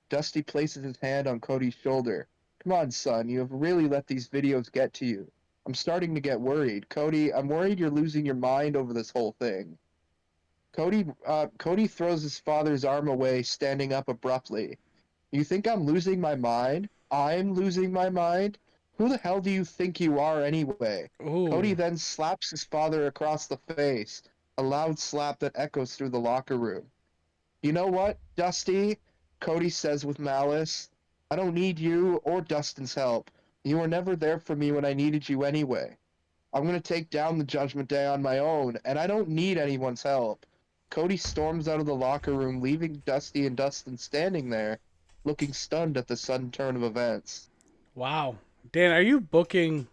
Dusty places his hand on Cody's shoulder. "Come on, son, you have really let these videos get to you. I'm starting to get worried. Cody, I'm worried you're losing your mind over this whole thing." Cody throws his father's arm away, standing up abruptly. "You think I'm losing my mind? I'm losing my mind? Who the hell do you think you are anyway?" Ooh. Cody then slaps his father across the face, a loud slap that echoes through the locker room. "You know what, Dusty?" Cody says with malice. "I don't need you or Dustin's help. You were never there for me when I needed you anyway. I'm going to take down the Judgment Day on my own, and I don't need anyone's help." Cody storms out of the locker room, leaving Dusty and Dustin standing there, looking stunned at the sudden turn of events. Wow. Dan, are you booking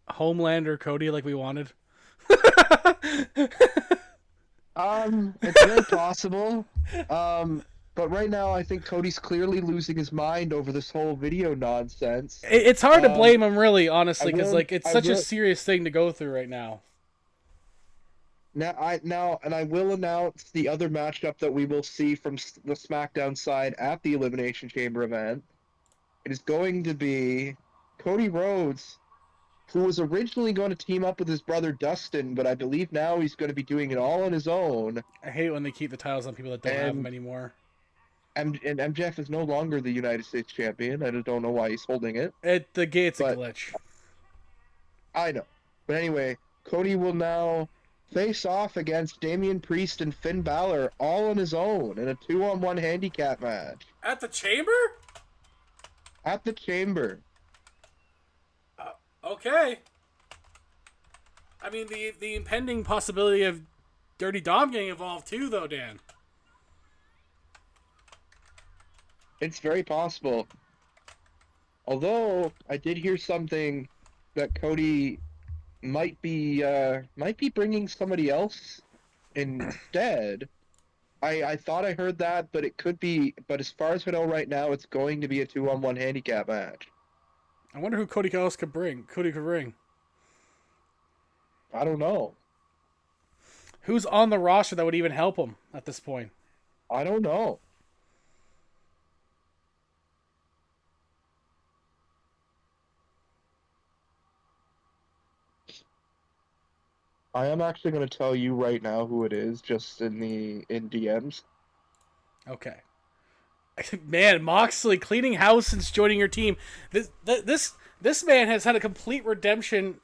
Homelander Cody like we wanted? It's very possible. But right now I think Cody's clearly losing his mind over this whole video nonsense. It's hard to blame him, really, honestly, because it's I such a will- serious thing to go through right now. I will announce the other matchup that we will see from the SmackDown side at the Elimination Chamber event. It is going to be Cody Rhodes, who was originally going to team up with his brother Dustin, but I believe now he's going to be doing it all on his own. I hate when they keep the titles on people that don't have them anymore. and MJF is no longer the United States champion. I just don't know why he's holding it. It's a But- glitch. I know. But anyway, Cody will now face off against Damian Priest and Finn Balor all on his own in a 2-on-1 handicap match At the Chamber? at the Chamber. Okay. I mean, the impending possibility of Dirty Dom getting involved too, though, Dan. It's very possible. Although I did hear something that Cody might be bringing somebody else instead. I thought I heard that, but it could be. But as far as we know right now, it's going to be a 2-on-1 handicap match. I wonder who Cody else could bring. Cody could bring. I don't know. Who's on the roster that would even help him at this point? I don't know. I am actually going to tell you right now who it is, just in DMs. Okay. Man, Moxley cleaning house since joining your team. This man has had a complete redemption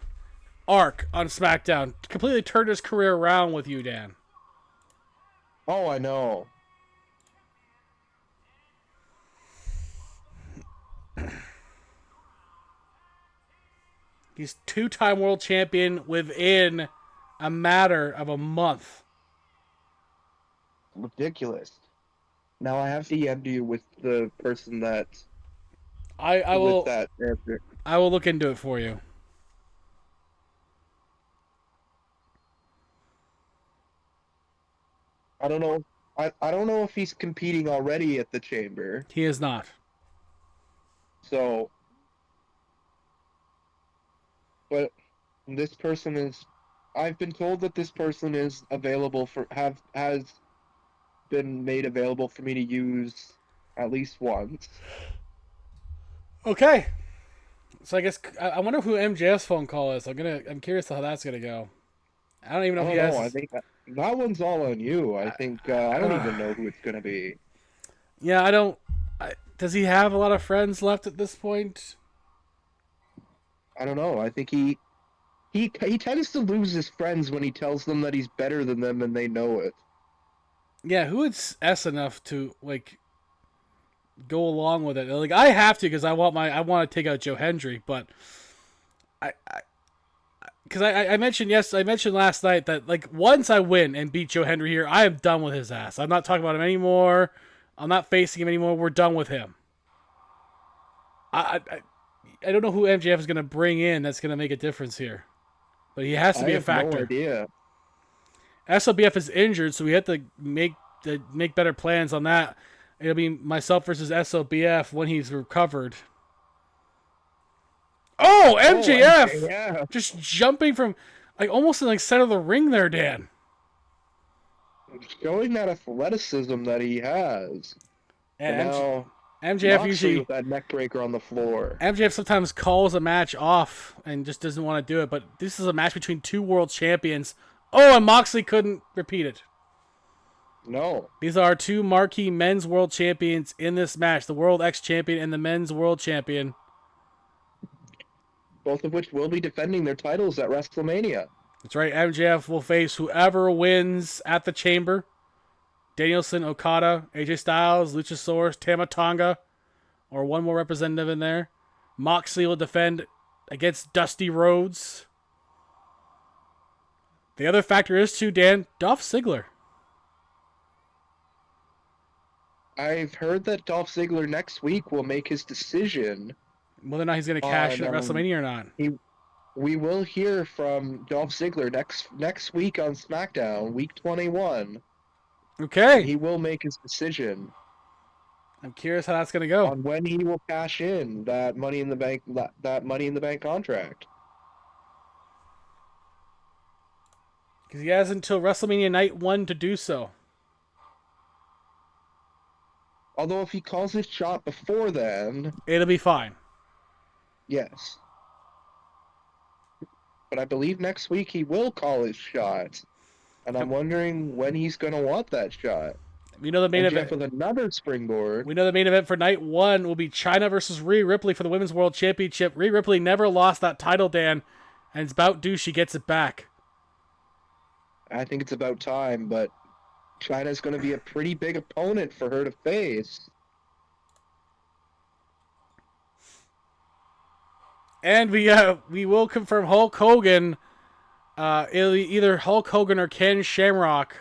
arc on SmackDown. Completely turned his career around with you, Dan. Oh, I know. He's 2-time world champion within a matter of a month. Ridiculous. Now I have DM'd you with the person that I with will that answer. I will look into it for you. I don't know. I don't know if he's competing already at the Chamber. He is not. So, but this person is. I've been told that this person is available has been made available for me to use at least once. Okay. So I guess I wonder who MJF's phone call is. I'm curious how that's gonna go. I don't even know I if don't he know. has. I think that one's all on you. I think I don't even know who it's gonna be. Yeah, I don't. Does he have a lot of friends left at this point? I don't know. I think he tends to lose his friends when he tells them that he's better than them and they know it. Yeah, who is S enough to like go along with it? Like I have to because I want to take out Joe Hendry, but I mentioned last night that like once I win and beat Joe Hendry here, I am done with his ass. I'm not talking about him anymore. I'm not facing him anymore. We're done with him. I don't know who MJF is going to bring in that's going to make a difference here, but he has to be a factor. No idea. SLBF is injured, so we have to make better plans on that. It'll be myself versus SLBF when he's recovered. Oh, MJF! MJF. Just jumping from like almost in like center of the ring there, Dan. Showing that athleticism that he has. And now MJF Moxley usually with that neck breaker on the floor. MJF sometimes calls a match off and just doesn't want to do it, but this is a match between two world champions. Oh, and Moxley couldn't repeat it. No. These are two marquee men's world champions in this match, the World X Champion and the men's world champion. Both of which will be defending their titles at WrestleMania. That's right, MJF will face whoever wins at the Chamber. Danielson, Okada, AJ Styles, Luchasaurus, Tama Tonga, or one more representative in there. Moxley will defend against Dusty Rhodes. The other factor is, too, Dan, Dolph Ziggler. I've heard that Dolph Ziggler next week will make his decision. Whether or not he's going to cash in at WrestleMania or not. We will hear from Dolph Ziggler next week on SmackDown, week 21. Okay. He will make his decision I'm curious how that's going to go. on when he will cash in that Money in the Bank contract. Because he has until WrestleMania Night 1 to do so. Although if he calls his shot before then, It'll be fine. yes. But I believe next week he will call his shot. And I'm wondering when he's going to want that shot. We know the main MJF event. with another springboard. We know the main event for night 1 will be China versus Rhea Ripley for the Women's World Championship. Rhea Ripley never lost that title, Dan, and it's about due she gets it back. I think it's about time, but China's going to be a pretty big opponent for her to face. And we will confirm Hulk Hogan. It'll be either Hulk Hogan or Ken Shamrock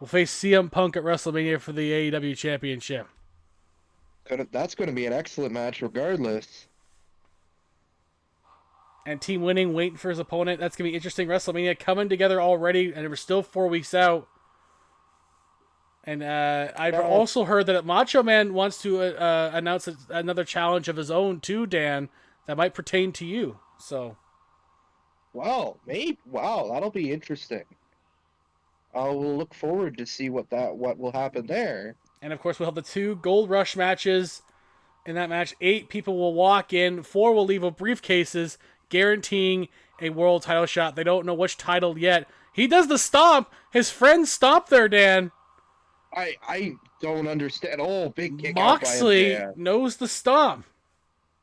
will face CM Punk at WrestleMania for the AEW Championship. That's going to be an excellent match regardless. And Team Winning waiting for his opponent. That's going to be interesting. WrestleMania coming together already, and we're still 4 weeks out. And I've also heard that Macho Man wants to announce another challenge of his own too, Dan, that might pertain to you. So, Wow, that'll be interesting. I will look forward to see what will happen there. and of course we'll have the 2 Gold Rush matches. In that match, 8 people will walk in, 4 will leave with briefcases, guaranteeing a world title shot. They don't know which title yet. He does the stomp. His friends stomp there, Dan. I don't understand. Oh, big kick Moxley out by MJF. knows the stomp.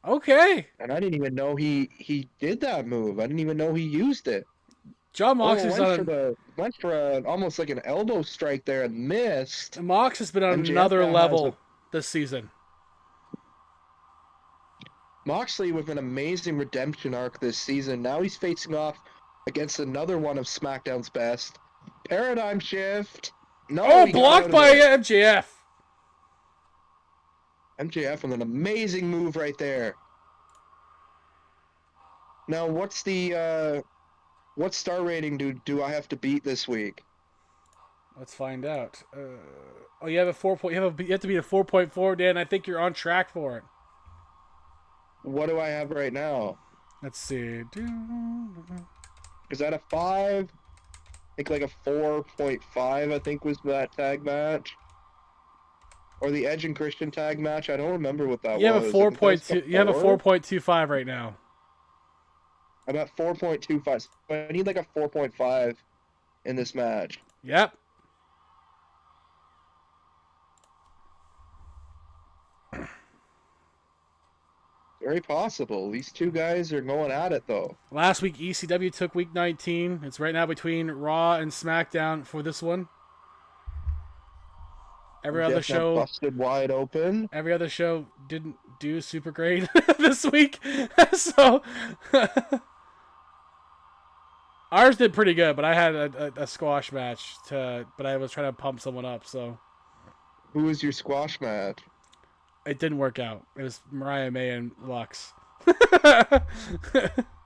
Okay. And I didn't even know he did that move. I didn't even know he used it. John Moxley's went for almost like an elbow strike there and missed. Mox has been on MJF another now level this season. Moxley with an amazing redemption arc this season. Now he's facing off against another one of SmackDown's best. Paradigm shift. No, Oh, he got blocked out of by it. MJF. MJF with an amazing move right there. Now, what's the what star rating do I have to beat this week? Let's find out. You have a 4 point. You have to beat a 4.4, Dan. I think you're on track for it. What do I have right now? Let's see. Is that a 5? I think like a 4.5, I think was that tag match. Or the Edge and Christian tag match. I don't remember what that You have was. a 4.2. You have a 4? 4.25 right now. I'm at 4.25. So I need like a 4.5 in this match. Yep. Very possible. These two guys are going at it though. Last week, ECW took week 19. It's right now between Raw and SmackDown for this one. Every other Jeff now show, busted wide open. every other show didn't do super great this week. So ours did pretty good, but I had a squash match but I was trying to pump someone up, so Who was your squash match? it didn't work out. It was Mariah May and Lux.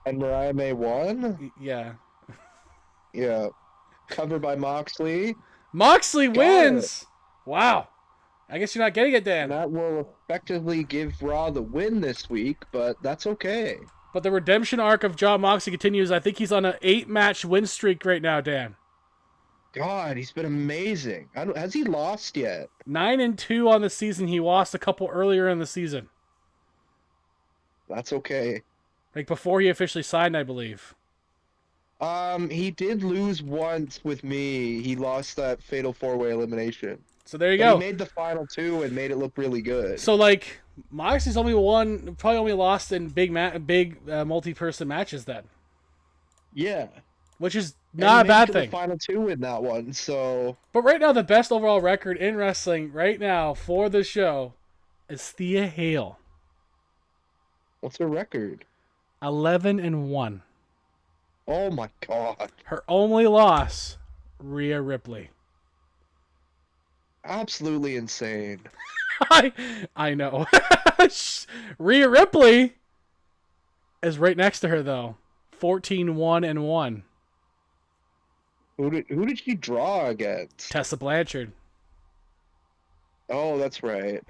And Mariah May won? Yeah. Yeah. Covered by Moxley. Moxley Got wins. Wow. I guess you're not getting it, And Dan. that will effectively give Raw the win this week, but that's okay. But the redemption arc of John Moxley continues. I think he's on an 8-match win streak right now, Dan. God, he's been amazing. Has he lost yet? 9-2 on the season. He lost a couple earlier in the season, That's okay. like before he officially signed, I believe. He did lose once with me. He lost that fatal 4-way elimination. So there you But go. he made the final 2 and made it look really good. So like Moxley's probably only lost in big multi-person matches then, Yeah. which is And not a he made bad it to thing. The final 2 in that one, so But right now, the best overall record in wrestling right now for the show is Thea Hale, what's her record? 11-1. Oh my God. Her only loss, Rhea Ripley. Absolutely insane. I know. Rhea Ripley is right next to her though, 14-1-1. Who did she draw against? Tessa Blanchard. Oh, that's right.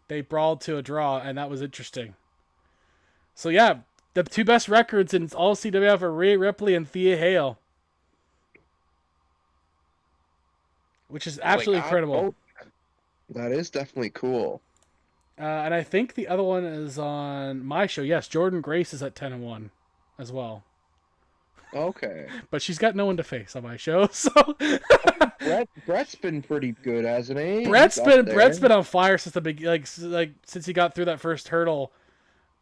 They brawled to a draw, and that was interesting. So yeah, the 2 best records in all CWF are Rhea Ripley and Thea Hale, which is absolutely incredible. That is definitely cool. And I think the other one is on my show. Yes, Jordan Grace is at 10-1 as well. Okay. But she's got no one to face on my show, so Brett's been pretty good, hasn't he? Brett's He's up been there. on fire since the big since he got through that first hurdle,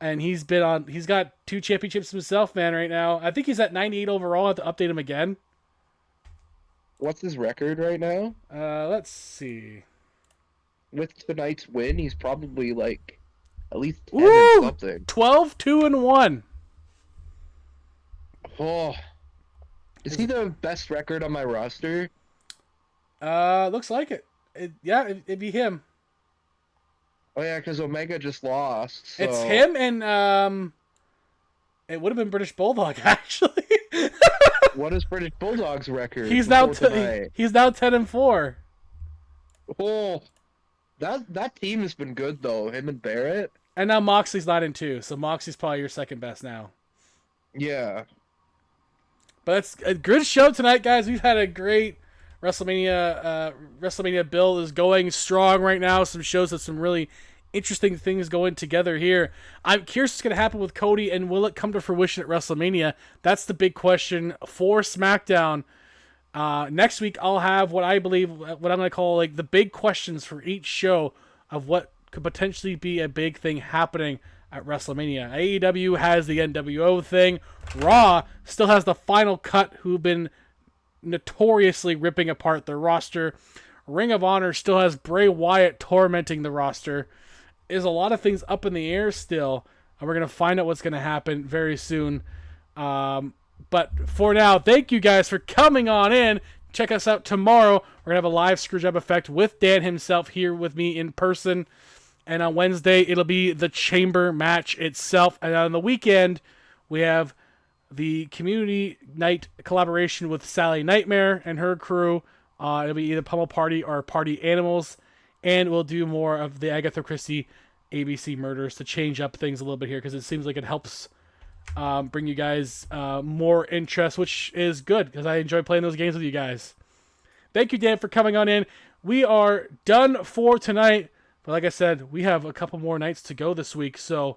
and he's got 2 championships himself, man. Right now, I think he's at 98 overall. I have to update him again. What's his record right now? Let's see. With tonight's win, he's probably like at least 10 Woo! and something. 12, 2 and 1. Oh, is he the best record on my roster? Looks like it. It'd be him. Oh yeah, because Omega just lost. So... It's him and it would have been British Bulldog actually. What is British Bulldog's record? He's now before tonight? he's now 10 and 4. Oh, that team has been good though. Him and Barrett. And now Moxley's 9 and 2, so Moxley's probably your second best now. Yeah. But that's a good show tonight, guys. We've had a great WrestleMania. WrestleMania build is going strong right now. Some shows with some really interesting things going together here. I'm curious what's going to happen with Cody, and will it come to fruition at WrestleMania? That's the big question for SmackDown. Next week, I'll have what I believe, what I'm going to call like the big questions for each show of what could potentially be a big thing happening at WrestleMania. AEW has the NWO thing. Raw still has the Final Cut, who've been notoriously ripping apart their roster. Ring of Honor still has Bray Wyatt tormenting the roster. There's a lot of things up in the air still, and we're going to find out what's going to happen very soon. But for now, thank you guys for coming on in. Check us out tomorrow. We're going to have a live Screwjob Effect with Dan himself here with me in person. And on Wednesday, it'll be the Chamber match itself. And on the weekend, we have the Community Night collaboration with Sally Nightmare and her crew. It'll be either Pummel Party or Party Animals. And we'll do more of the Agatha Christie ABC murders to change up things a little bit here, because it seems like it helps bring you guys more interest, which is good because I enjoy playing those games with you guys. Thank you, Dan, for coming on in. We are done for tonight. But like I said, we have a couple more nights to go this week, so